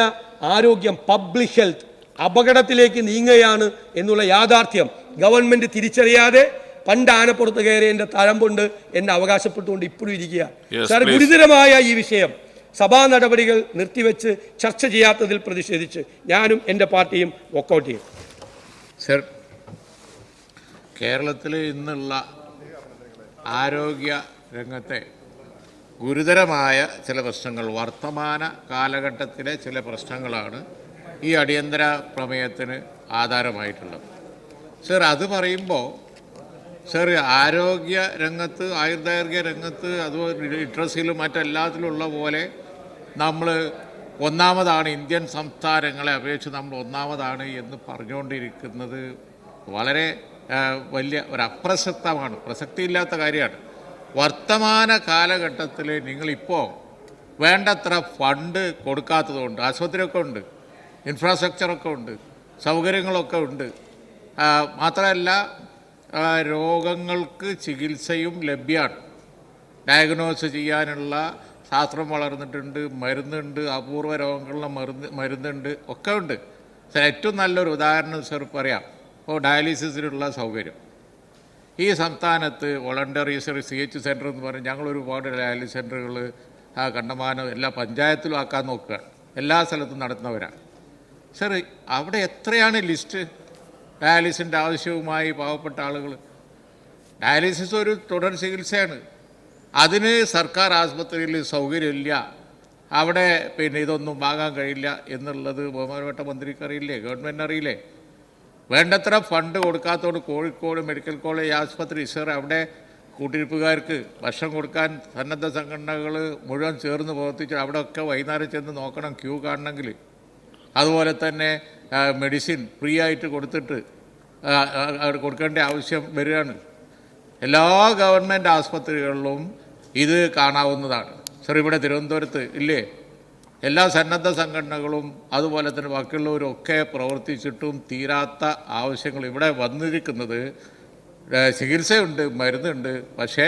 ആരോഗ്യം, പബ്ലിക് ഹെൽത്ത് അപകടത്തിലേക്ക് നീങ്ങുകയാണ് എന്നുള്ള യാഥാർത്ഥ്യം ഗവൺമെന്റ് തിരിച്ചറിയാതെ പണ്ട് ആനപ്പുറത്ത് കയറിയതിന്റെ തഴമ്പുണ്ട് എന്ന് അവകാശപ്പെട്ടുകൊണ്ട് ഇപ്പോഴും ഇരിക്കുക. സാർ, ഗുരുതരമായ ഈ വിഷയം സഭാ നടപടികൾ നിർത്തിവെച്ച് ചർച്ച ചെയ്യാത്തതിൽ പ്രതിഷേധിച്ച് ഞാനും എൻ്റെ പാർട്ടിയും വോക്കൗട്ട് ചെയ്യും. സർ, കേരളത്തിൽ ഇന്നുള്ള ആരോഗ്യ രംഗത്തെ ഗുരുതരമായ ചില പ്രശ്നങ്ങൾ, വർത്തമാന കാലഘട്ടത്തിലെ ചില പ്രശ്നങ്ങളാണ് ഈ അടിയന്തര പ്രമേയത്തിന് ആധാരമായിട്ടുള്ളത്. സർ, അത് പറയുമ്പോൾ സർ, ആരോഗ്യ രംഗത്ത്, ആയുർദൈർഘ്യ രംഗത്ത്, അതുപോലെ ലിറ്ററസിയിലും മറ്റെല്ലാത്തിലും ഉള്ള പോലെ നമ്മൾ ഒന്നാമതാണ്, ഇന്ത്യൻ സംസ്ഥാനങ്ങളെ അപേക്ഷിച്ച് നമ്മൾ ഒന്നാമതാണ് എന്ന് പറഞ്ഞുകൊണ്ടിരിക്കുന്നത് വളരെ വലിയ ഒരു അപ്രസക്തമാണ്, പ്രസക്തിയില്ലാത്ത കാര്യമാണ്. വർത്തമാന കാലഘട്ടത്തിൽ നിങ്ങളിപ്പോൾ വേണ്ടത്ര ഫണ്ട് കൊടുക്കാത്തതുകൊണ്ട് ആശുപത്രിയൊക്കെ ഉണ്ട്, ഇൻഫ്രാസ്ട്രക്ചറൊക്കെ ഉണ്ട്, സൗകര്യങ്ങളൊക്കെ ഉണ്ട്. മാത്രമല്ല രോഗങ്ങൾക്ക് ചികിത്സയും ലഭ്യമാണ്, ഡയഗ്നോസ് ചെയ്യാനുള്ള ശാസ്ത്രം വളർന്നിട്ടുണ്ട്, മരുന്നുണ്ട്, അപൂർവ രോഗങ്ങളുള്ള മരുന്നുണ്ട്, ഒക്കെ ഉണ്ട്. സർ, ഏറ്റവും നല്ലൊരു ഉദാഹരണം സർ പറയാം. ഇപ്പോൾ ഡയാലിസിസിനുള്ള സൗകര്യം ഈ സംസ്ഥാനത്ത് വോളണ്ടറി CH സെൻറ്റർ എന്ന് പറഞ്ഞ് ഞങ്ങൾ ഒരുപാട് ഡയാലിസിസ് സെൻറ്ററുകൾ കണ്ടമാനം എല്ലാ പഞ്ചായത്തിലും ആക്കാൻ നോക്കുകയാണ്, എല്ലാ സ്ഥലത്തും നടത്തുന്നവരാണ്. സർ, അവിടെ എത്രയാണ് ലിസ്റ്റ് ഡയാലിസിൻ്റെ ആവശ്യവുമായി പാവപ്പെട്ട ആളുകൾ? ഡയാലിസിസ് ഒരു തുടർ ചികിത്സയാണ്, അതിന് സർക്കാർ ആശുപത്രിയിൽ സൗകര്യമില്ല, അവിടെ പിന്നെ ഇതൊന്നും വാങ്ങാൻ കഴിയില്ല എന്നുള്ളത് ബഹുമാനപ്പെട്ട മന്ത്രിക്ക് അറിയില്ലേ, ഗവൺമെൻറ് അറിയില്ലേ? വേണ്ടത്ര ഫണ്ട് കൊടുക്കാത്തതുകൊണ്ട് കോഴിക്കോട് മെഡിക്കൽ കോളേജ് ആശുപത്രി സർ, അവിടെ കൂട്ടിരിപ്പുകാർക്ക് ഭക്ഷണം കൊടുക്കാൻ സന്നദ്ധ സംഘടനകൾ മുഴുവൻ ചേർന്ന് പ്രവർത്തിച്ച് അവിടെയൊക്കെ വൈകുന്നേരം ചെന്ന് നോക്കണം, ക്യൂ കാണണമെങ്കിൽ. അതുപോലെ തന്നെ മെഡിസിൻ ഫ്രീ ആയിട്ട് കൊടുത്തിട്ട് കൊടുക്കേണ്ട ആവശ്യം വരികയാണ്. എല്ലാ ഗവൺമെൻറ് ആശുപത്രികളിലും ഇത് കാണാവുന്നതാണ്. സർ, ഇവിടെ തിരുവനന്തപുരത്ത് ഇല്ലേ, എല്ലാ സന്നദ്ധ സംഘടനകളും അതുപോലെ തന്നെ ബാക്കിയുള്ളവരും ഒക്കെ പ്രവർത്തിച്ചിട്ടും തീരാത്ത ആവശ്യങ്ങൾ ഇവിടെ വന്നിരിക്കുന്നത്. ചികിത്സയുണ്ട്, മരുന്നുണ്ട്, പക്ഷേ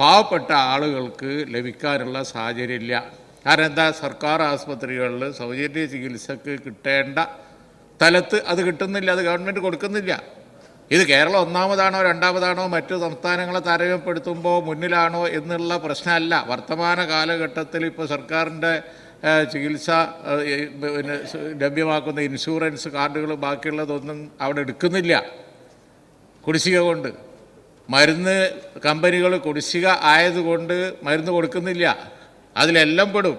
പാവപ്പെട്ട ആളുകൾക്ക് ലഭിക്കാനുള്ള സാഹചര്യമില്ല. കാരണം എന്താ, സർക്കാർ ആശുപത്രികളിൽ സൗജന്യ ചികിത്സക്ക് കിട്ടേണ്ട സ്ഥലത്ത് അത് കിട്ടുന്നില്ല, അത് ഗവൺമെൻറ് കൊടുക്കുന്നില്ല. ഇത് കേരളം ഒന്നാമതാണോ രണ്ടാമതാണോ മറ്റു സംസ്ഥാനങ്ങളെ താരതമ്യപ്പെടുത്തുമ്പോൾ മുന്നിലാണോ എന്നുള്ള പ്രശ്നമല്ല. വർത്തമാന കാലഘട്ടത്തിൽ ഇപ്പോൾ സർക്കാരിൻ്റെ ചികിത്സ പിന്നെ ലഭ്യമാക്കുന്ന ഇൻഷുറൻസ് കാർഡുകൾ ബാക്കിയുള്ളതൊന്നും അവിടെ എടുക്കുന്നില്ല കുടിശ്ശിക കൊണ്ട്. മരുന്ന് കമ്പനികൾ കുടിശ്ശിക ആയതുകൊണ്ട് മരുന്ന് കൊടുക്കുന്നില്ല. അതിലെല്ലാം പെടും,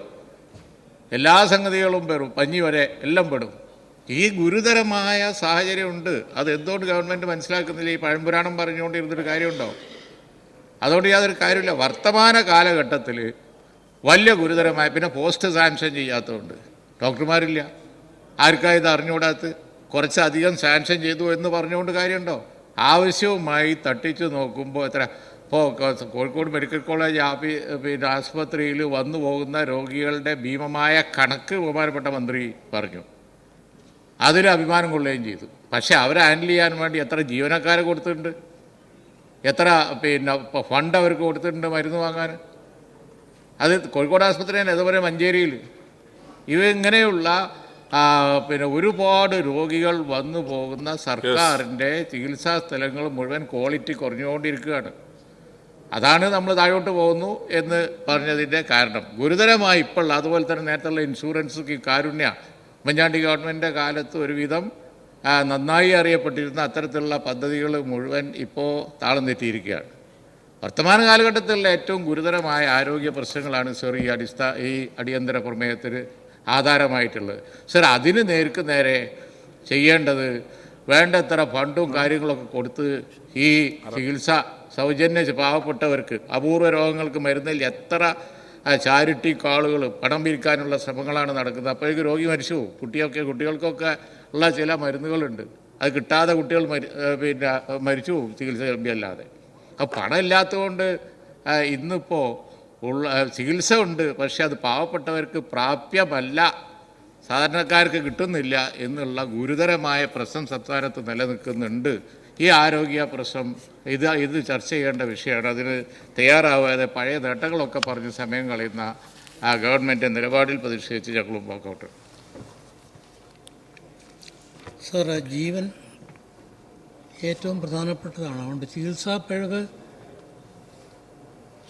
എല്ലാ സംഗതികളും പെടും, പഞ്ഞി വരെ എല്ലാം പെടും. ഈ ഗുരുതരമായ സാഹചര്യമുണ്ട്. അത് എന്തുകൊണ്ട് ഗവൺമെൻറ് മനസ്സിലാക്കുന്നില്ല? ഈ പഴംപുരാണം പറഞ്ഞുകൊണ്ടിരുന്നൊരു കാര്യമുണ്ടോ? അതുകൊണ്ട് യാതൊരു കാര്യമില്ല. വർത്തമാന കാലഘട്ടത്തിൽ വലിയ ഗുരുതരമായ, പിന്നെ പോസ്റ്റ് സാങ്ഷൻ ചെയ്യാത്തതുകൊണ്ട് ഡോക്ടർമാരില്ല, ആർക്കാ ഇത് അറിഞ്ഞുകൂടാത്ത, കുറച്ചധികം സാങ്ഷൻ ചെയ്തു എന്ന് പറഞ്ഞുകൊണ്ട് കാര്യമുണ്ടോ? ആവശ്യവുമായി തട്ടിച്ച് നോക്കുമ്പോൾ എത്ര, ഇപ്പോൾ കോഴിക്കോട് മെഡിക്കൽ കോളേജ് പിന്നെ ആശുപത്രിയിൽ വന്നു പോകുന്ന രോഗികളുടെ ഭീമമായ കണക്ക് ബഹുമാനപ്പെട്ട മന്ത്രി പറഞ്ഞു, അതിൽ അഭിമാനം കൊള്ളുകയും ചെയ്തു. പക്ഷേ അവരെ ഹാൻഡിൽ ചെയ്യാൻ വേണ്ടി എത്ര ജീവനക്കാരെ കൊടുത്തിട്ടുണ്ട്, എത്ര പിന്നെ ഫണ്ട് അവർക്ക് കൊടുത്തിട്ടുണ്ട് മരുന്ന് വാങ്ങാൻ. അത് കോഴിക്കോട് ആശുപത്രി തന്നെ, അതുപോലെ മഞ്ചേരിയിൽ ഇങ്ങനെയുള്ള പിന്നെ ഒരുപാട് രോഗികൾ വന്നു പോകുന്ന സർക്കാരിൻ്റെ ചികിത്സാ സ്ഥലങ്ങൾ മുഴുവൻ ക്വാളിറ്റി കുറഞ്ഞുകൊണ്ടിരിക്കുകയാണ്. അതാണ് നമ്മൾ താഴോട്ട് പോകുന്നു എന്ന് പറഞ്ഞതിൻ്റെ കാരണം. ഗുരുതരമായി ഇപ്പോൾ അതുപോലെ തന്നെ നേരത്തുള്ള ഇൻഷുറൻസ് കാരുണ്യ ഉമ്മൻചാണ്ടി ഗവൺമെൻറ്റിൻ്റെ കാലത്ത് ഒരുവിധം നന്നായി അറിയപ്പെട്ടിരുന്ന അത്തരത്തിലുള്ള പദ്ധതികൾ മുഴുവൻ ഇപ്പോൾ താളം തെറ്റിയിരിക്കുകയാണ്. വർത്തമാന കാലഘട്ടത്തിലുള്ള ഏറ്റവും ഗുരുതരമായ ആരോഗ്യ പ്രശ്നങ്ങളാണ് സർ ഈ അടിയന്തര പ്രമേയത്തിന് ആധാരമായിട്ടുള്ളത്. സർ, അതിന് നേർക്ക് നേരെ ചെയ്യേണ്ടത് വേണ്ടത്ര ഫണ്ടും കാര്യങ്ങളൊക്കെ കൊടുത്ത് ഈ ചികിത്സ സൗജന്യ പാവപ്പെട്ടവർക്ക്, അപൂർവ രോഗങ്ങൾക്ക് മരുന്നിൽ എത്ര ചാരിറ്റി കാളുകൾ പണം പിരിക്കാനുള്ള ശ്രമങ്ങളാണ് നടക്കുന്നത്. അപ്പോഴേക്ക് രോഗി മരിച്ചു പോകും. കുട്ടികൾക്കൊക്കെ ഉള്ള ചില മരുന്നുകളുണ്ട്. അത് കിട്ടാതെ കുട്ടികൾ മരിച്ചു പോകും ചികിത്സ ലഭ്യമല്ലാതെ. അപ്പോൾ പണം ഇല്ലാത്തതുകൊണ്ട് ഇന്നിപ്പോൾ ഉള്ള ചികിത്സ ഉണ്ട്, പക്ഷെ അത് പാവപ്പെട്ടവർക്ക് പ്രാപ്യമല്ല, സാധാരണക്കാർക്ക് കിട്ടുന്നില്ല എന്നുള്ള ഗുരുതരമായ പ്രശ്നം സംസ്ഥാനത്ത് നിലനിൽക്കുന്നുണ്ട്. ഈ ആരോഗ്യ പ്രശ്നം ഇത് ചർച്ച ചെയ്യേണ്ട വിഷയമാണ്. അതിന് തയ്യാറാവാതെ പഴയ നേട്ടങ്ങളൊക്കെ പറഞ്ഞ് സമയം കളയുന്ന ഗവൺമെൻറ് നിലപാടിൽ പ്രതിഷേധിച്ച് ഞങ്ങളും വാക്കൗട്ട്. സർ, ജീവൻ ഏറ്റവും പ്രധാനപ്പെട്ടതാണ്. അതുകൊണ്ട് ചികിത്സാ പിഴവ്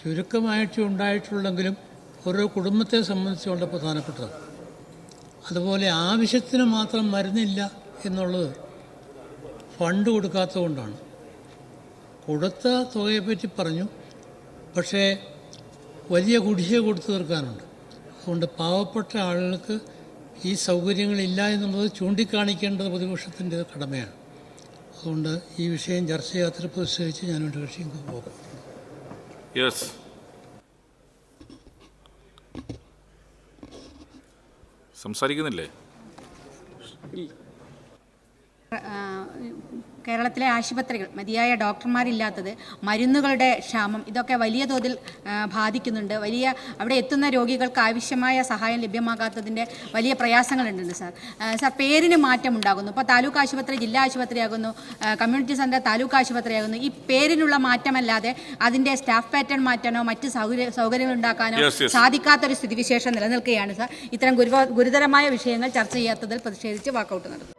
ചുരുക്കമായിട്ട് ഉണ്ടായിട്ടുള്ളെങ്കിലും ഓരോ കുടുംബത്തെ സംബന്ധിച്ച് വളരെ പ്രധാനപ്പെട്ടതാണ്. അതുപോലെ ആവശ്യത്തിന് മാത്രം മരുന്നില്ല എന്നുള്ളത് ഫണ്ട് കൊടുക്കാത്തതുകൊണ്ടാണ്. കൊടുത്ത തുകയെപ്പറ്റി പറഞ്ഞു, പക്ഷേ വലിയ കുടിശ്ശിക കൊടുത്തു തീർക്കാനുണ്ട്. അതുകൊണ്ട് പാവപ്പെട്ട ആളുകൾക്ക് ഈ സൗകര്യങ്ങളില്ല എന്നുള്ളത് ചൂണ്ടിക്കാണിക്കേണ്ടത് പ്രതിപക്ഷത്തിൻ്റെ കടമയാണ്. അതുകൊണ്ട് ഈ വിഷയം ചർച്ച ചെയ്യാത്ത പ്രതിഷേധിച്ച് ഞാൻ എൻ്റെ കക്ഷിയിൽ പോകും. യെസ്, സംസാരിക്കുന്നില്ലേ? കേരളത്തിലെ ആശുപത്രികൾ മതിയായ ഡോക്ടർമാരില്ലാത്തത്, മരുന്നുകളുടെ ക്ഷാമം, ഇതൊക്കെ വലിയ തോതിൽ ബാധിക്കുന്നുണ്ട്. അവിടെ എത്തുന്ന രോഗികൾക്ക് ആവശ്യമായ സഹായം ലഭ്യമാകാത്തതിൻ്റെ വലിയ പ്രയാസങ്ങളുണ്ട് സാർ. പേരിന് മാറ്റം ഉണ്ടാകുന്നു. ഇപ്പോൾ താലൂക്ക് ആശുപത്രി ജില്ലാ ആശുപത്രിയാകുന്നു, കമ്മ്യൂണിറ്റി സെൻ്റർ താലൂക്ക് ആശുപത്രിയാകുന്നു. ഈ പേരിനുള്ള മാറ്റമല്ലാതെ അതിൻ്റെ സ്റ്റാഫ് പാറ്റേൺ മാറ്റാനോ മറ്റ് സൗകര്യങ്ങൾ ഉണ്ടാക്കാനോ സാധിക്കാത്തൊരു സ്ഥിതിവിശേഷം നിലനിൽക്കുകയാണ് സാർ. ഇത്തരം ഗുരുതരമായ വിഷയങ്ങൾ ചർച്ച ചെയ്യാത്തതിൽ പ്രതിഷേധിച്ച് വാക്കൗട്ട് നടത്തും.